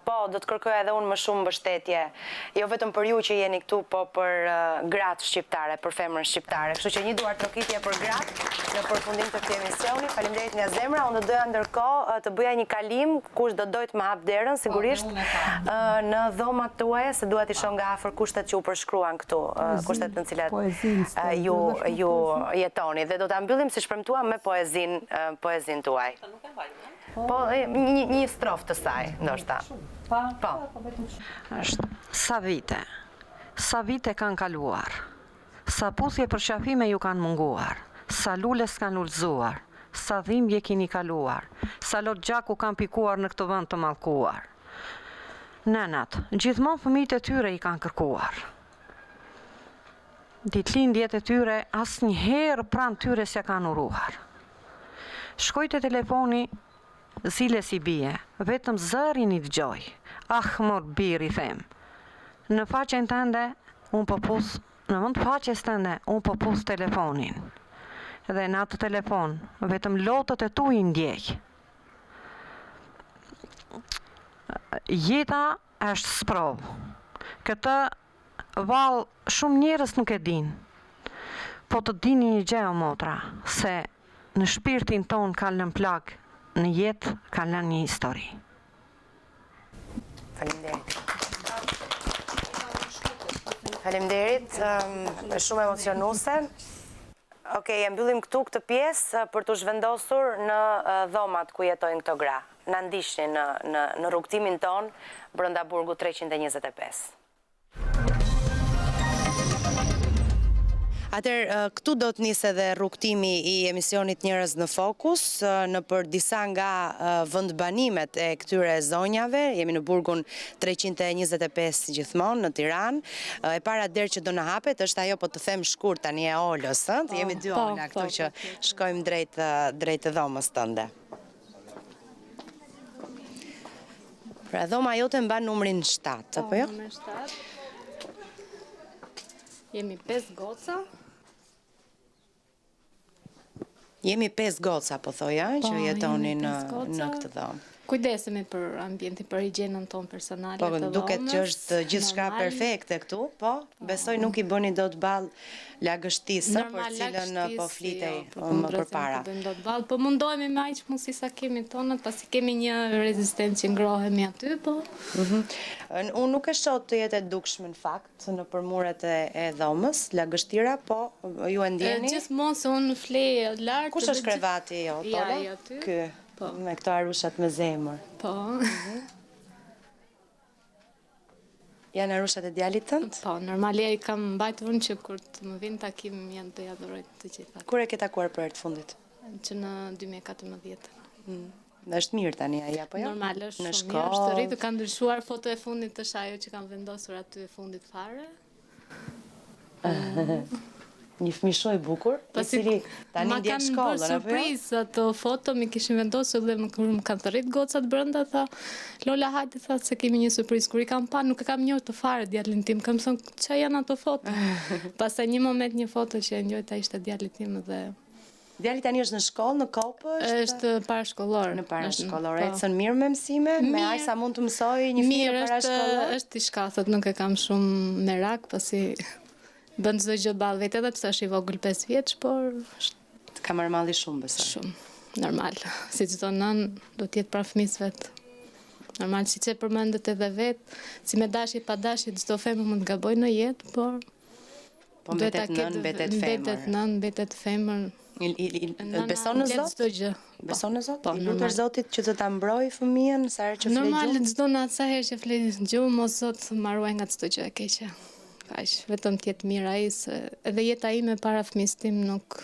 po do të kërkoj edhe unë më shumë mbështetje, jo vetëm për ju që jeni këtu, po për gratë shqiptare, për femrën shqiptare. Kështu që një duar trokitje për gratë në përfundim të këtij emisioni. Faleminderit nga zemra. Unë do doja ndërkohë të bëja një kalim, kush do dojtë më hap derën, sigurisht në dhomat tuaja, se dua t'i shoh nga afër kushtet që u përshkruan këtu, kushtet në cilat ju jetoni. Dhe do ta mbyllim si shpremtuam me poezin tuaj. Po, një strofë të saj, ndoshta. Po. Sa vite kanë kaluar, sa puthje për qafime ju kanë munguar, sa lules kanë ulëzuar, sa dhimbje kini kaluar, sa lot gjaku kanë pikuar në këtë vend të mallkuar. Nenat, gjithmonë fëmijët e tyre i kanë kërkuar. Ditëlindjet e tyre asnjëherë pranë tyre s'ja kanë uruar. Shkoj te telefoni, zile si bie, vetëm zërin i dëgjoj. Ah, mor biri them. Në faqen tënde, unë po pus, në vend faqes tënde, unë po pus telefonin. Dhe në atë telefon, vetëm lotët e tu i ndjej. Jeta është sprov. Këtë val shumë njerëz nuk e din, po të dini një gjë o motra, se në shpirtin ton ka lënë plag, në jetë ka lënë një histori. Faleminderit. Faleminderit, shumë emocionuese. Okej, e mbyllim këtu këtë pjesë për të zhvendosur në dhomat ku jetojnë këto gra. Na ndiqni në rrugtimin ton brenda burgut 325. Atëherë, këtu do të nisë edhe rrugtimi i emisionit Njerëz në Fokus, në për disa nga vendbanimet e këtyre zonjave. Jemi në burgun 325 gjithmonë në Tiranë. E para derë që do na hapet është ajo, po të them shkurt tani e Olës, jemi dy Ola këtu që shkojmë drejt dhomës tënde. Pra dhoma jote mban numrin 7, apo jo? Numrin 7. Jemi 5 goca. Jemi 5 goca, po thoja, që jetoni në këtë dhomë. Kujdesemi për ambientin, për higjienën tonë personale të dhomës. Po, duket që është gjithçka perfekte këtu, po, besoj nuk i bëni dot ballë lagështisë, për cilën po flitej më përpara. Po mundohemi me aq mundësi sa kemi tonët, pasi kemi një rezistencë që ngrohemi aty, po. Unë nuk e shoh të jetë e dukshme në fakt në përmuret e dhomës, lagështira, po ju e ndjeni? Gjithmonë se unë flej lart. Kush është krevati jo, Tola? Ky. Me këto arushat me zemër. Po. Janë arushat e djalit tënd? Po, normalia i kam mbajtur unë që kur të më vinë takim janë të adhuroj të gjitha. Kur e ke takuar për herë të fundit? Që në 2014. Është mirë tani aja, apo jo? Normal, është në shumë mirë, është rritur, ka ndryshuar foto e fundit të ajo që kam vendosur aty e fundit fare. Një fëmishoj bukur, i cili tani ndjek shkollën, apo jo? Ma kanë bërë surprizë ato foto, mi kishin vendosur dhe më kanë të rritë gocat brënda, tha, Lola hajde, tha, se kemi një surprizë, kur i kam pa, nuk e kam njohur të fare djalin tim, kam thënë, që janë ato foto? Pastaj një moment një foto që e njojta ishte djalin tim dhe... Djali tani është në shkollë, në kopë? Është parashkollor. Në parashkollor, ecën mirë me mësime? Me aq sa mund të mësoj një fëmijë parashkollor? Mirë, është i shkathët, nuk e kam shumë merak, pasi bën çdo gjë ballë vetë edhe pse është i vogël 5 vjeç, por ka marrë malli shumë besoj. Shumë, normal. Si çdo nën do të jetë pra fëmijës vet. Normal, siç e përmendet edhe vet, si me dashje pa dashje çdo femër mund të gabojë në jetë, por mbetet nën, mbetet femër. Beson në Zot? Beson në Zot? I lutesh Zotit që të ta mbrojë fëmijën sa herë që flet gjuhë? Normal, çdo natë sa herë që flet gjuhë, mos Zot mbaroj nga çdo gjë e keqe. Kaq, vetëm të jetë mirë ai, se edhe jeta ime para fëmijës tim nuk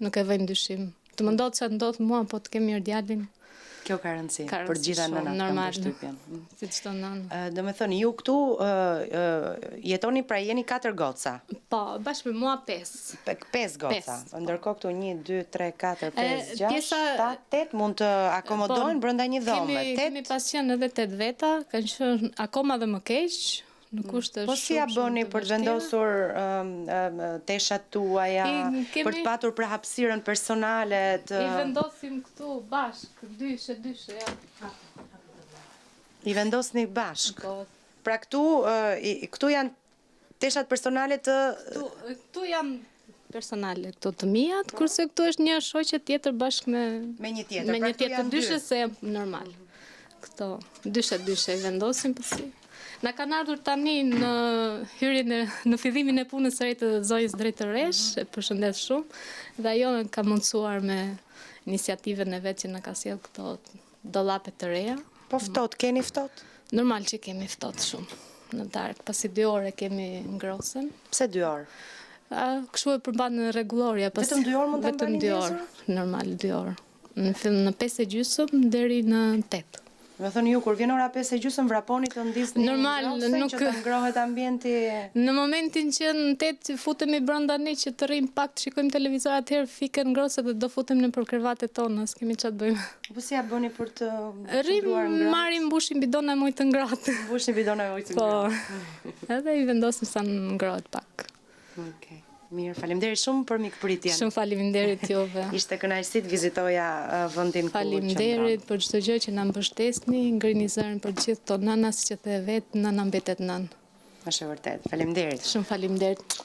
e vëj dyshim. Të më ndodh çfarë ndodh mua, po të kem mirë djalin. Kjo ka rëndësi për gjitha nënat, normal, kam përshtypjen. Si çdo nënë. Do me thënë, ju këtu jetoni pra jeni 4 goca? Po, bashkë me mua 5. 5 goca. Ndërkohë këtu 1, 2, 3, 4, 5, 6, 7, 8 mund të akomodohen brenda një dhome. Kemi pasjen edhe 8 veta, kanë qenë akoma dhe më keq. Po si ja bëni për të vendosur teshat tuaja, për të patur pra hapësirën personale? I vendosim këtu bashk, dyshe, ja. I vendosni bashk? Pra këtu janë teshat personale të... Këtu janë personale, këtu të mijat, kurse këtu është një shoqe tjetër bashk me një tjetër. Me një tjetër dyshe se normal. Këto dyshe i vendosim pësi. Na kanë ardhur tani në hyrjen në fillimin e punës së re të zonjës drejtoresh, e përshëndet shumë, dhe ajo ka mundësuar me iniciativën e vet që na ka sjell këto dollape të reja. Po ftohtë, keni ftohtë? Normal që kemi ftohtë shumë. Në darkë, pasi 2 orë kemi ngrosen. Pse 2 orë? Kështu e përmban në rregulloria. Vetëm 2 orë mund ta mbani nesër? Normal 2 orë. Në 5:30 deri në 8. Me thënë ju, kur vjen ora 5:30, vraponi të ndisni ngrosen që të ngrohet ambienti... Në momentin që në 8 futemi brenda ne që të rrim pak të shikojmë televizor, atëherë fiken ngroset dhe do futem në për krevatet tona, s'kemi çfarë të bëjmë. Po si ja bëni për të rrim, marrim, mbushim bidona me ujë të ngrohtë. Mbushim bidona me ujë të ngrohtë. Po. Edhe i vendosim sa ngrohet pak. Okej. Mirë, faleminderit shumë për mikpritjen. Shumë faleminderit juve. Ishte kënaqësi të vizitoja vendin ku qëndron. Faleminderit për çdo gjë që na mbështesni, ngrini zërin për gjithë këto nëna, siç e the vet, nëna mbetet nën. Është vërtet. Faleminderit. Shumë faleminderit.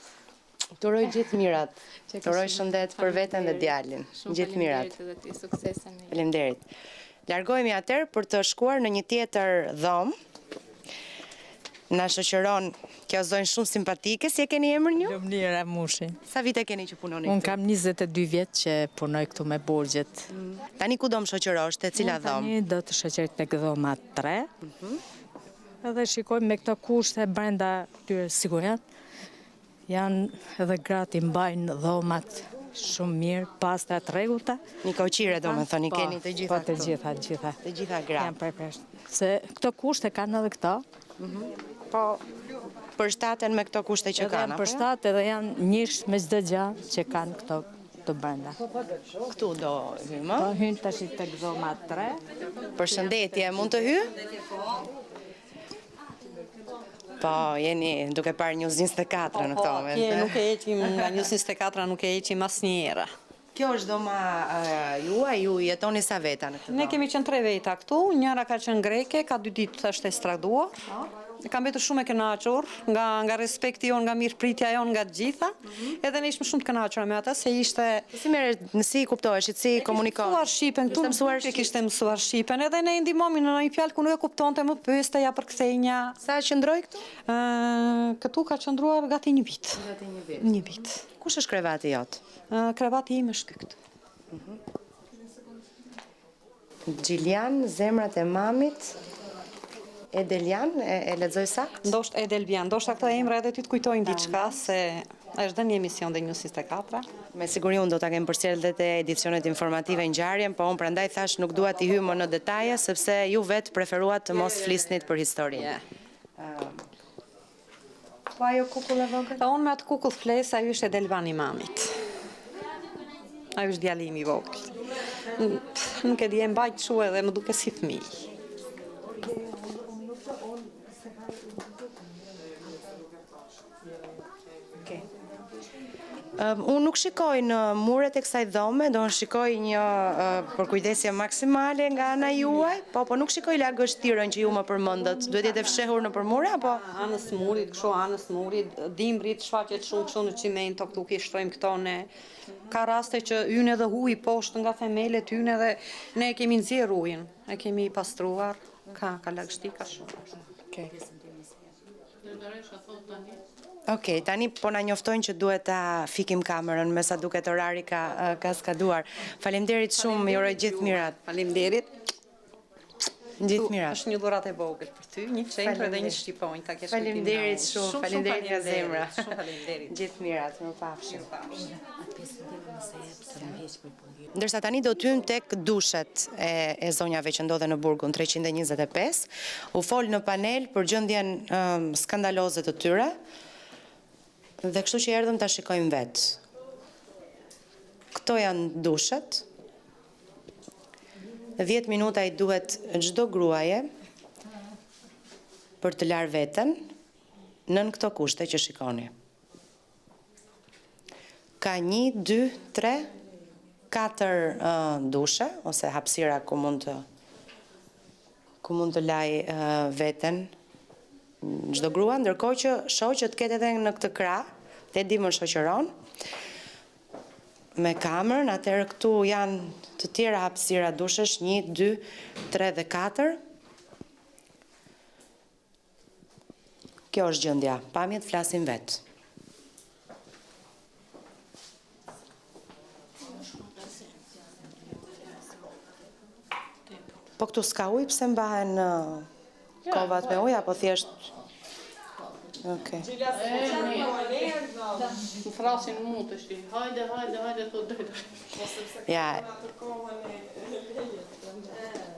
Turoj gjithë mirat. Turoj shëndet për veten dhe djalin. Gjithë mirat. Faleminderit edhe ti, suksese. Faleminderit. Largohemi atëherë për të shkuar në një tjetër dhomë. Na shoqëron kjo zonjë shumë simpatike. Si e keni emrin ju? Lumnira Mushi. Sa vite keni që punoni këtu? Unë kam 22 vjet që punoj këtu me borxhet. Tani ku do më shoqërosh, te cila dhomë? Tani do të shoqëroj tek dhoma 3. Edhe shikojmë me këto kushte brenda tyre sigurisht. Janë edhe gratë mbajnë dhomat shumë mirë, pastra të rregullta. Një koqire do me thoni, keni të gjitha këtu? Po, të gjitha. Të gjitha gratë. Janë përpeshtë. Se këto kushte kanë edhe këto. Po, përshtaten me këto kushte që kanë? Janë përshtatë edhe janë njësh me çdo gjë që kanë këto të brenda. Këtu do hymë? Po, hynë tash tek dhoma 3. Përshëndetje, mund të hy? Po, jeni duke parë News 24 në këto moment. Nuk e heqim nga News 24, nuk e heqim asnjëherë. Kjo është dhoma juaj, ju jetoni sa veta në këtë? Ne kemi qenë 3 veta këtu, njëra ka qenë greke, ka 2 ditë është e straduar. Ka mbetur shumë e kënaqur, nga respekti jon, nga mirëpritja jon, nga të gjitha. Edhe ne ishim shumë të kënaqura me ata se ishte... Si kuptoheshit, si komunikohet? Mësuar shqipen, këtu nuk kishte mësuar shqipen, edhe ne ndihmomi në një fjalë ku nuk e kuptonte, më pyeste, ja përkthejnja. Sa qëndroi këtu? Këtu ka qëndruar gati 1 vit. Gati 1 vit. 1 vit. Kush është krevati jot? Krevati im është këtu. Gjilian, zemrat e mamit... Edelian, e lexoj saktë? Ndoshta Edelbian, ndoshta këto emra edhe ty të kujtojnë diçka se është dhe një emision dhe News 24. Me siguri unë do të kemë përsjerë dhe të edicionet informative ngjarjen, po unë prandaj thash nuk dua t'i hyj më në detaje, sepse ju vetë preferuat të mos flisnit për historinë. Po ajo kukull e vogël? Unë me atë kukull fles, ajo është Delvani mamit. Ajo është djalimi i vogël. Nuk e di e mbajt shu edhe më duke si fëmijë. Unë nuk shikoj në muret e kësaj dhome, do në shikoj një përkujdesje maksimale nga ana juaj, po nuk shikoj lagështirën që ju më përmëndët. Duhet jetë e fshehur në për mure, apo? Anës murit, kështu anës murit, dimbrit, shfaqet shumë kështu në qimento, këtu ki shtrojmë këto ne. Ka raste që ynë edhe huj poshtë nga themelet ynë edhe ne kemi nxjerr ujin, e kemi pastruar, ka lagështi, ka shumë. Okej, tani po na njoftojnë që duhet ta fikim kamerën, me sa duket orari ka skaduar. Faleminderit shumë, ju uroj gjithë mirat. Faleminderit. Gjithë mirat. Është një dhurat e vogël për ty, një qendër dhe një shqiponjë, ta kesh Faleminderit shumë, faleminderit nga zemra. Shumë faleminderit. Gjithë mirat, më pafshim. Ndërsa tani do t'hym tek dushet e zonjave që ndodhen në burgun 325, u fol në panel për gjendjen skandaloze të tyre, dhe kështu që erdhëm ta shikojmë vetë. Këto janë dushet. 10 minuta I duhet çdo gruaje për të larë veten nën këto kushte që shikoni. Ka 1, 2, 3, 4 dushe, ose hapësira ku mund të laj veten çdo grua, ndërkohë që shoqët ketë edhe në këtë krah, te di më shoqëron, me kamerën, atëherë këtu janë të tjera hapësira dushesh, 1, 2, 3 dhe 4. Kjo është gjendja, pamjet flasin vetë. Po këtu s'ka ujë, pse mbahen kovat me ujë, apo thjesht... Okej. Në frasin mund të shti, hajde, thot drejtë. Ja.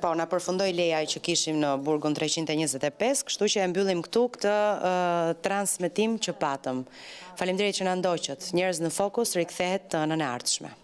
Po, na përfundoi leja që kishim në burgun 325, kështu që e mbyllim këtu këtë transmetim që patëm. Faleminderit që na ndoqët. Njerëz në fokus rikthehet në e ardhshme.